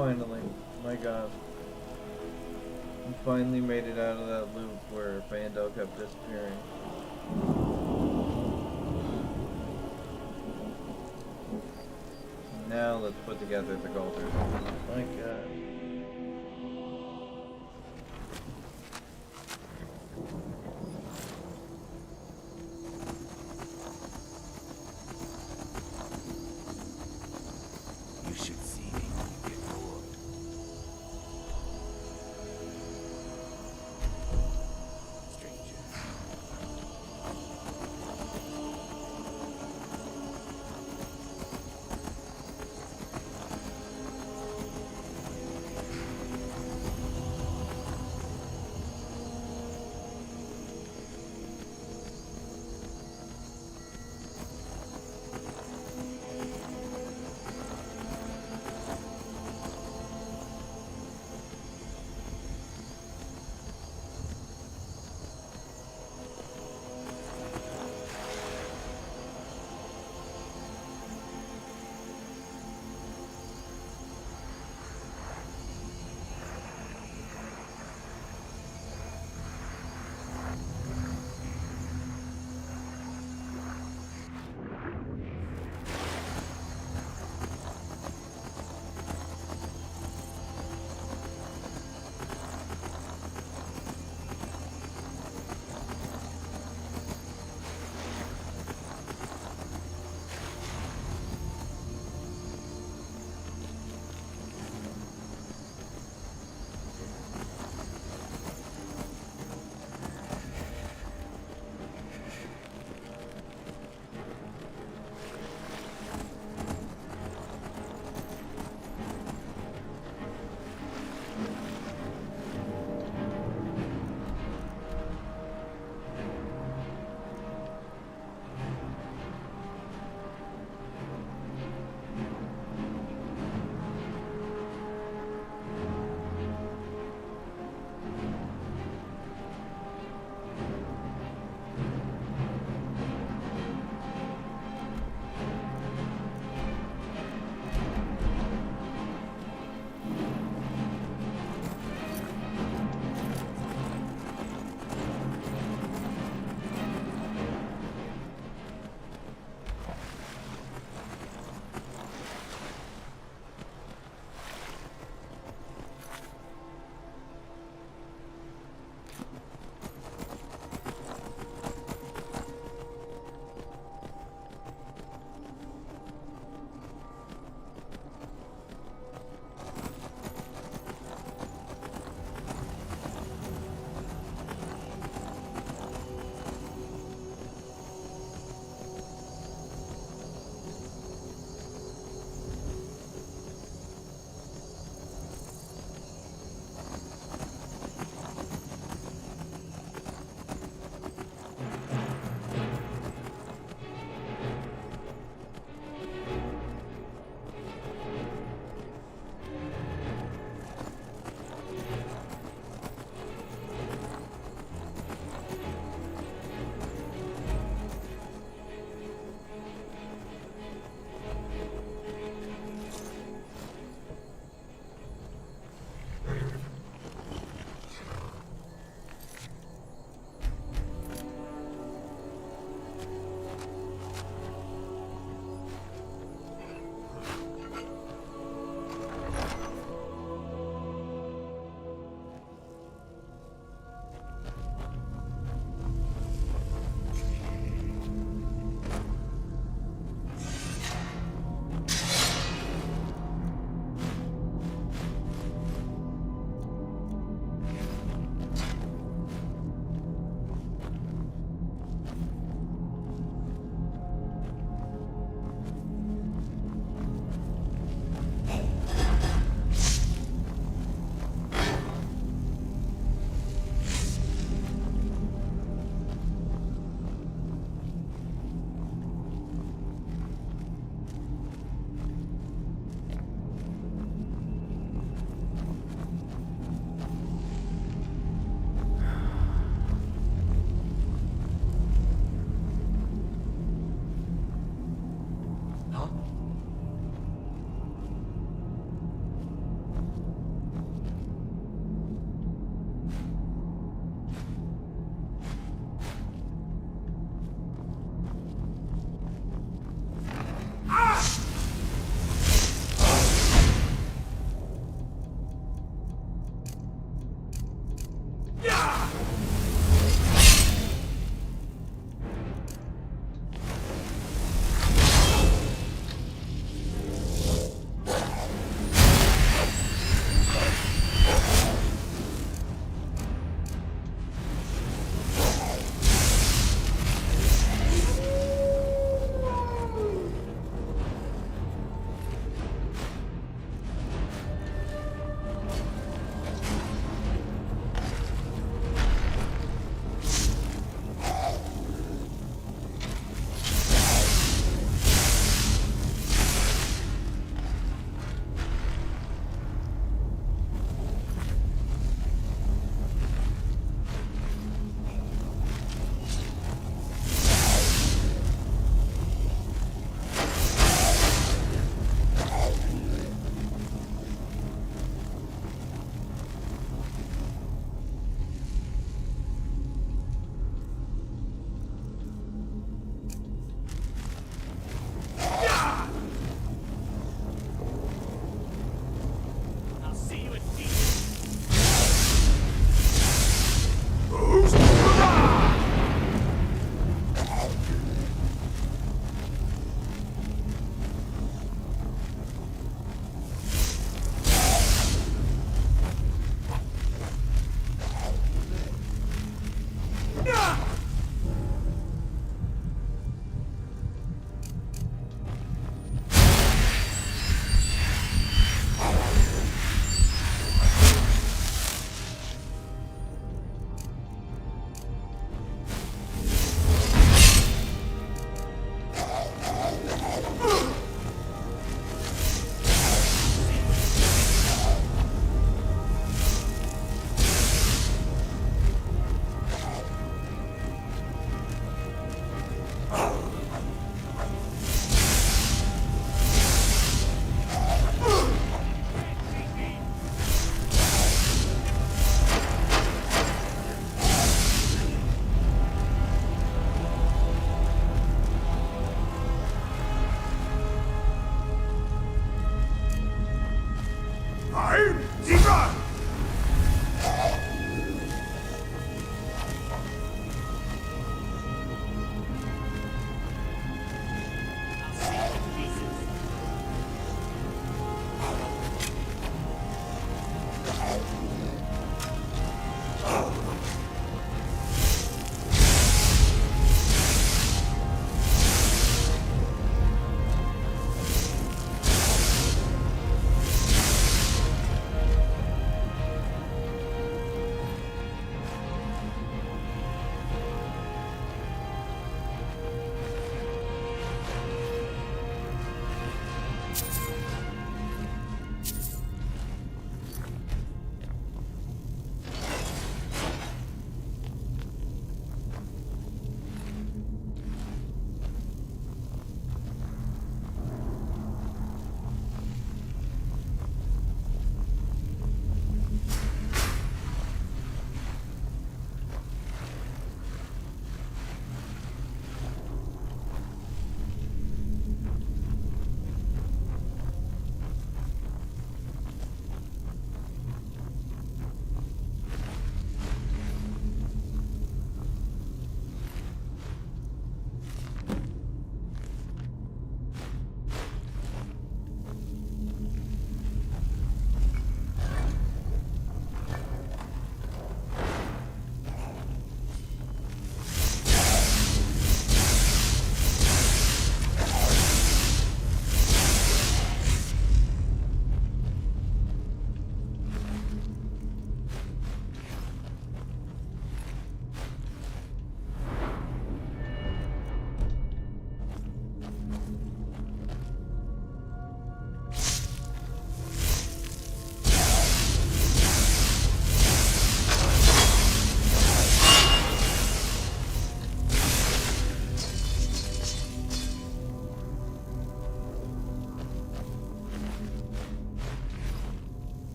finally. My god. We finally made it out of that loop where Bando kept disappearing. Now let's put together the Golders. My god. You should see me when you get bored. Stranger.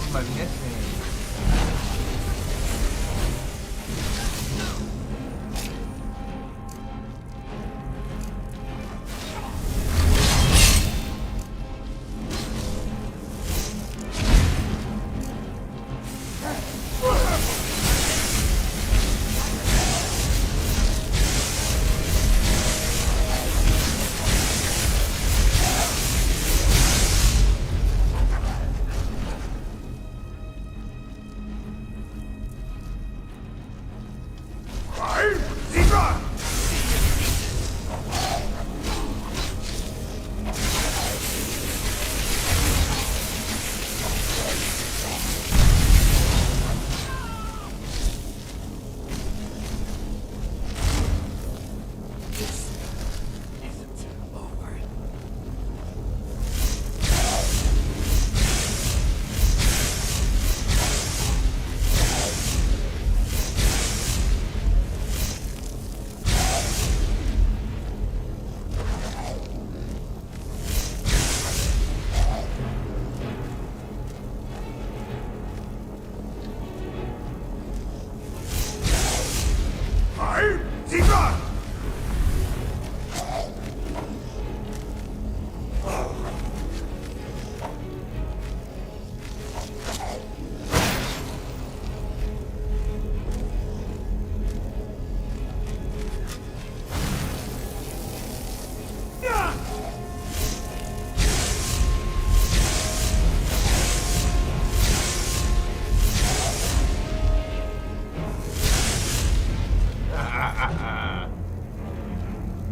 am I missing?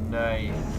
Nice.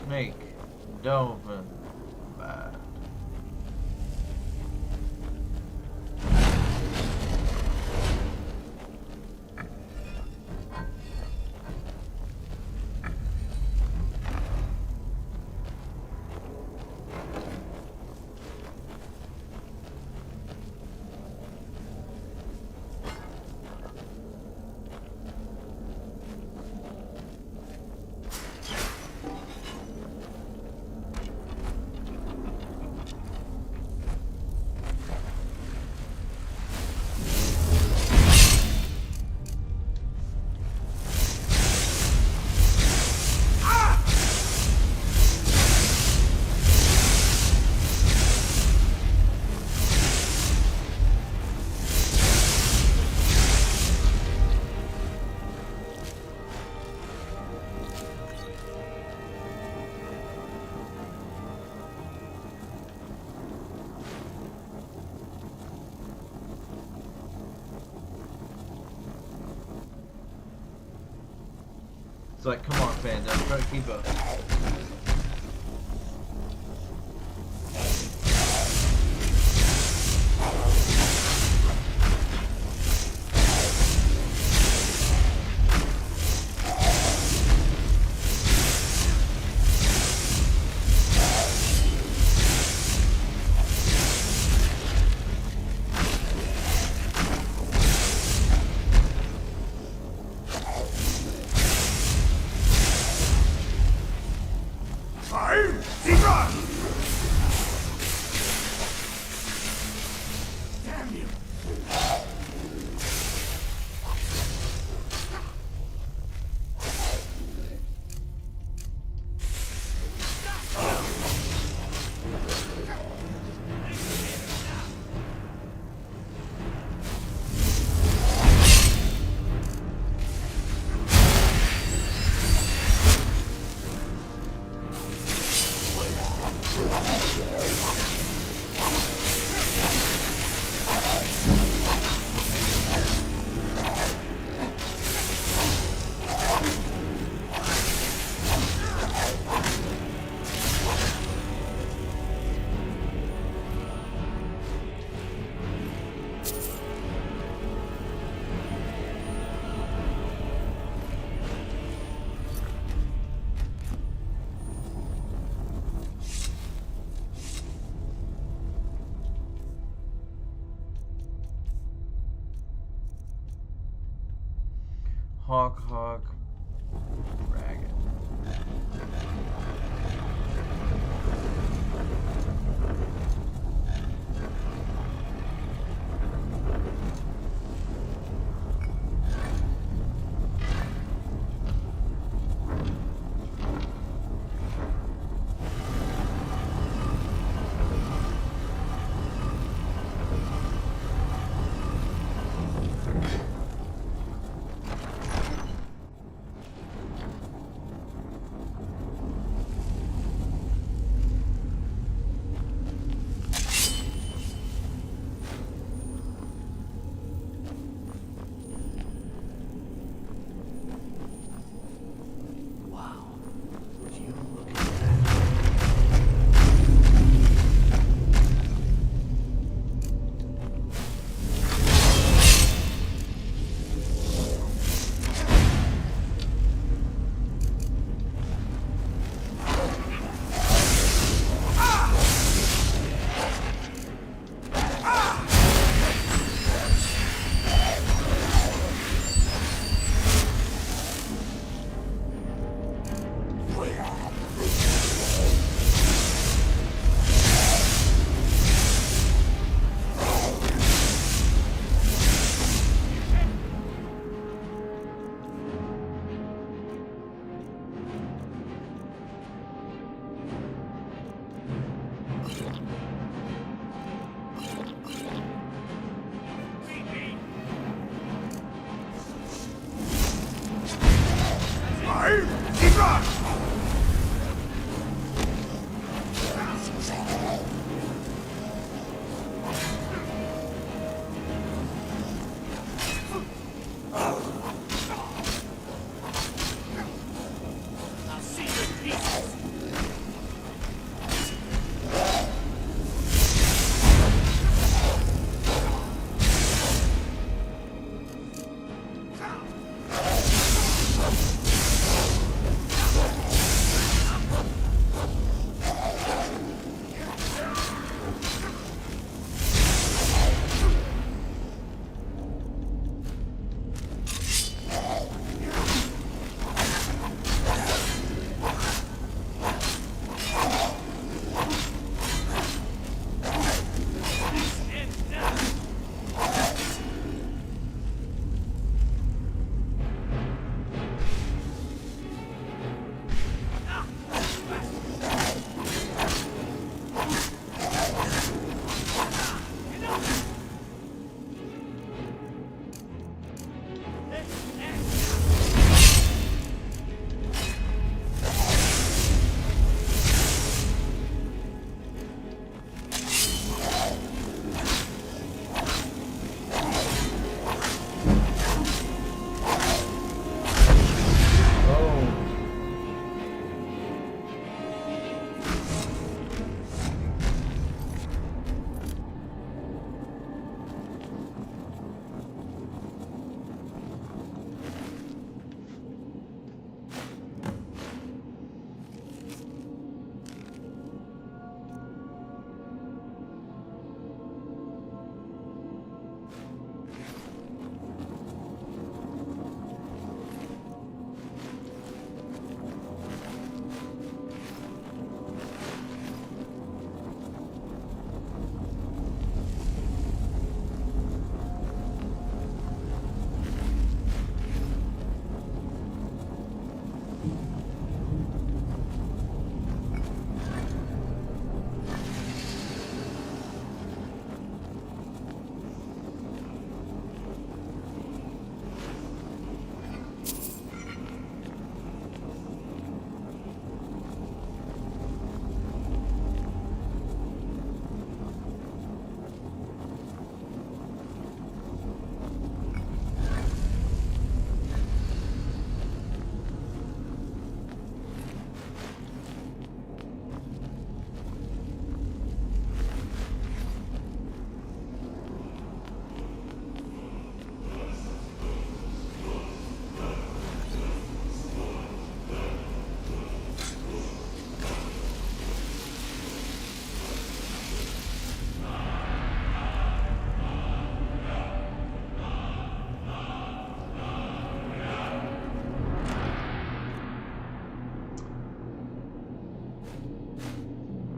Snake, dolphin, bad. It's like, come on, fans, I'm trying to keep up. Hawk, dragon.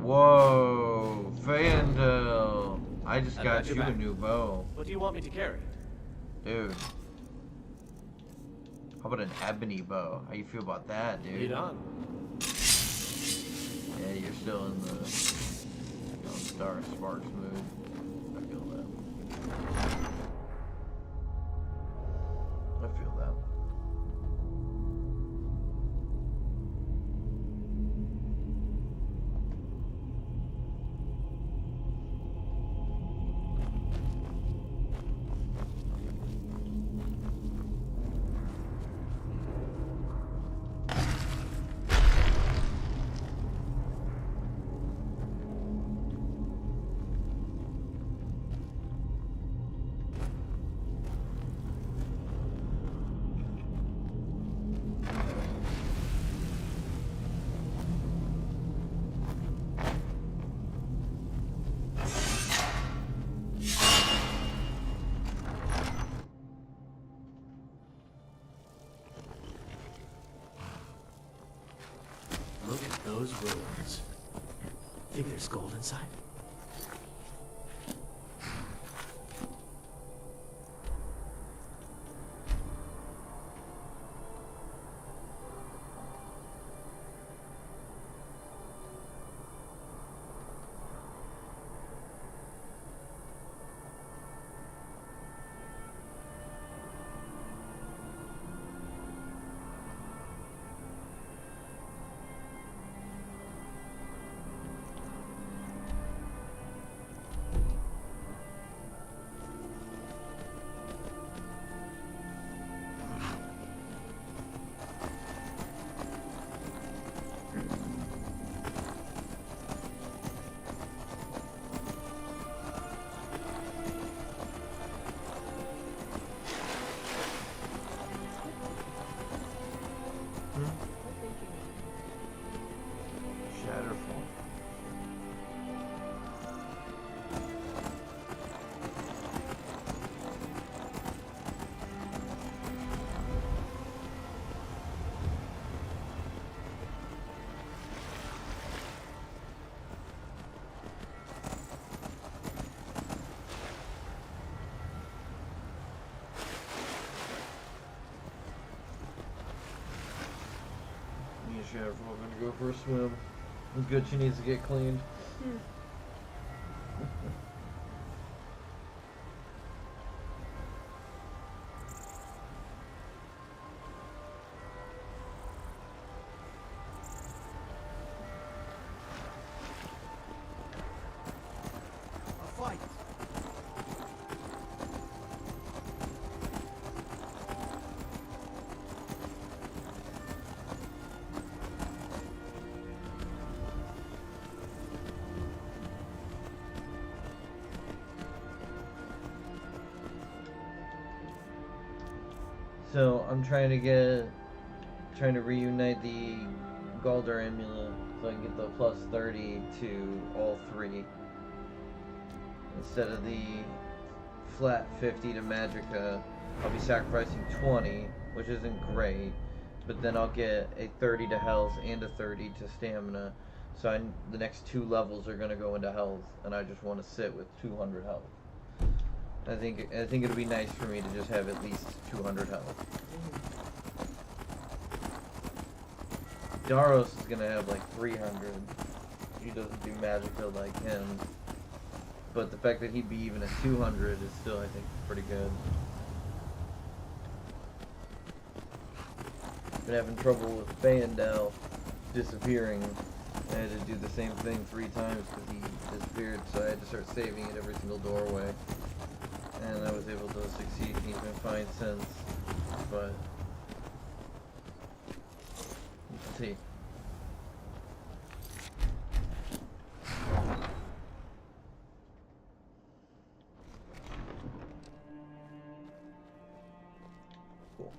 Whoa, Fandel. I just I've got got your you a back. new bow. What do you want me to carry? Dude. How about an ebony bow? How you feel about that, dude? Lead on. Yeah, you're still in the Star Sparks mood. I feel that. I feel that. Look at those ruins. Think there's gold inside? Shatterfall. Me and Shatterfall are gonna go for a swim. It's good she needs to get cleaned. A fight. So I'm trying to reunite the Galder amulet so I can get the plus 30 to all three instead of the flat 50 to Magicka. I'll be sacrificing 20, which isn't great, but then I'll get a 30 to health and a 30 to stamina. So the next 2 levels are going to go into health, and I just want to sit with 200 health. I think it'll be nice for me to just have at least 200 health. Daros is gonna have like 300. He doesn't do Magicka like him, but the fact that he'd be even at 200 is still, I think, pretty good. Been having trouble with Fandel disappearing. I had to do the same thing 3 times because he disappeared, so I had to start saving at every single doorway. And I was able to succeed, and he's been fine since. But let's see. Cool.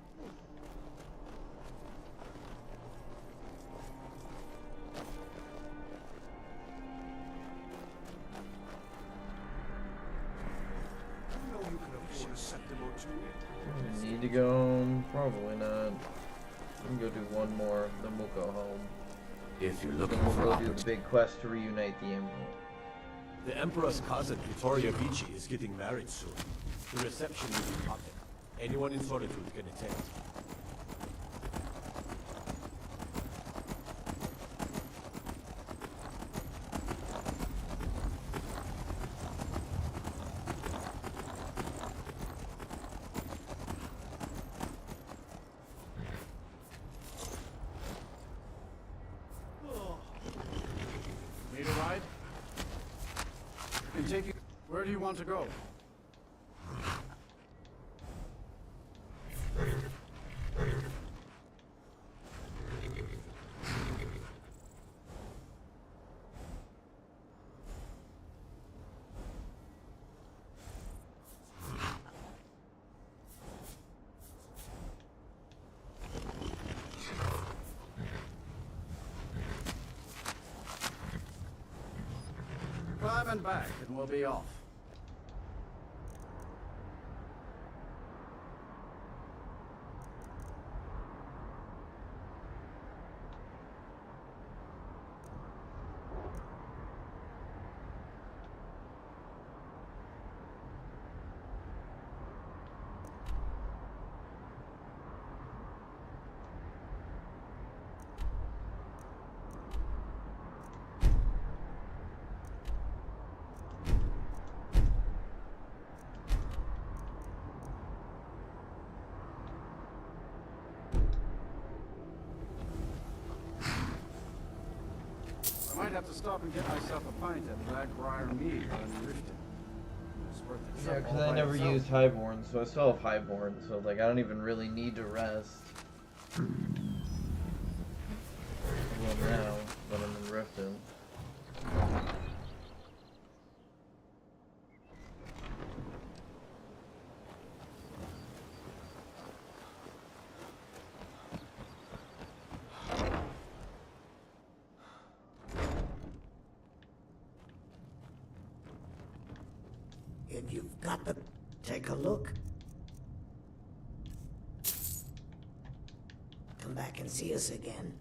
Need to go home? Probably not. We can go do one more, then we'll go home. If you're looking We'll for go do the big quest to reunite the Emperor. The Emperor's cousin, Vittoria Vici, is getting married soon. The reception will be public. Anyone in Solitude can attend. Need a ride? I can take you. Where do you want to go? Climb and back, and we'll be off. I might have to stop and get myself a pint at Blackbriar Mead in Riften. It's worth the Yeah, trip because all I by never itself. used Highborn, so I still have Highborn, so like I don't even really need to rest. Well, now, but I'm in Riften. If you've got the... Take a look. Come back and see us again.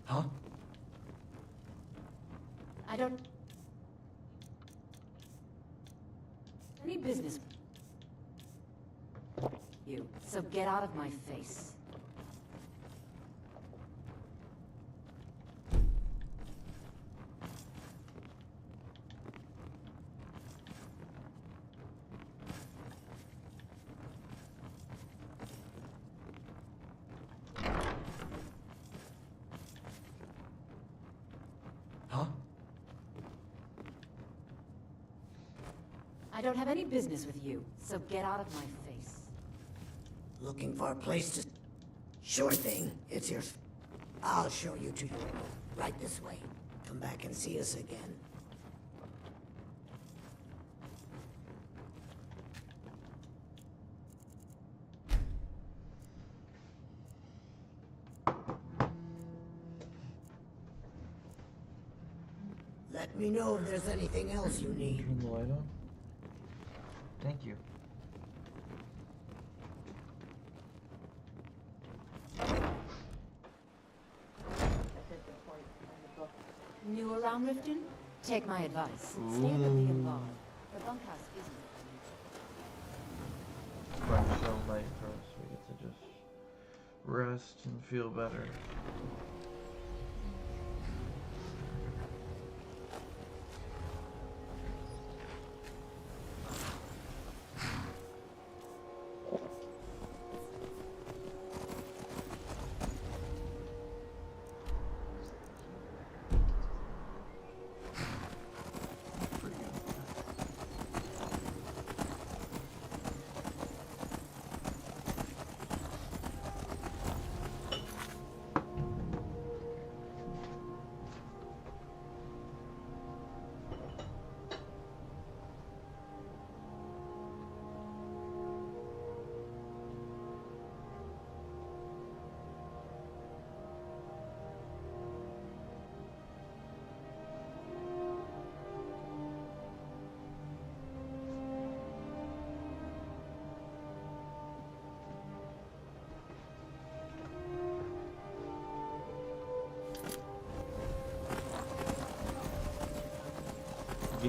Huh? I don't... Any business... You. So get out of my face. Huh? I don't have any business with you, so get out of my face. Looking for a place to... Sure thing. It's yours. I'll show you to your room. Right this way. Come back and see us again. Let me know if there's anything else you need. Turn the light on. Thank you. New around Riften? Take my advice. Stay at the Beacon Bar. The bunkhouse isn't. Bright shell light first. We get to just rest and feel better.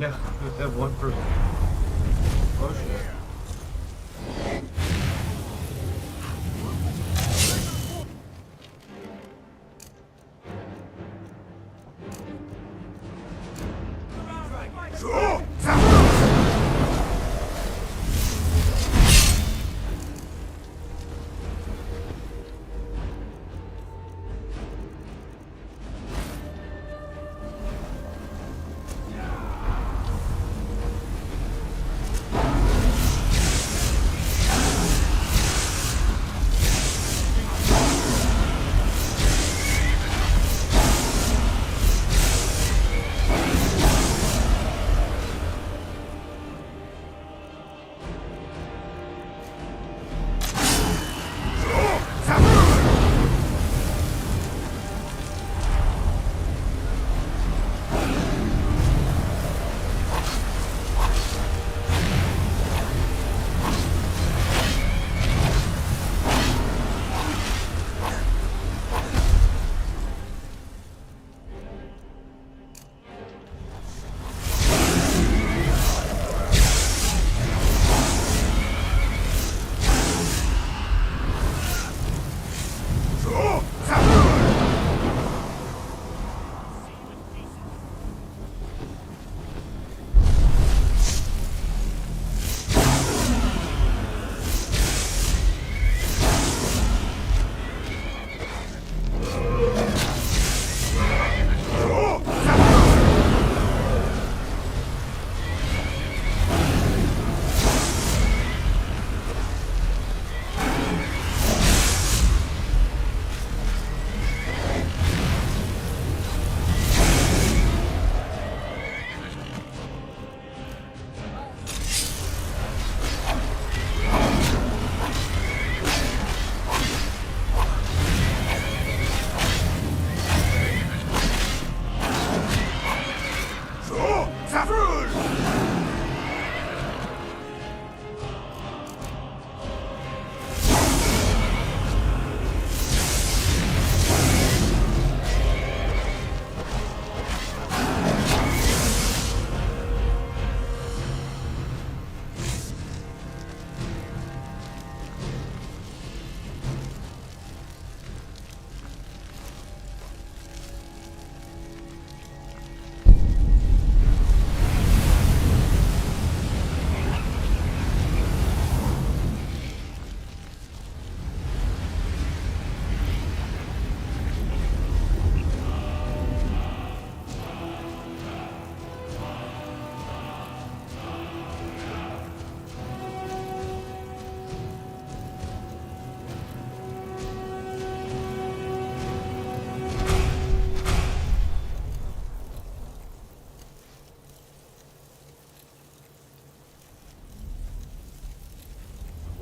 Yeah, that one person. Oh shit.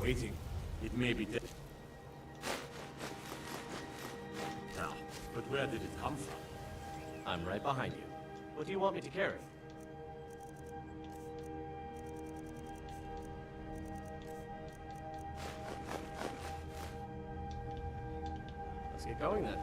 Waiting. It may be dead. Now, but where did it come from? I'm right behind you. What do you want me to carry? Let's get going then.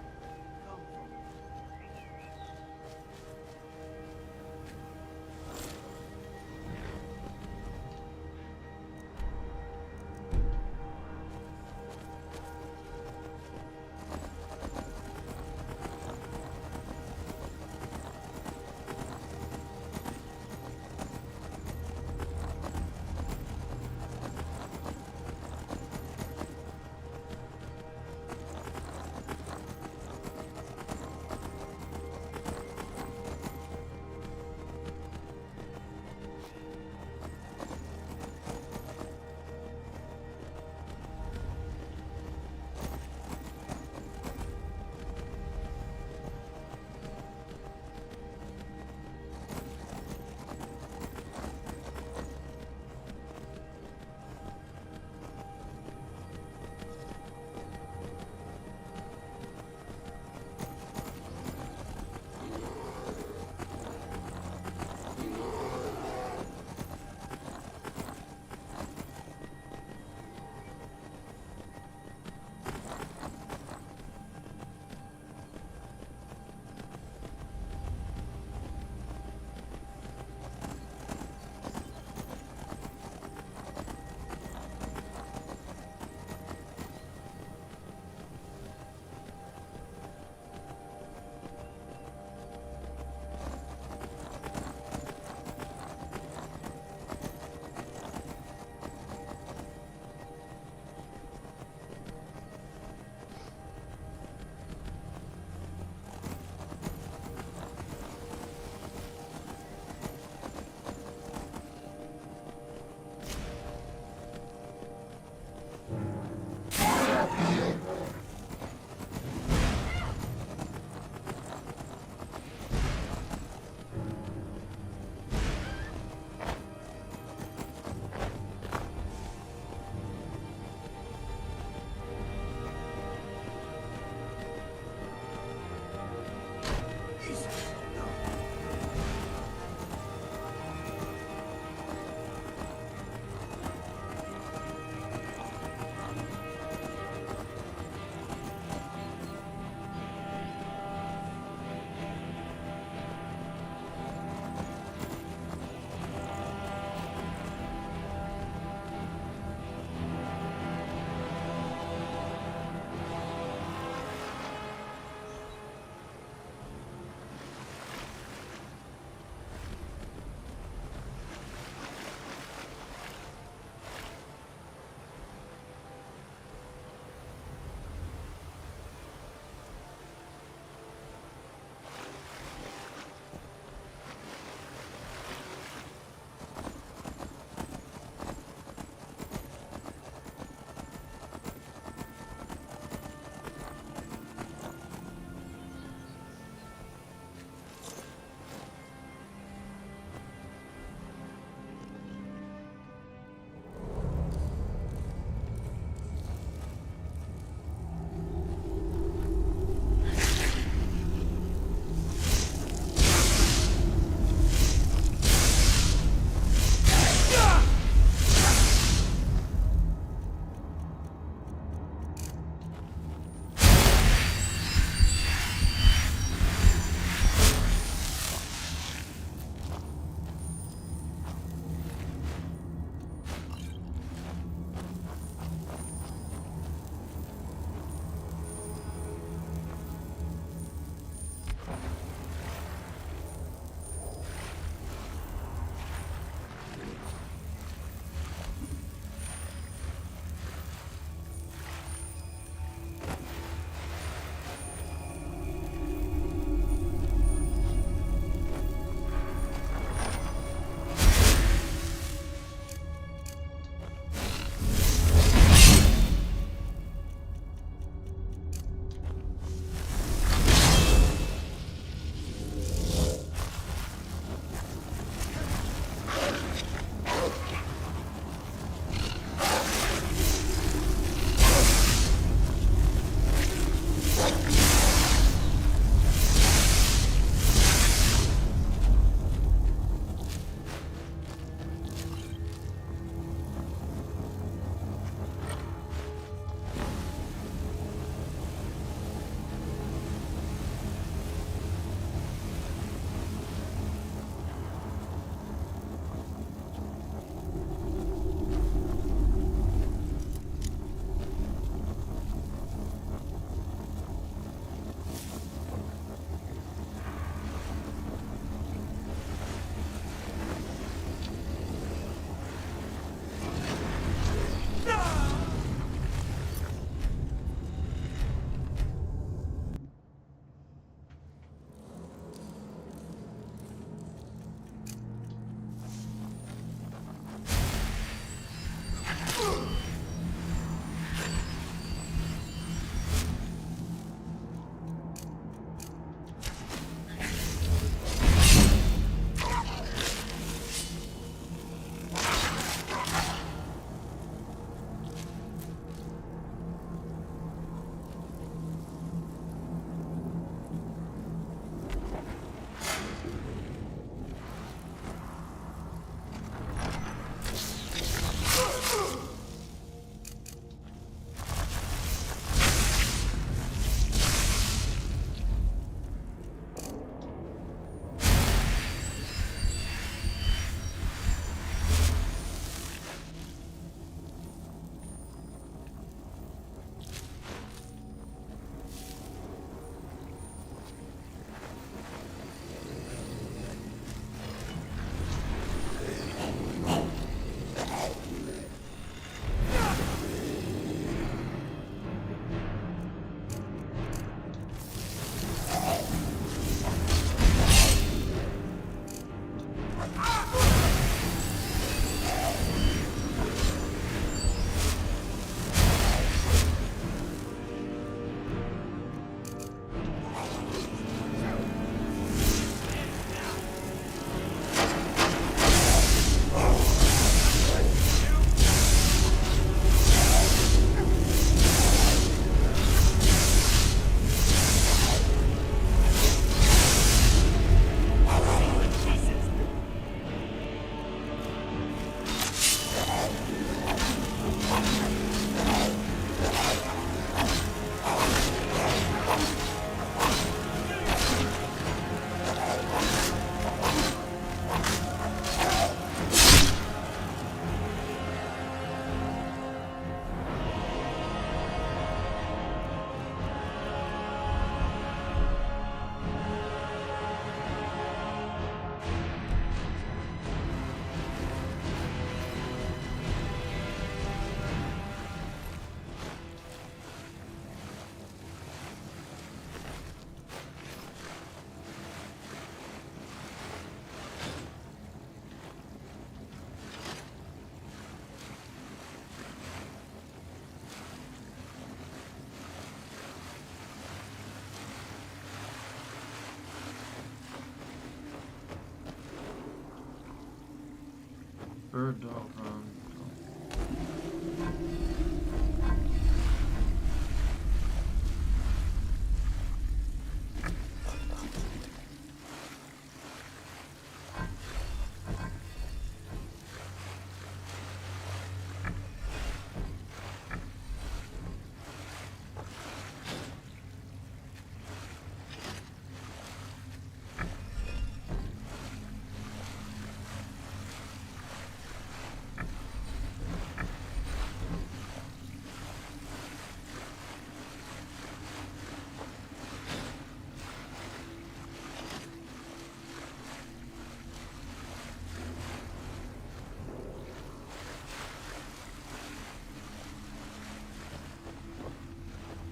Bird dolphin.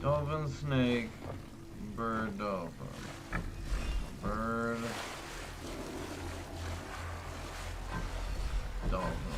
Dolphin, snake, bird, dolphin. Bird, dolphin.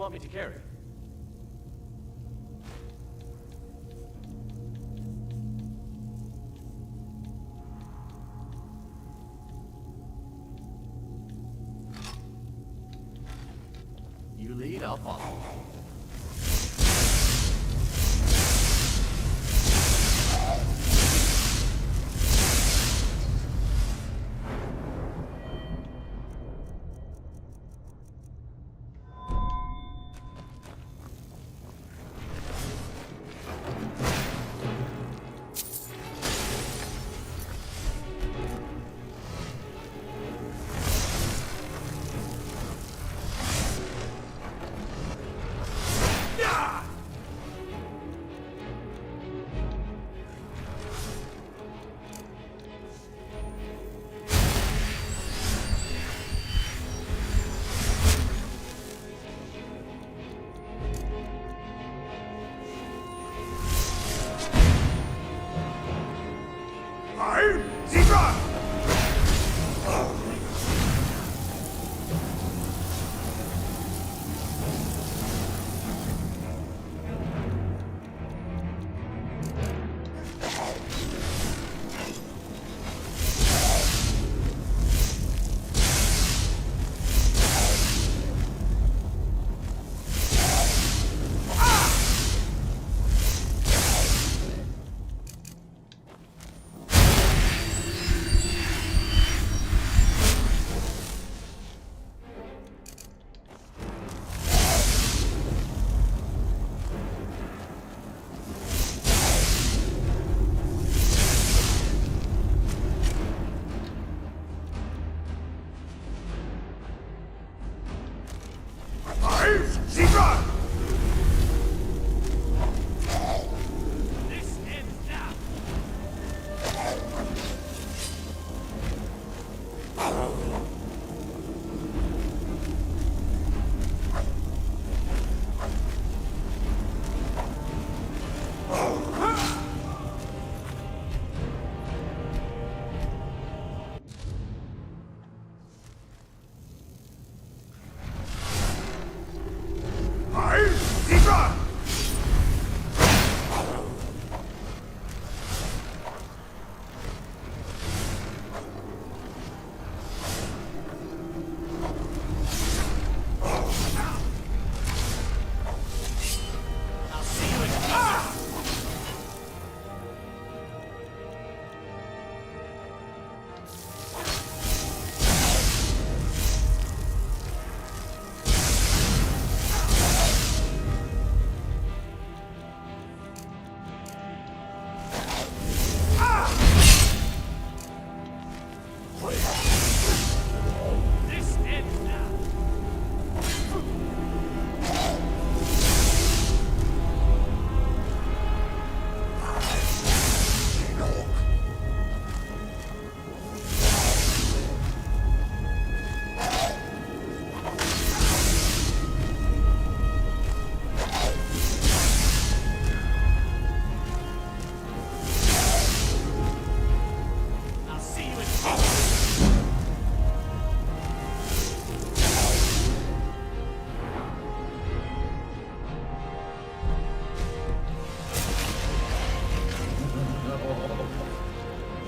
want me to carry? You lead, I'll follow.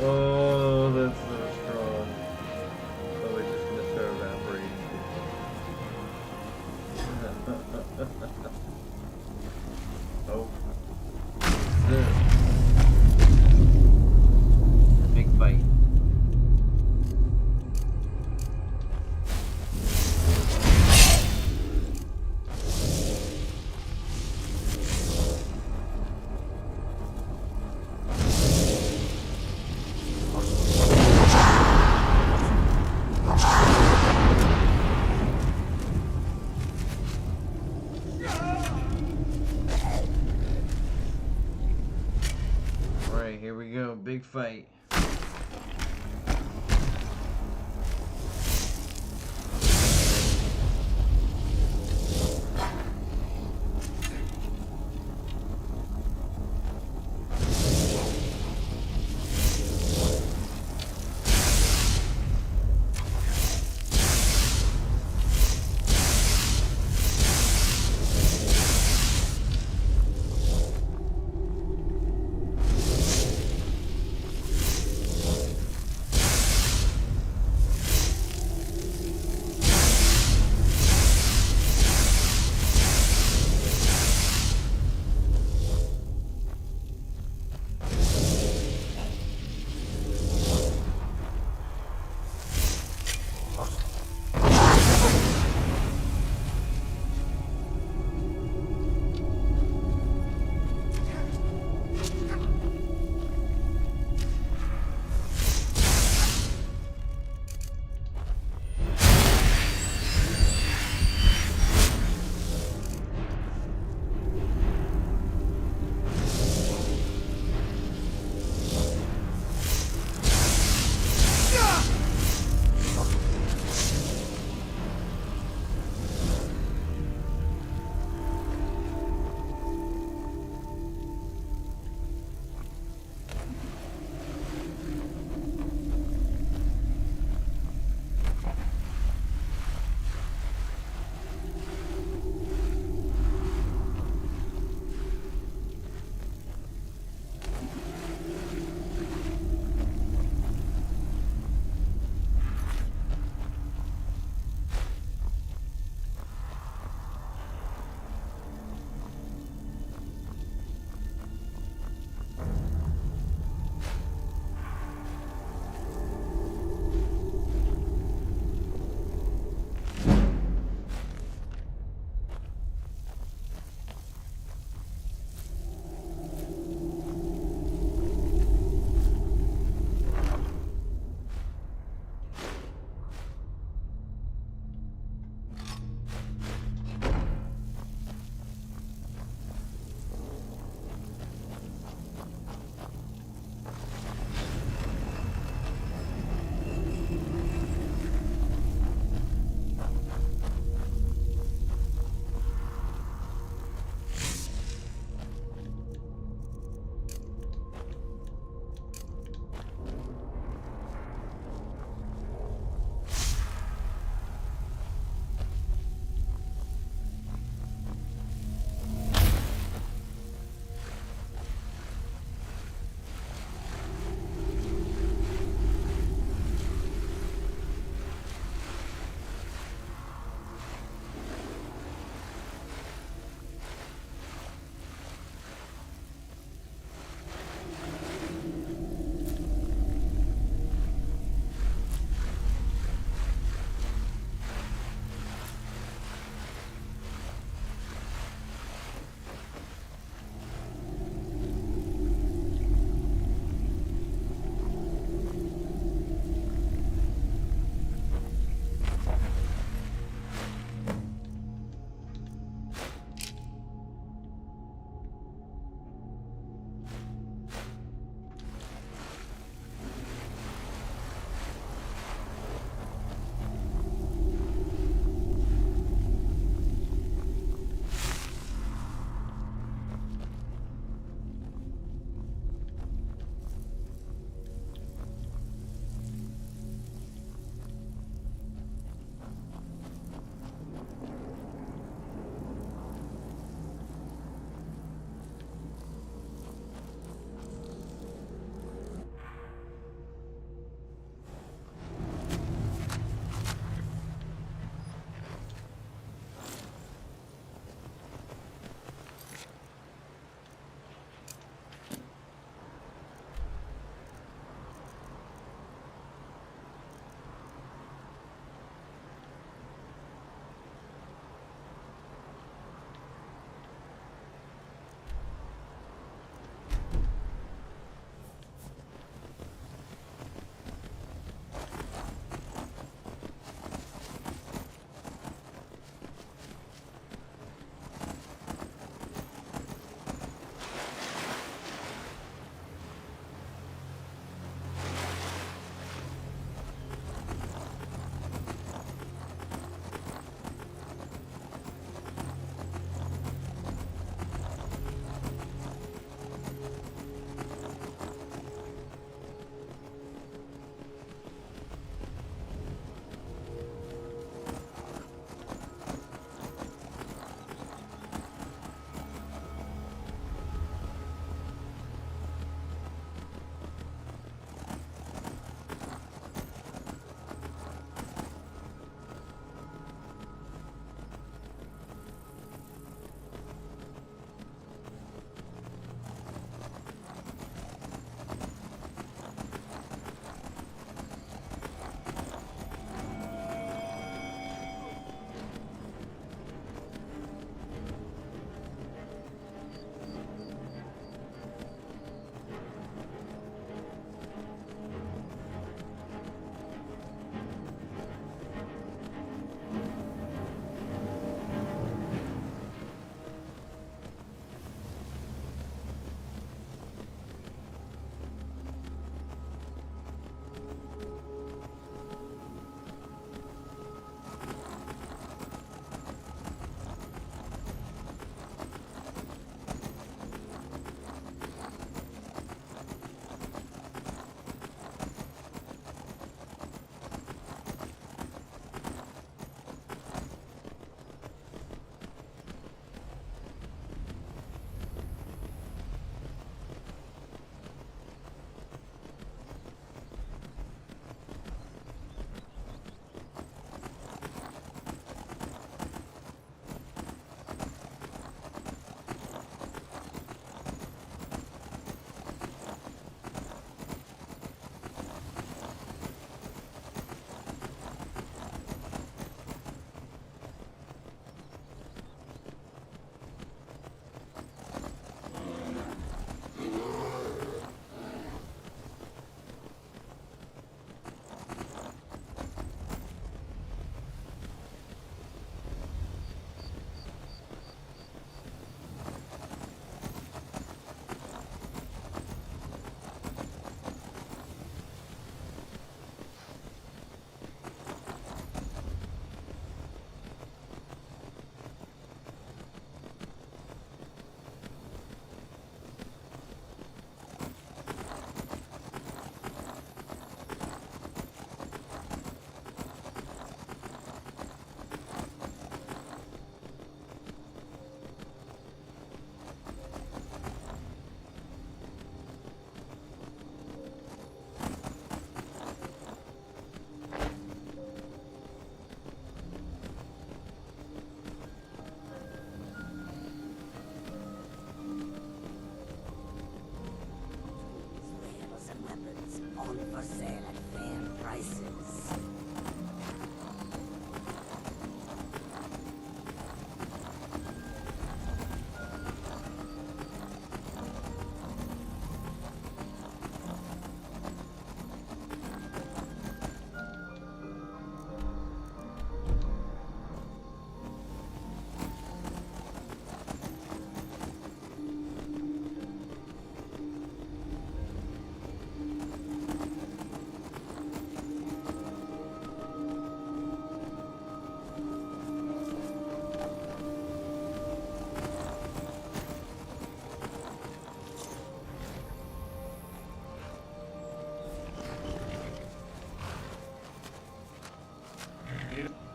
Oh, that's so strong. Oh, we're just gonna start evaporating. Oh. Big fight. Alright, here we go. Big fight. for sale at fair prices.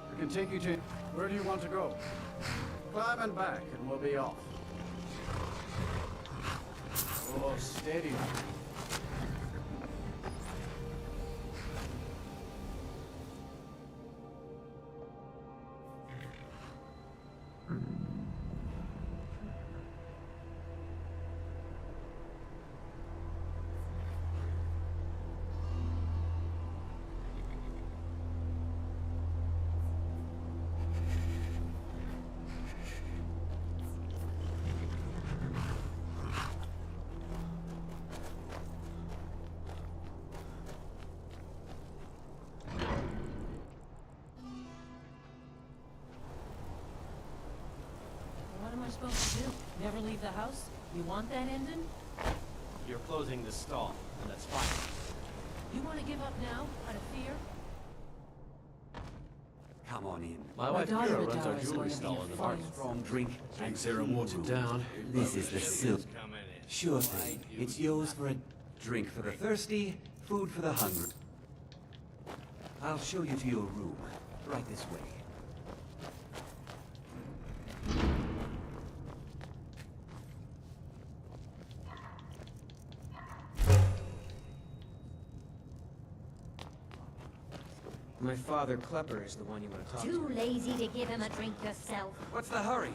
I can take you to... Where do you want to go? Climb and back, and we'll be off. Oh, steady. What am I supposed to do? Never leave the house? You want that ending? You're closing the stall, and that's fine. You want to give up now, out of fear? Come on in. My wife Kira runs our jewelry stall in the park. Strong drink. Drink zero watered down. This is the silk. Sure thing. It's yours for a drink for the thirsty, food for the hungry. I'll show you to your room. Right this way. My father, Klepper, is the one you want to talk to. Too lazy to give him a drink yourself. What's the hurry?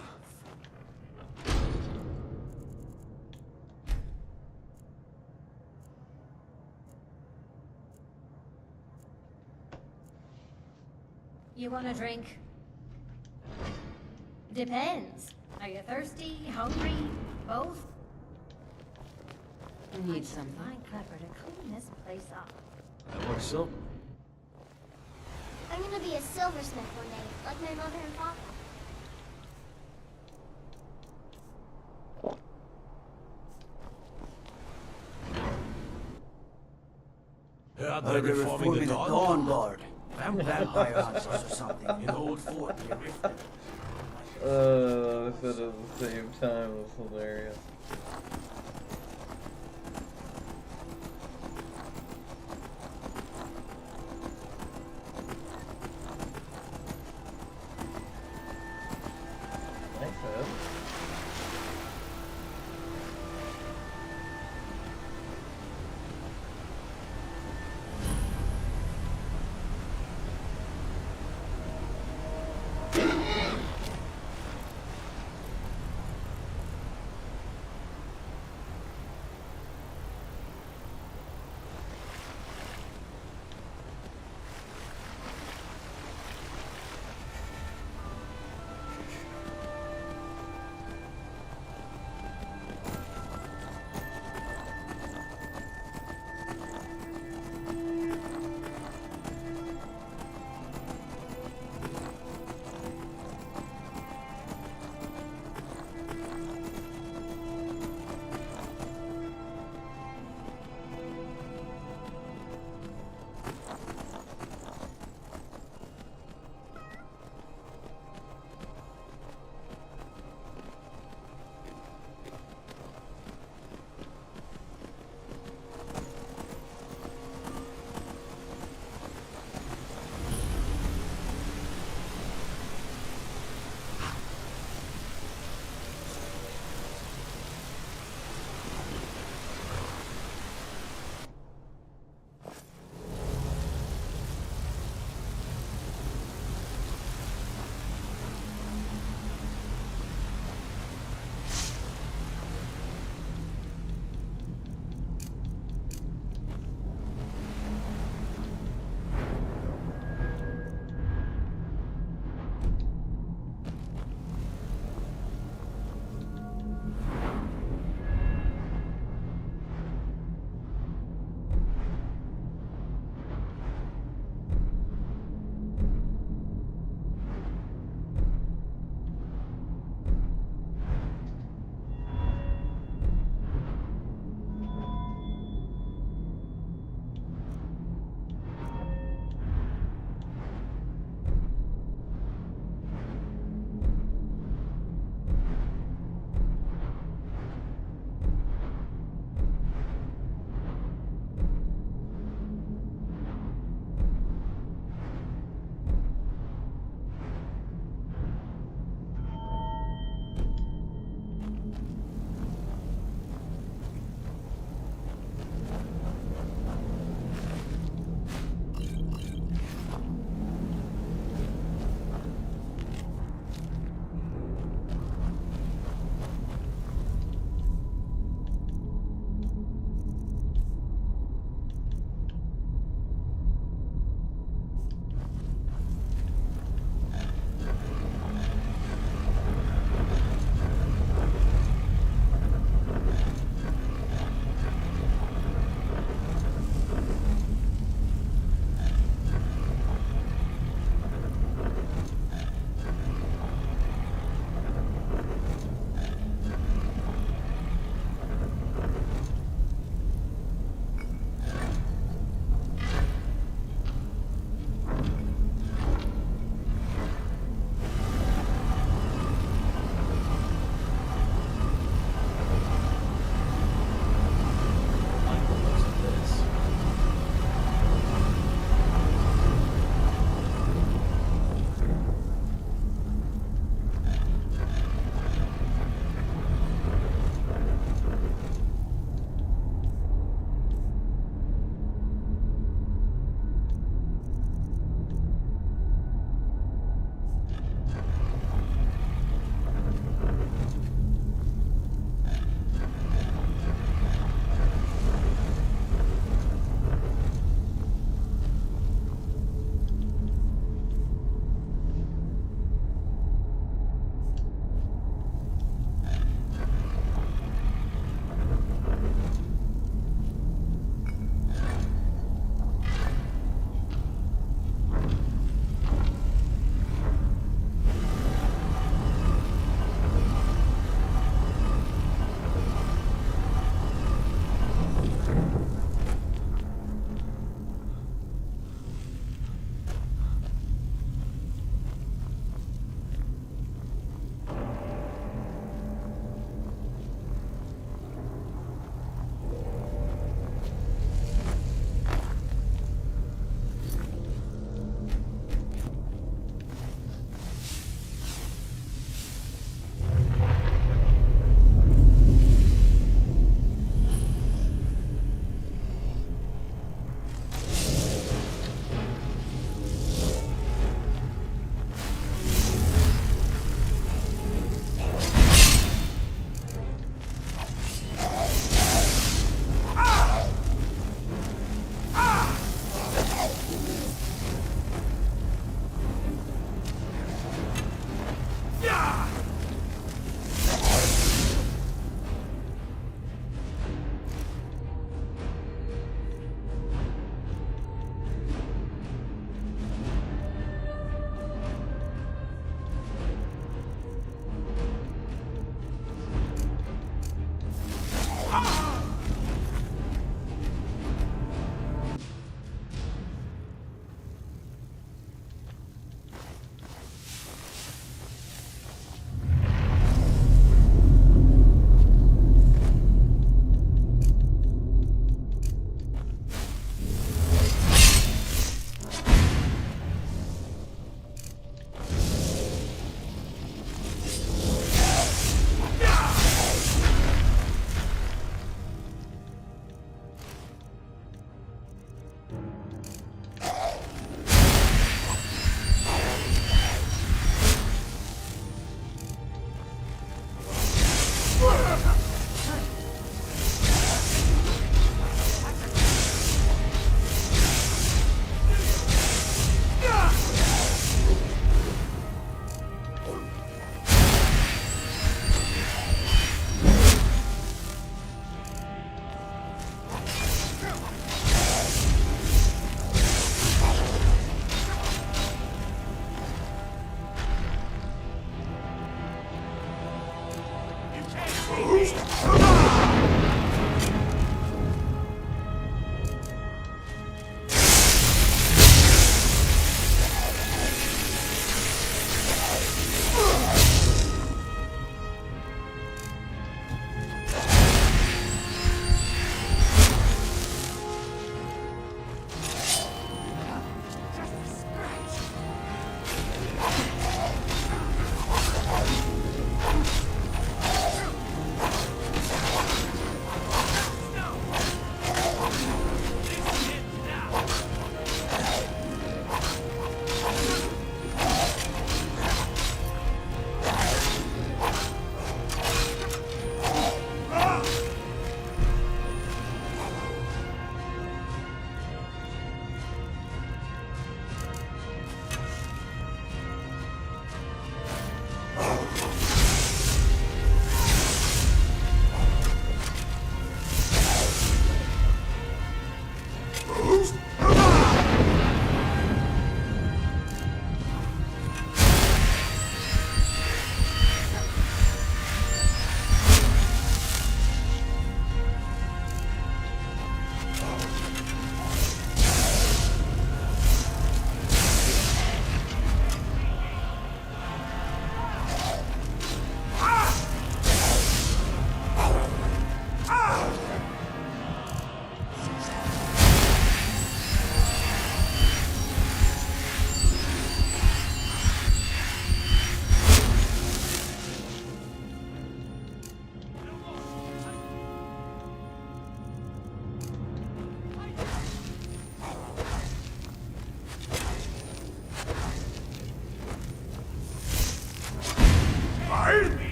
You want a drink? Depends. Are you thirsty, hungry, both? Need something. Find Clever to clean this place up. That works so. I'm gonna be a silversmith one day, like my mother and papa. Yeah, They're reforming the Dawn Guard. Vampire hunters or something in the old fort near Riften. I said it at the same time. It was hilarious. Thanks, Ed.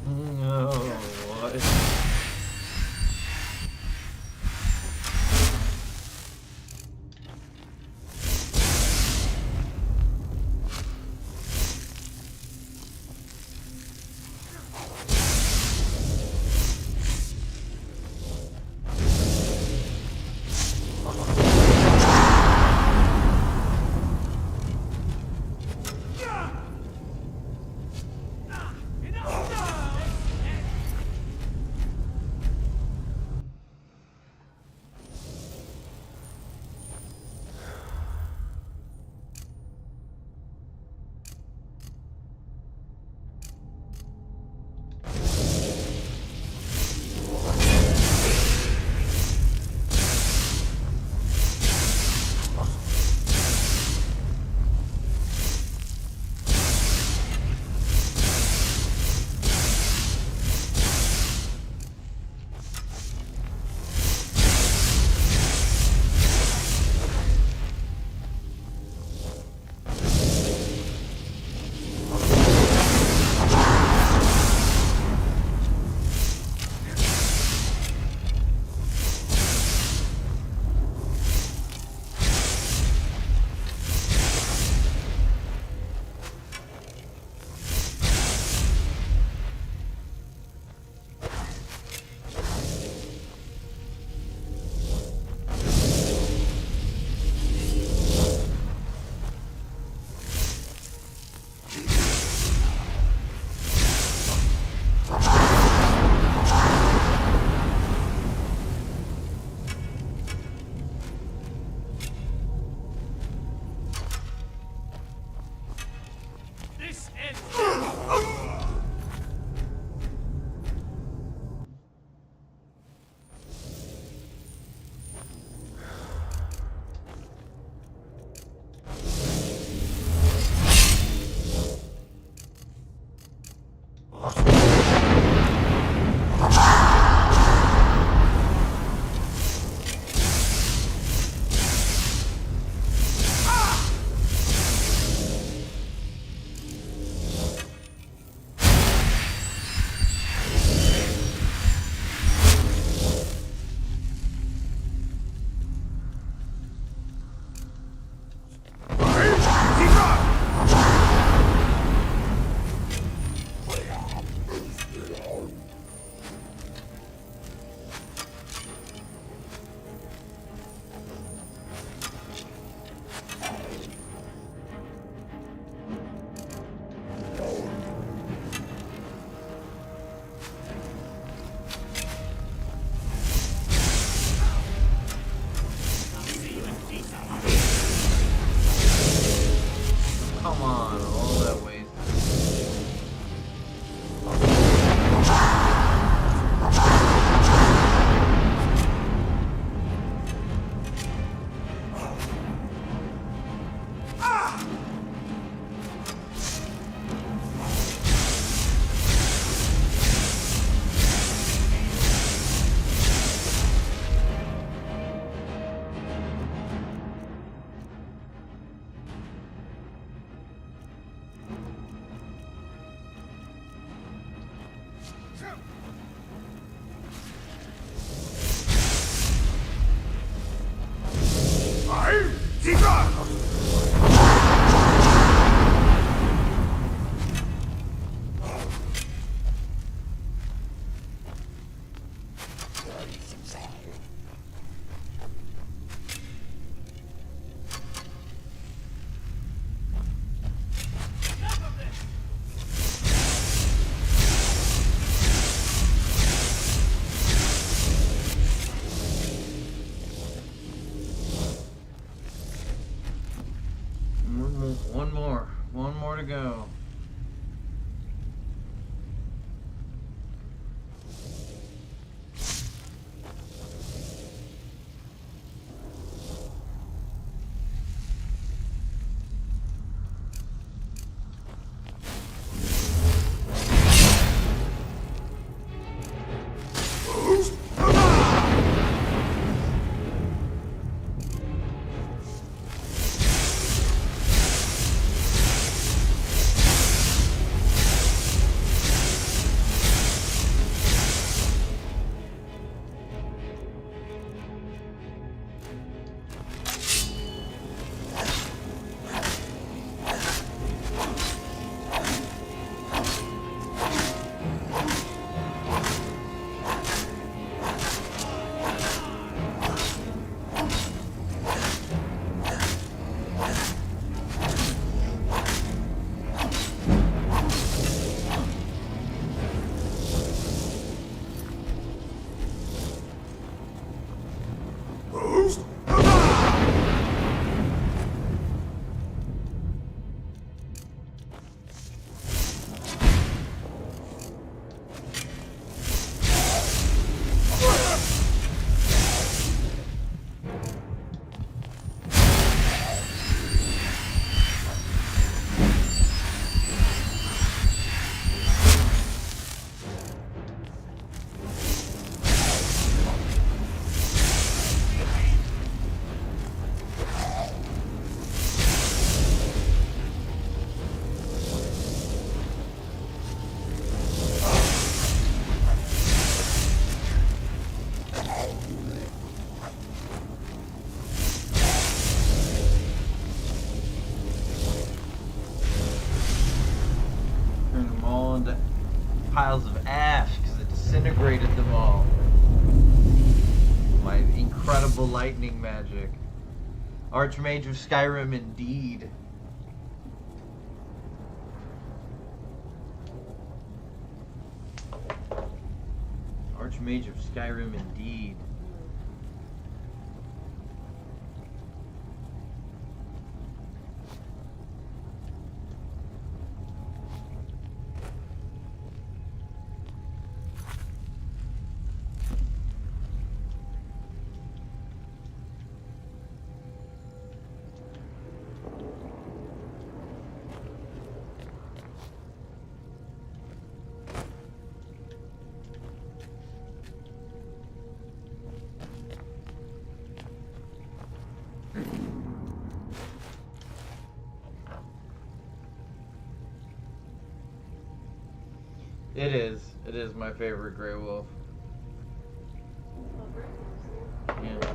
No, what? piles of ash because it disintegrated them all. My incredible lightning magic. Archmage of Skyrim indeed. Archmage of Skyrim indeed. It is. It is my favorite Grey Wolf. Yeah.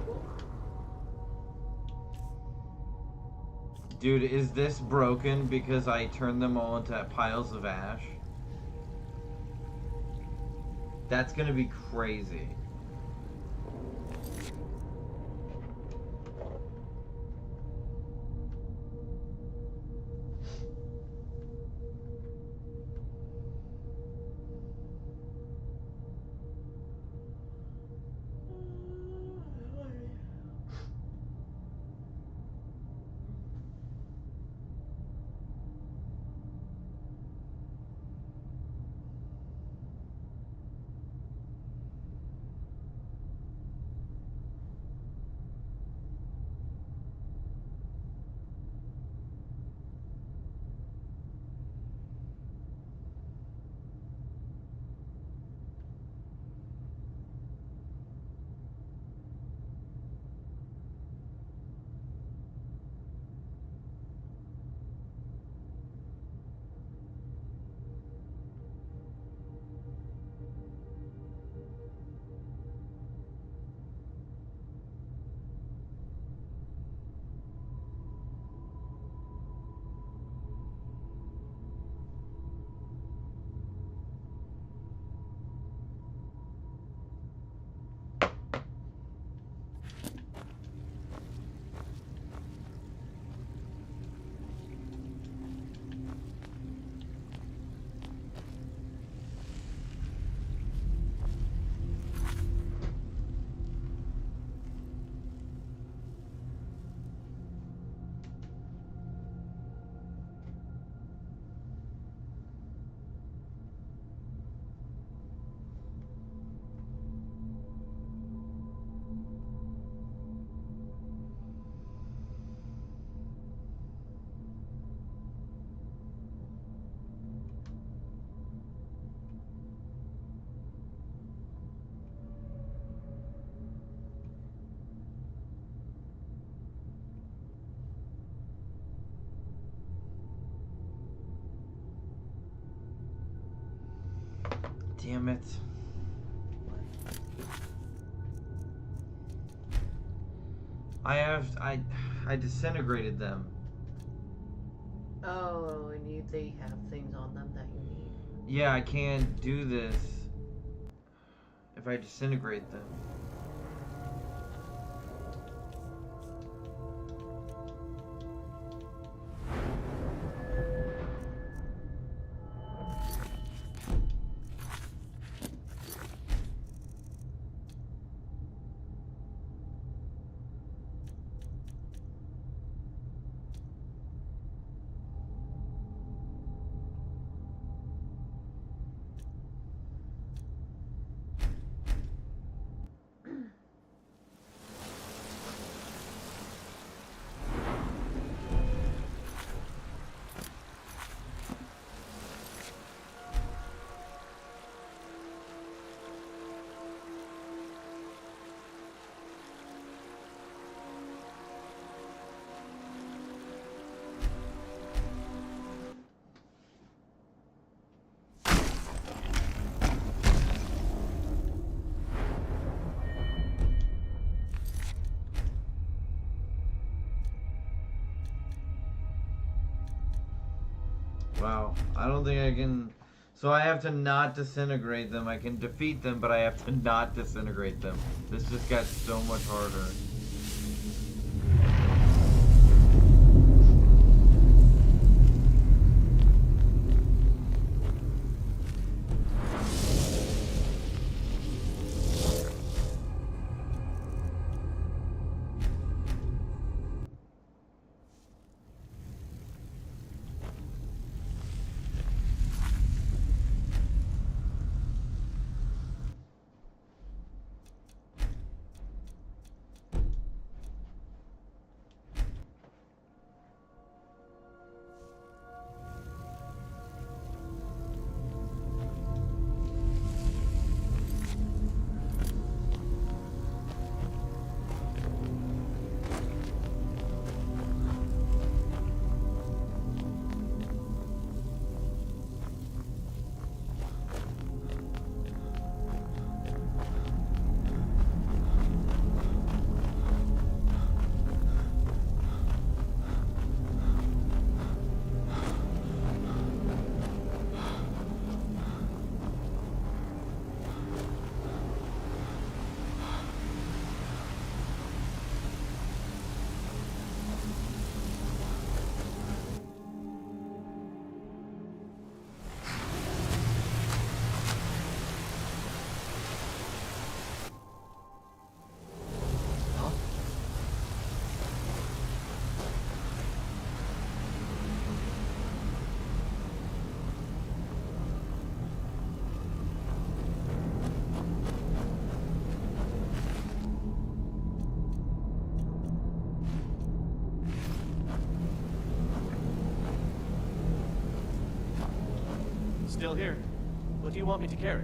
Dude, is this broken because I turned them all into piles of ash? That's gonna be crazy. Damn it. I disintegrated them. Oh, and they have things on them that you need. Yeah, I can't do this if I disintegrate them. Wow, I don't think I can So I have to not disintegrate them. I can defeat them, but I have to not disintegrate them. This just got so much harder. Still here. What do you want me to carry?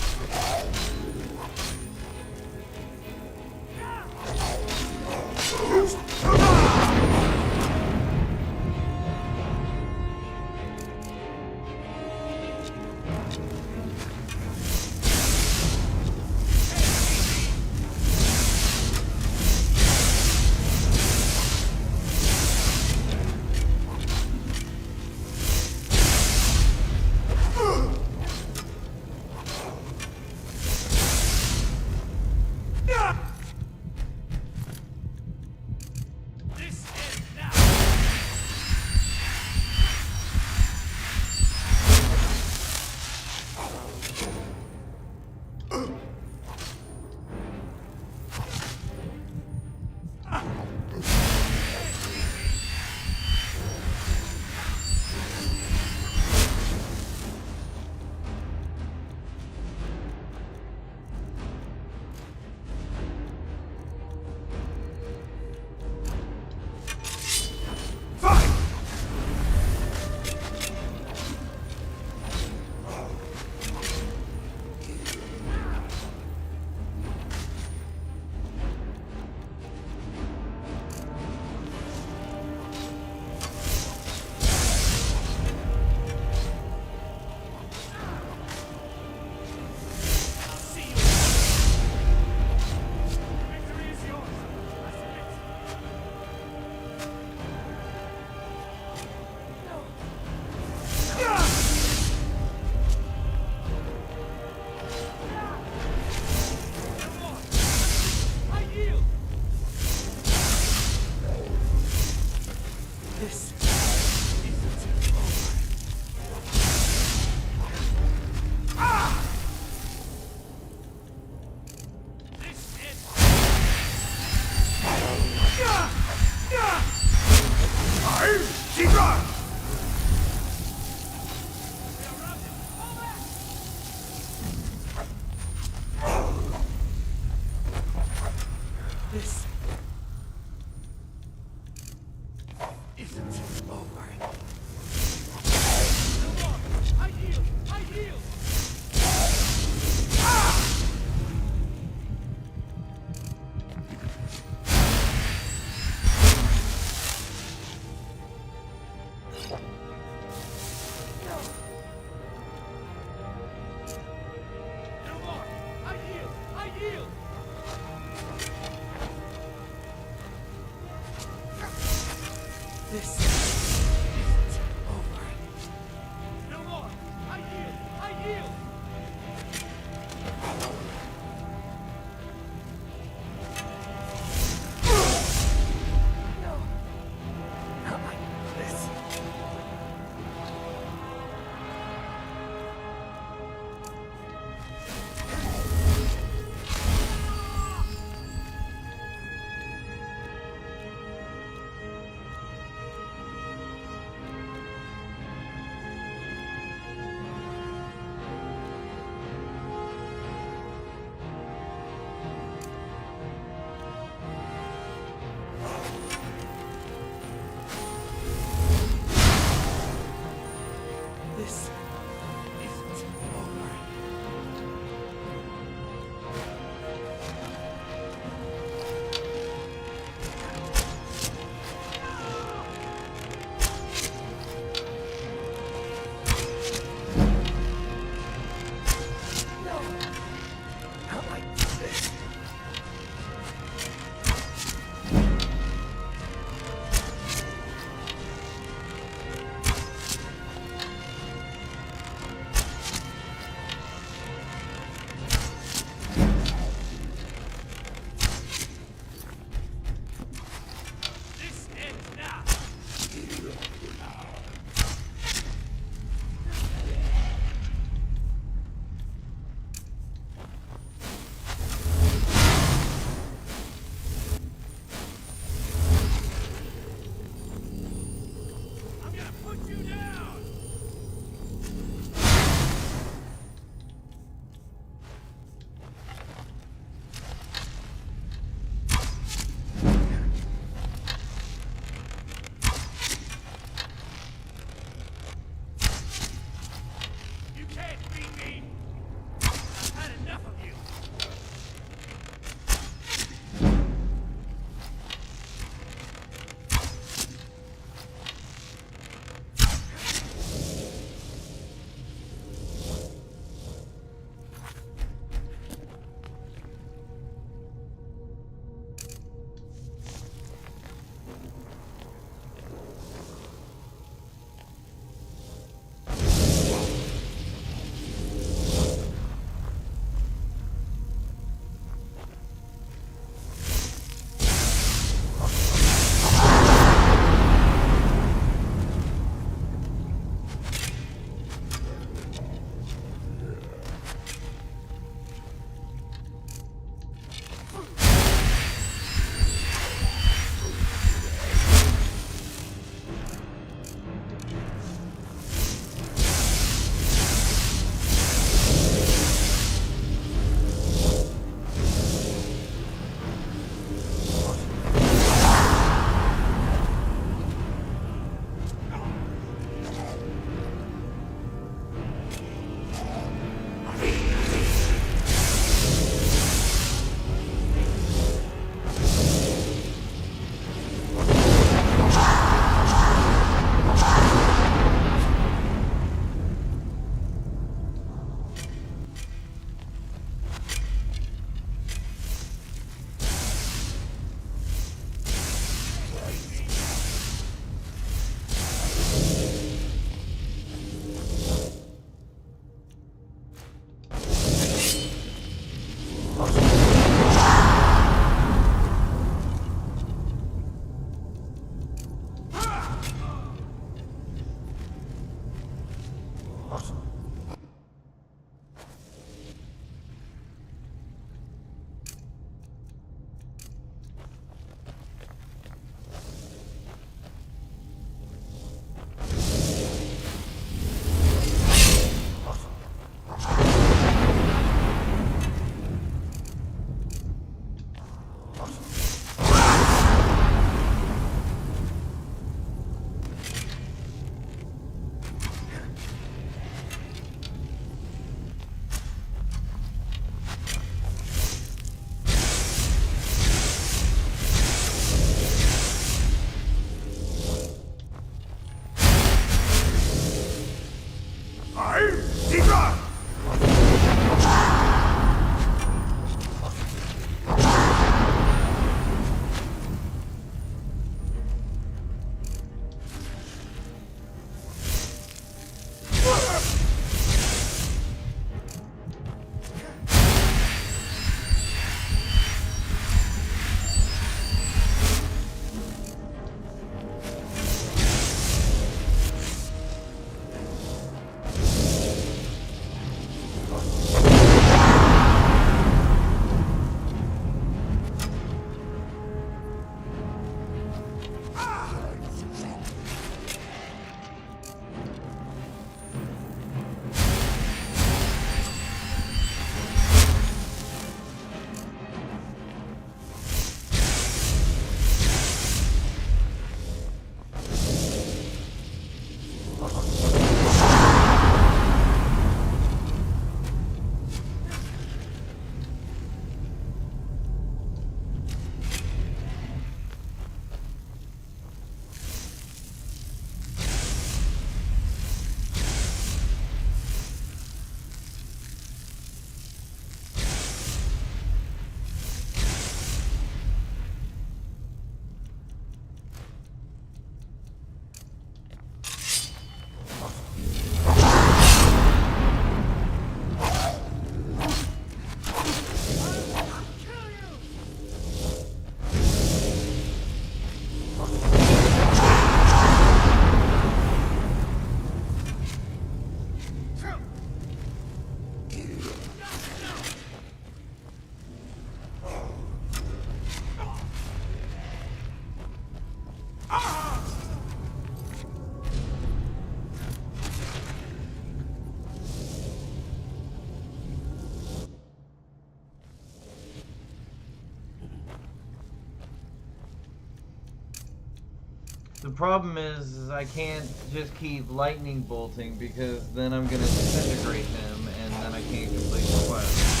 The problem is I can't just keep lightning bolting because then I'm gonna disintegrate him and then I can't complete the quest.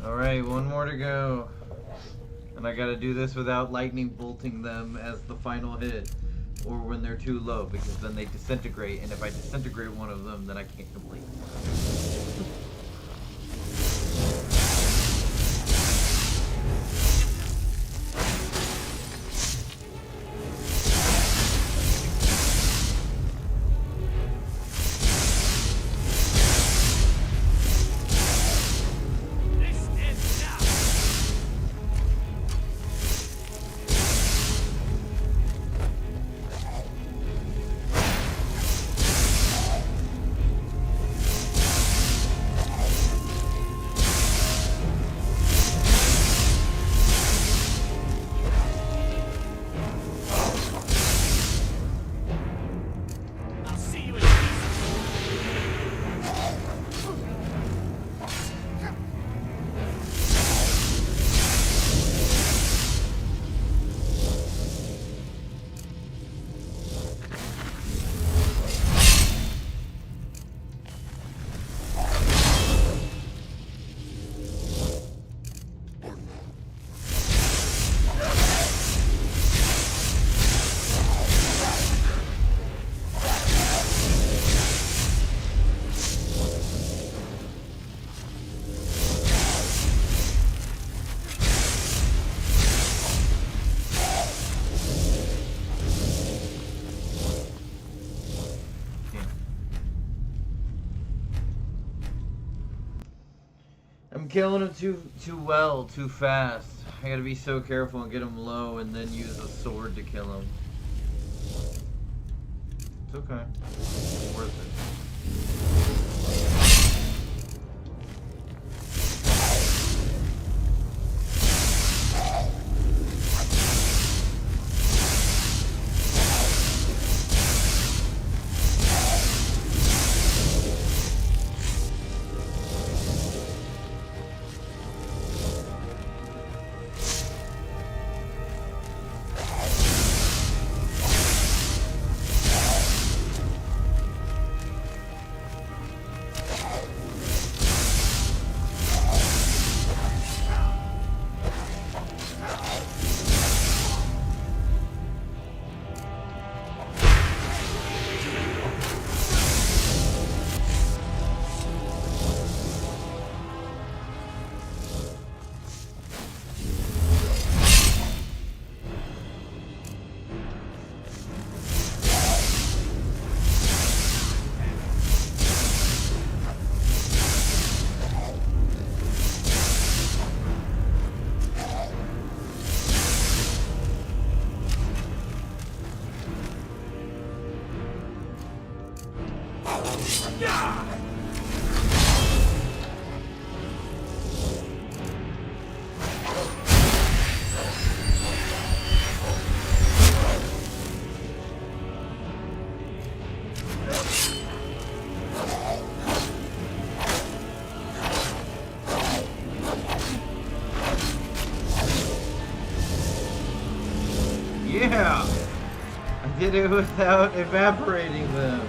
Alright, one more to go. And I gotta do this without lightning bolting them as the final hit. Or when they're too low, because then they disintegrate, and if I disintegrate one of them, then I can't complete it. killing him too well, too fast. I gotta be so careful and get him low and then use a sword to kill him. It's okay. It's worth it. Yeah! I did it without evaporating them.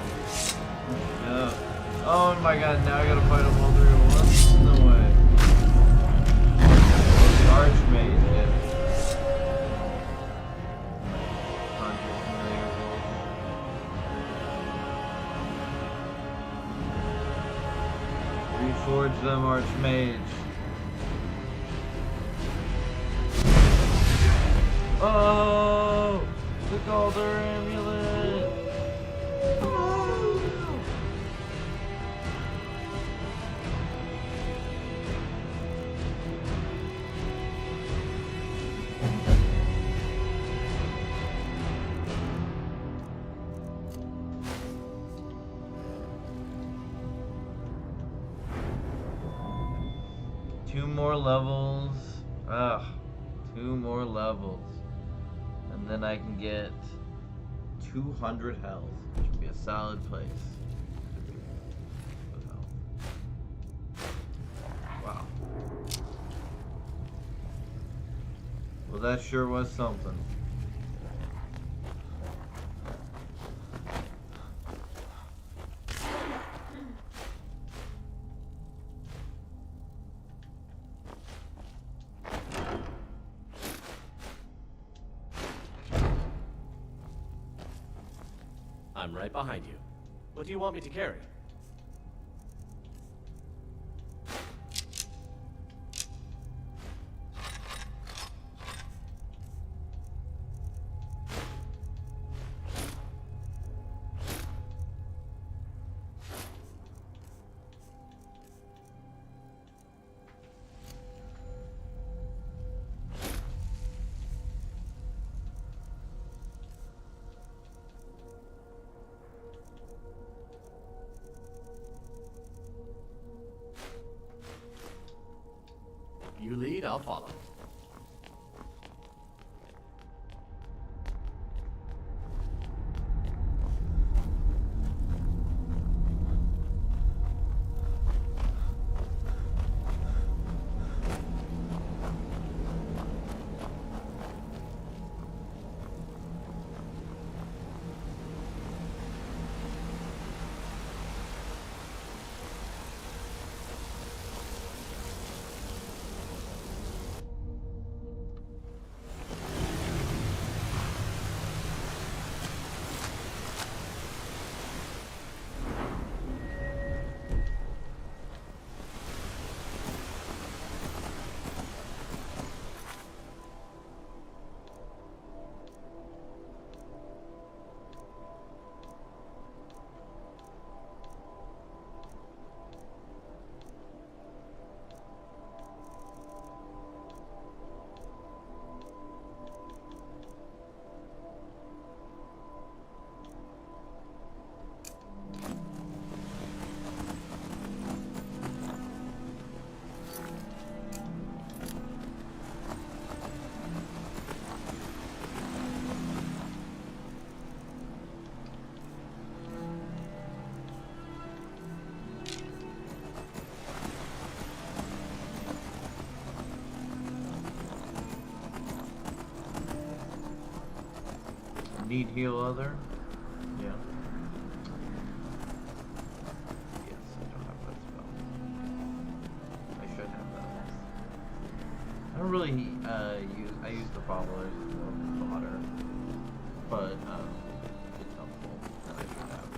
Yeah. Oh my god, now I gotta fight them all three at once? No way. Oh, the Archmage, yeah. Reforge them, Archmage. Oh! Took all their amulet! Oh! Two more levels. Ugh. 2 more levels. And then I can get 200 health, which would be a solid place. With health. Wow. Well, that sure was something. I'm right behind you. What do you want me to carry? You lead, I'll follow. Need heal other? Yeah. Yes, I don't have that spell. I should have that. I don't really I use the followers for fodder, but it's helpful and I should have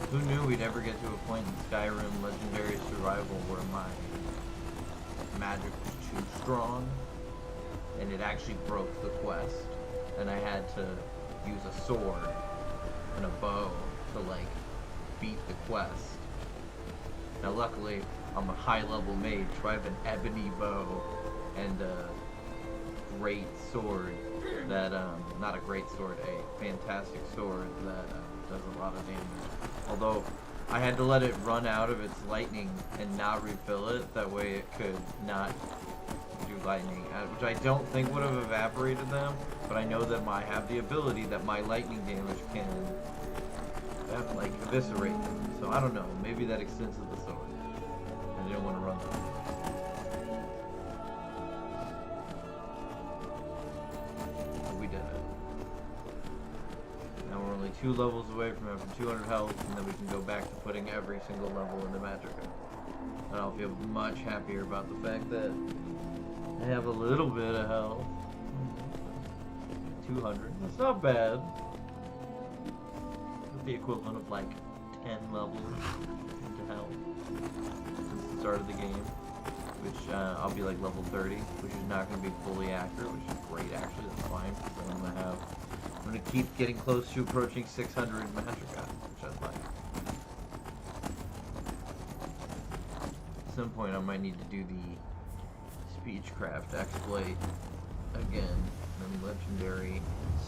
it. Who knew we'd ever get to a point in Skyrim Legendary Survival where my magic was too strong and it actually broke the quest and I had to use a sword and a bow to like beat the quest. Now luckily I'm a high level mage, so I have an ebony bow and a great sword that not a great sword, a fantastic sword that does a lot of damage. Although I had to let it run out of its lightning and not refill it, that way it could not do lightning, which I don't think would have evaporated them, but I know that I have the ability that my lightning damage can like eviscerate them. So I don't know, maybe that extends to the sword. I didn't want to run them. But we did it. Now we're only 2 levels away from having 200 health, and then we can go back to putting every single level into Magica. And I'll feel much happier about the fact that I have a little bit of health. 200. That's not bad. That's the equivalent of like 10 levels into health since the start of the game. Which I'll be like level 30, which is not going to be fully accurate, which is great actually. That's fine because I'm going to keep getting close to approaching 600 Magica, which I like. At some point I might need to do the speechcraft exploit again, and legendary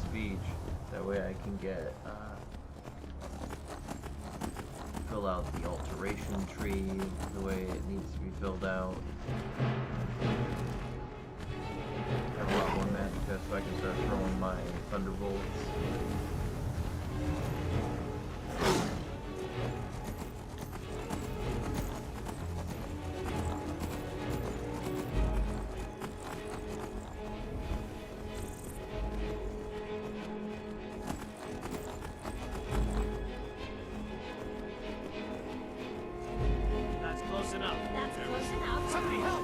speech. That way I can get fill out the alteration tree the way it needs to be filled out. Have a lot more magic so I can start throwing my thunderbolts. That's close enough. That's close enough. Somebody help!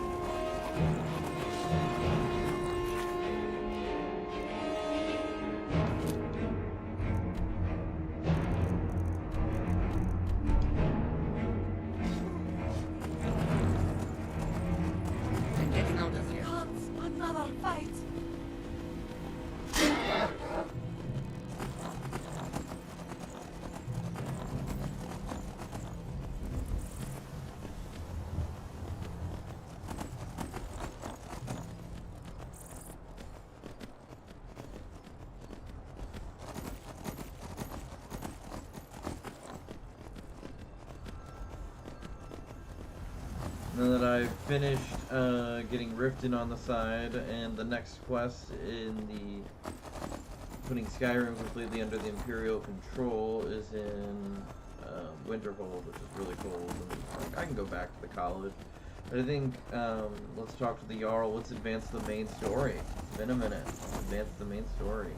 I'm getting out of here. Another fight. Now that I've finished getting Riften on the side, and the next quest in the putting Skyrim completely under the Imperial control is in Winterhold, which is really cold. And, like, I can go back to the college, but I think let's talk to the Jarl. Let's advance the main story. It's been a minute. Let's advance the main story.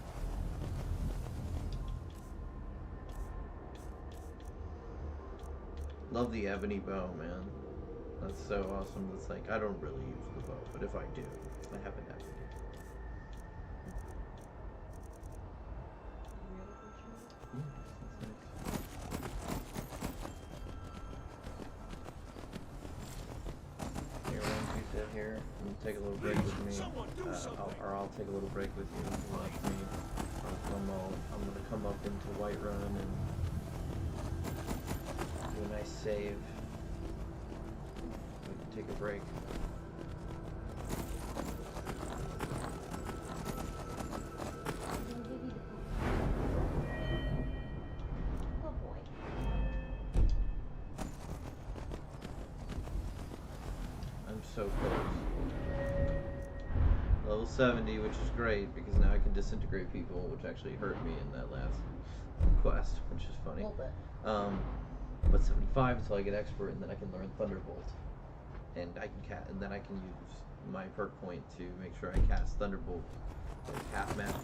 Love the ebony bow, man. That's so awesome. It's like, I don't really use the bow, but if I do, I have an ebony. Here, why don't you sit here and take a little break with me? I'll take a little break with you and watch me. I'm gonna come up into Whiterun and do a nice save. We can take a break. Good boy. I'm so close. Level 70, which is great because now I can disintegrate people, which actually hurt me in that last quest, which is funny. A little bit. But 75 until I get expert, and then I can learn Thunderbolt, and I can and then I can use my perk point to make sure I cast Thunderbolt like half magic.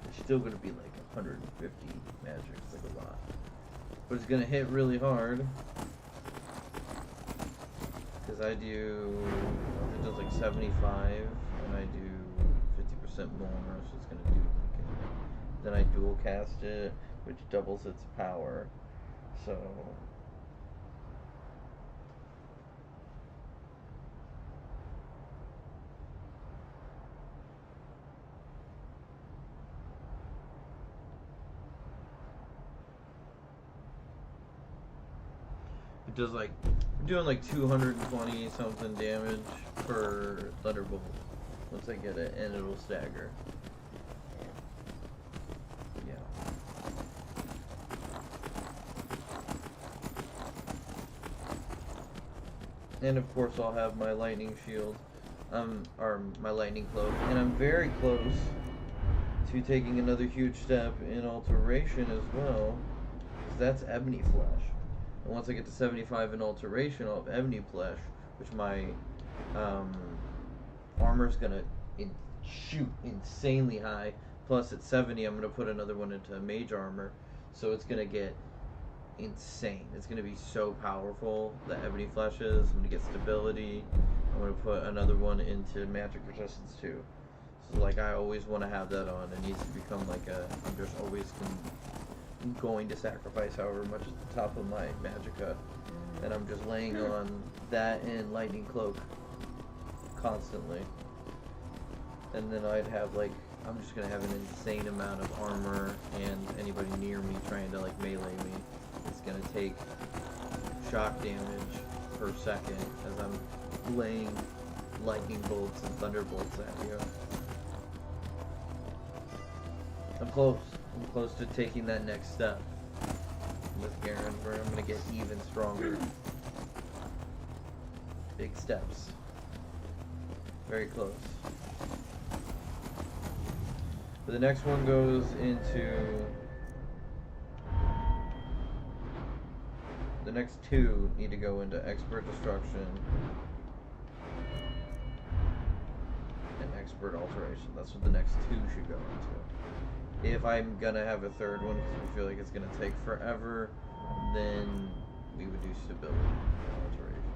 It's still gonna be like 150 magic. It's like a lot, but it's gonna hit really hard because I do. It does like 75, and I do 50% more, so it's gonna do. Then I dual cast it, which doubles its power. So. It does like, I'm doing like 220 something damage per Thunderbolt once I get it, and it'll stagger. Yeah. And of course I'll have my lightning shield, or my lightning cloak, and I'm very close to taking another huge step in alteration as well, because that's ebony flesh. And once I get to 75 in alteration, I'll have ebony flesh, which my armor's gonna shoot insanely high. Plus at 70, I'm gonna put another one into mage armor, so it's gonna get insane. It's gonna be so powerful. The ebony flesh is. I'm gonna get stability. I'm gonna put another one into magic resistance too. So like I always want to have that on. It needs to become like a. I'm just always going to sacrifice however much at the top of my magicka, and I'm just laying on that and lightning cloak constantly. And then I'd have like, I'm just gonna have an insane amount of armor, and anybody near me trying to like melee me is gonna take shock damage per second as I'm laying lightning bolts and thunderbolts at you. I'm close. I'm close to taking that next step with Garon, where I'm gonna get even stronger. Big steps. Very close. But the next one goes into... The next two need to go into Expert Destruction and Expert Alteration. That's what the next two should go into. If I'm gonna have a third one, because I feel like it's gonna take forever, then we would do Stability and Alteration.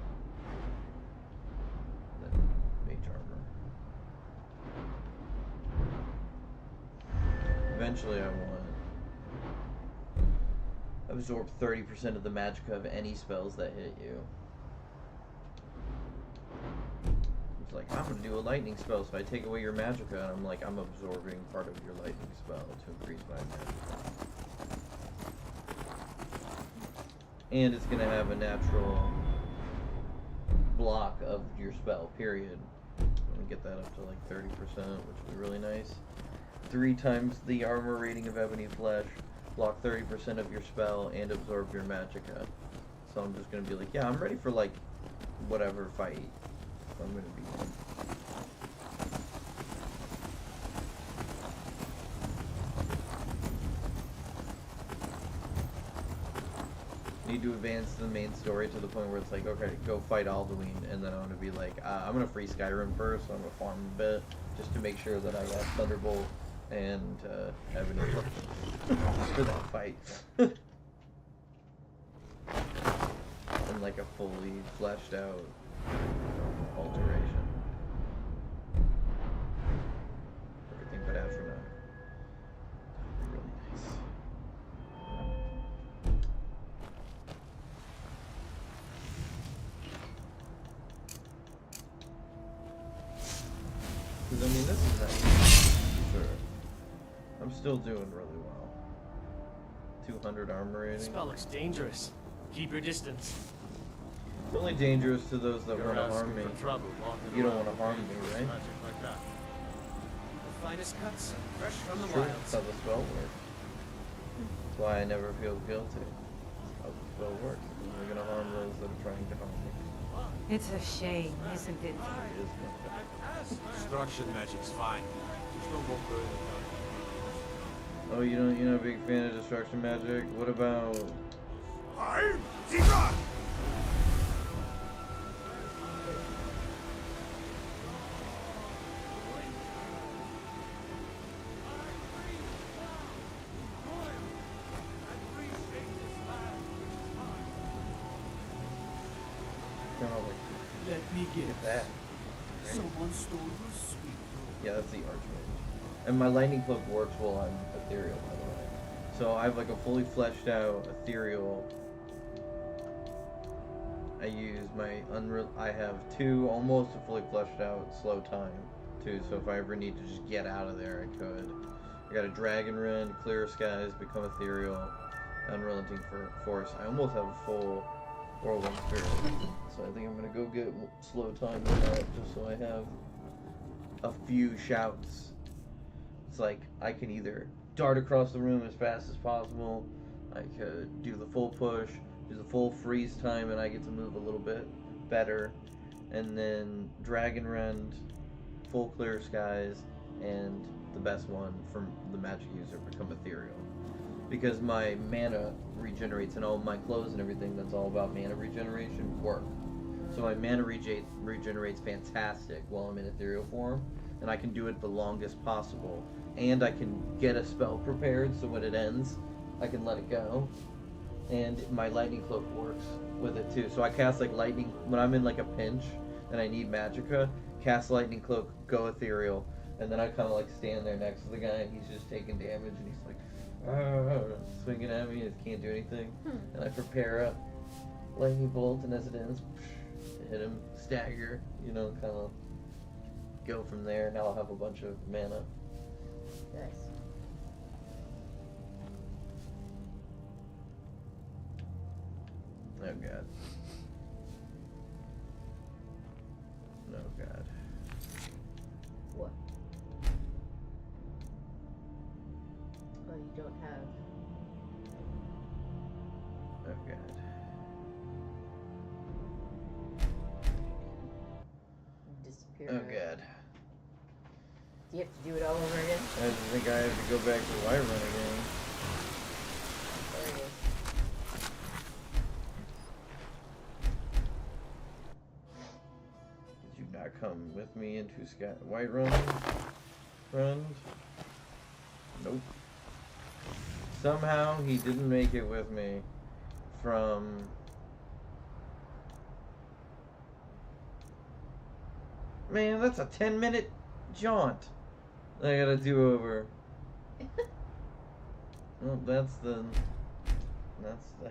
Then Mage Armor. Eventually I want absorb 30% of the magicka of any spells that hit you. It's like, I'm gonna do a lightning spell, so I take away your magicka, and I'm like, I'm absorbing part of your lightning spell to increase my magicka. And it's gonna have a natural block of your spell, period. I'm gonna get that up to like 30%, which would be really nice. 3 times the armor rating of Ebony Flesh, block 30% of your spell, and absorb your magicka. So I'm just gonna be like, yeah, I'm ready for like whatever fight I'm gonna be in. Need to advance the main story to the point where it's like, okay, go fight Alduin, and then I'm gonna be like, I'm gonna free Skyrim first, so I'm gonna farm a bit, just to make sure that I got Thunderbolt and Ebony for that fight. And like a fully fleshed out alteration. Everything but Astronaut. That'd be really nice. Because I mean, this is nice. Sure. I'm still doing really well. 200 armor rating. This spell looks dangerous. Keep your distance. It's only dangerous to those that want to harm me. You don't want to harm me, right? The finest cuts, fresh from the Sure, wilds. that's how the spell works. That's why I never feel guilty. That's how the spell works. We're gonna harm those that are trying to harm me. It's a shame, isn't it? It is not. Destruction magic's fine. Just don't walk through the Oh, you're not a big fan of destruction magic? What about... I'm Tigra! me Look at that. Someone stole your sweet. Yeah, that's the Archmage. And my lightning cloak works while I'm ethereal, by the way. So I have like a fully fleshed out ethereal. I use my I have two almost a fully fleshed out slow time too. So if I ever need to just get out of there, I could. I got a dragon rend, clear skies, become ethereal, unrelenting force. I almost have a full whirlwind spirit. So I think I'm gonna go get slow time in that just so I have a few shouts. It's like I can either dart across the room as fast as possible, I could do the full push, do the full freeze time, and I get to move a little bit better, and then dragon rend, full clear skies, and the best one from the magic user, become ethereal. Because my mana regenerates and all my clothes and everything that's all about mana regeneration work. So my mana regenerates fantastic while I'm in ethereal form, and I can do it the longest possible. And I can get a spell prepared so when it ends, I can let it go. And my lightning cloak works with it too. So I cast like lightning when I'm in like a pinch and I need magicka, cast lightning cloak, go ethereal, and then I kind of like stand there next to the guy and he's just taking damage and he's like swinging at me and can't do anything. And I prepare a lightning bolt, and as it ends, hit him, stagger, you know, kind of go from there. Now I'll have a bunch of mana. Nice. Oh god. Oh god. What? Oh, you don't have. Oh god. Disappear. Oh god. Do you have to do it all over again? I just think I have to go back to Whiterun again. There it is. Did you not come with me into Whiterun, friend? Nope. Somehow he didn't make it with me from... Man, that's a 10-minute jaunt I gotta do over. Well, that's a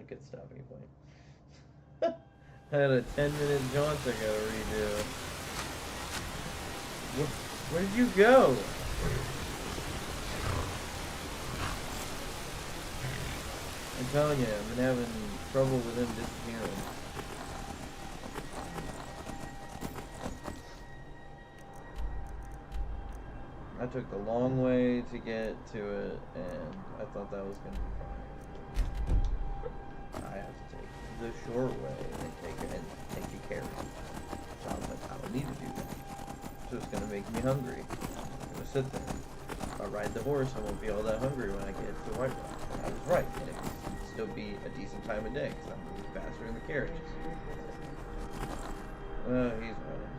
good stopping point. I had a 10-minute jaunt I gotta redo. Where did you go? I'm telling you, I've been having trouble with him disappearing. I took the long way to get to it, and I thought that was going to be fine. I have to take the short way and take a carry. So I was like, I don't need to do that. So it's going to make me hungry. I'm going to sit there. If I ride the horse, I won't be all that hungry when I get to Whiterun. I was right, and it would still be a decent time of day, because I'm moving faster in the carriages. Well, he's running.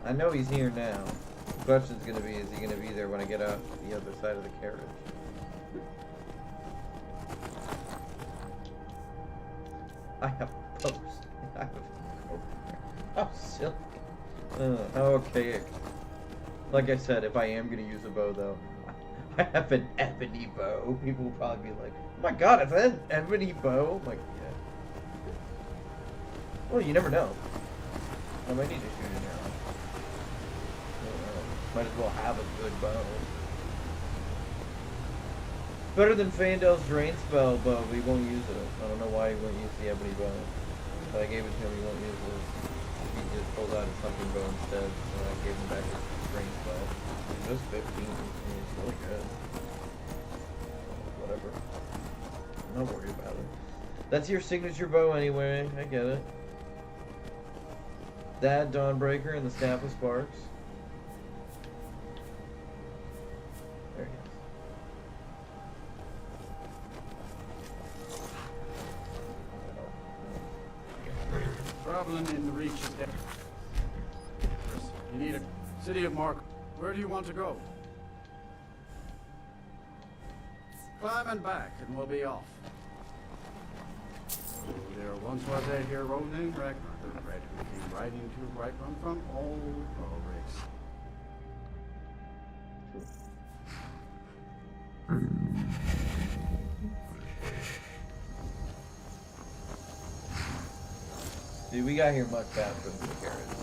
I know he's here now. The question's gonna be, is he gonna be there when I get out the other side of the carriage? I have a post. I have a How silly. How archaic. Like I said, if I am gonna use a bow though, I have an ebony bow. People will probably be like, oh my god, is that an ebony bow? I'm like, yeah. Well, you never know. I might need to shoot an arrow. Might as well have a good bow. Better than Faendal's drain spell bow, but he won't use it. I don't know why he won't use the ebony bow. But I gave it to him, he won't use it. He just pulled out his hunting bow instead, so I gave him back his drain spell. It was 15. I mean, it's really good. Whatever. I'm not worried about it. That's your signature bow anyway. I get it. That, Dawnbreaker, and the Staff of Sparks. There he is. Traveling in the Reach is dead. You need a city of Mark. Where do you want to go? Climbing back and we'll be off. There once was a hero named Ragnar. The red who came riding to right from old Ulrich's. Dude, we got here much faster than the carrots.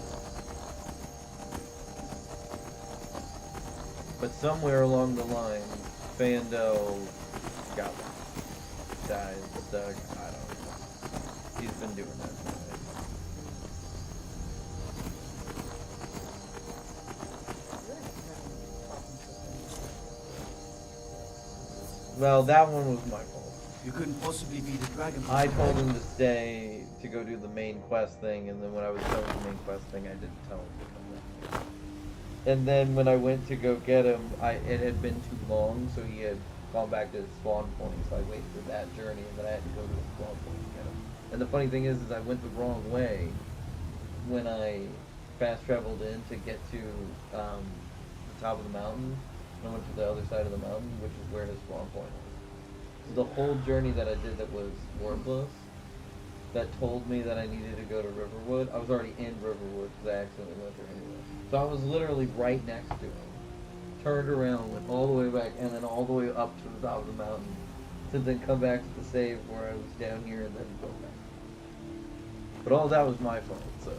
But somewhere along the line, Fando got died, stuck, I don't know. He's been doing that for me. Well, that one was my fault. You couldn't possibly be the dragon. I told him to stay to go do the main quest thing, and then when I was done with the main quest thing, I didn't tell him to come back. And then when I went to go get him, it had been too long, so he had gone back to his spawn point, so I waited for that journey, and then I had to go to his spawn point and get him. And the funny thing is I went the wrong way when I fast traveled in to get to the top of the mountain. I went to the other side of the mountain, which is where his spawn point was. So the whole journey that I did that was worthless, that told me that I needed to go to Riverwood, I was already in Riverwood because I accidentally went there anyway. So I was literally right next to him, turned around, went all the way back, and then all the way up to the top of the mountain, to then come back to the save where I was down here and then go back. But all that was my fault, so.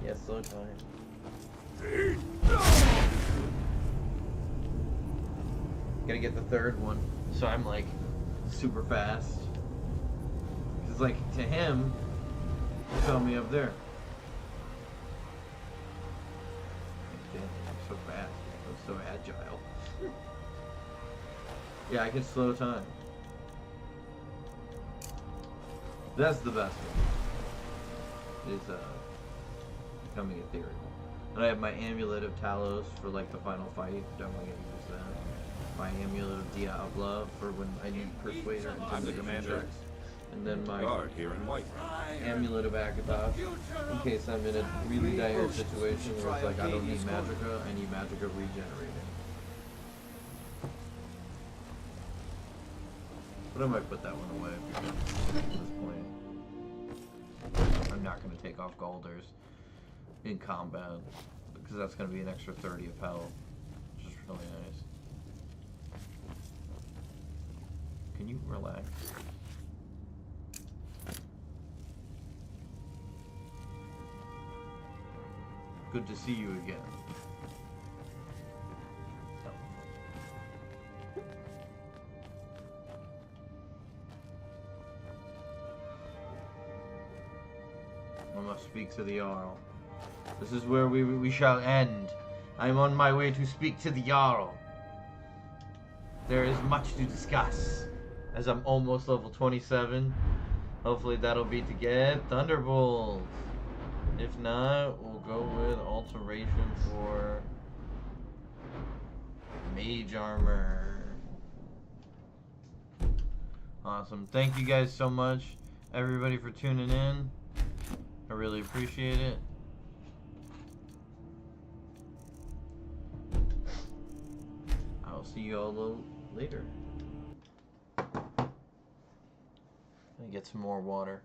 Yeah, so tired. Gotta get the third one, so I'm like super fast. Cause like to him, he saw me up there. Damn, I'm so fast. I'm so agile. Yeah, I can slow time. That's the best one. Is becoming ethereal. And I have my amulet of Talos for like the final fight. Definitely gonna use that. My amulet of Diablo for when I need persuade or intimidation checks. And then my guard here in white. amulet of Akatos in case I'm in a really dire situation where it's like I don't need Magicka, I need Magicka regenerated. But I might put that one away at this point. I'm not going to take off Galders in combat because that's going to be an extra 30 of health, which is really nice. Can you relax? Good to see you again. I must speak to the Jarl. This is where we shall end. I am on my way to speak to the Jarl. There is much to discuss, as I'm almost level 27. Hopefully that'll be to get Thunderbolts. If not, we'll go with alteration for mage armor. Awesome. Thank you guys so much, everybody, for tuning in. I really appreciate it. I'll see you all a little later. Let me get some more water.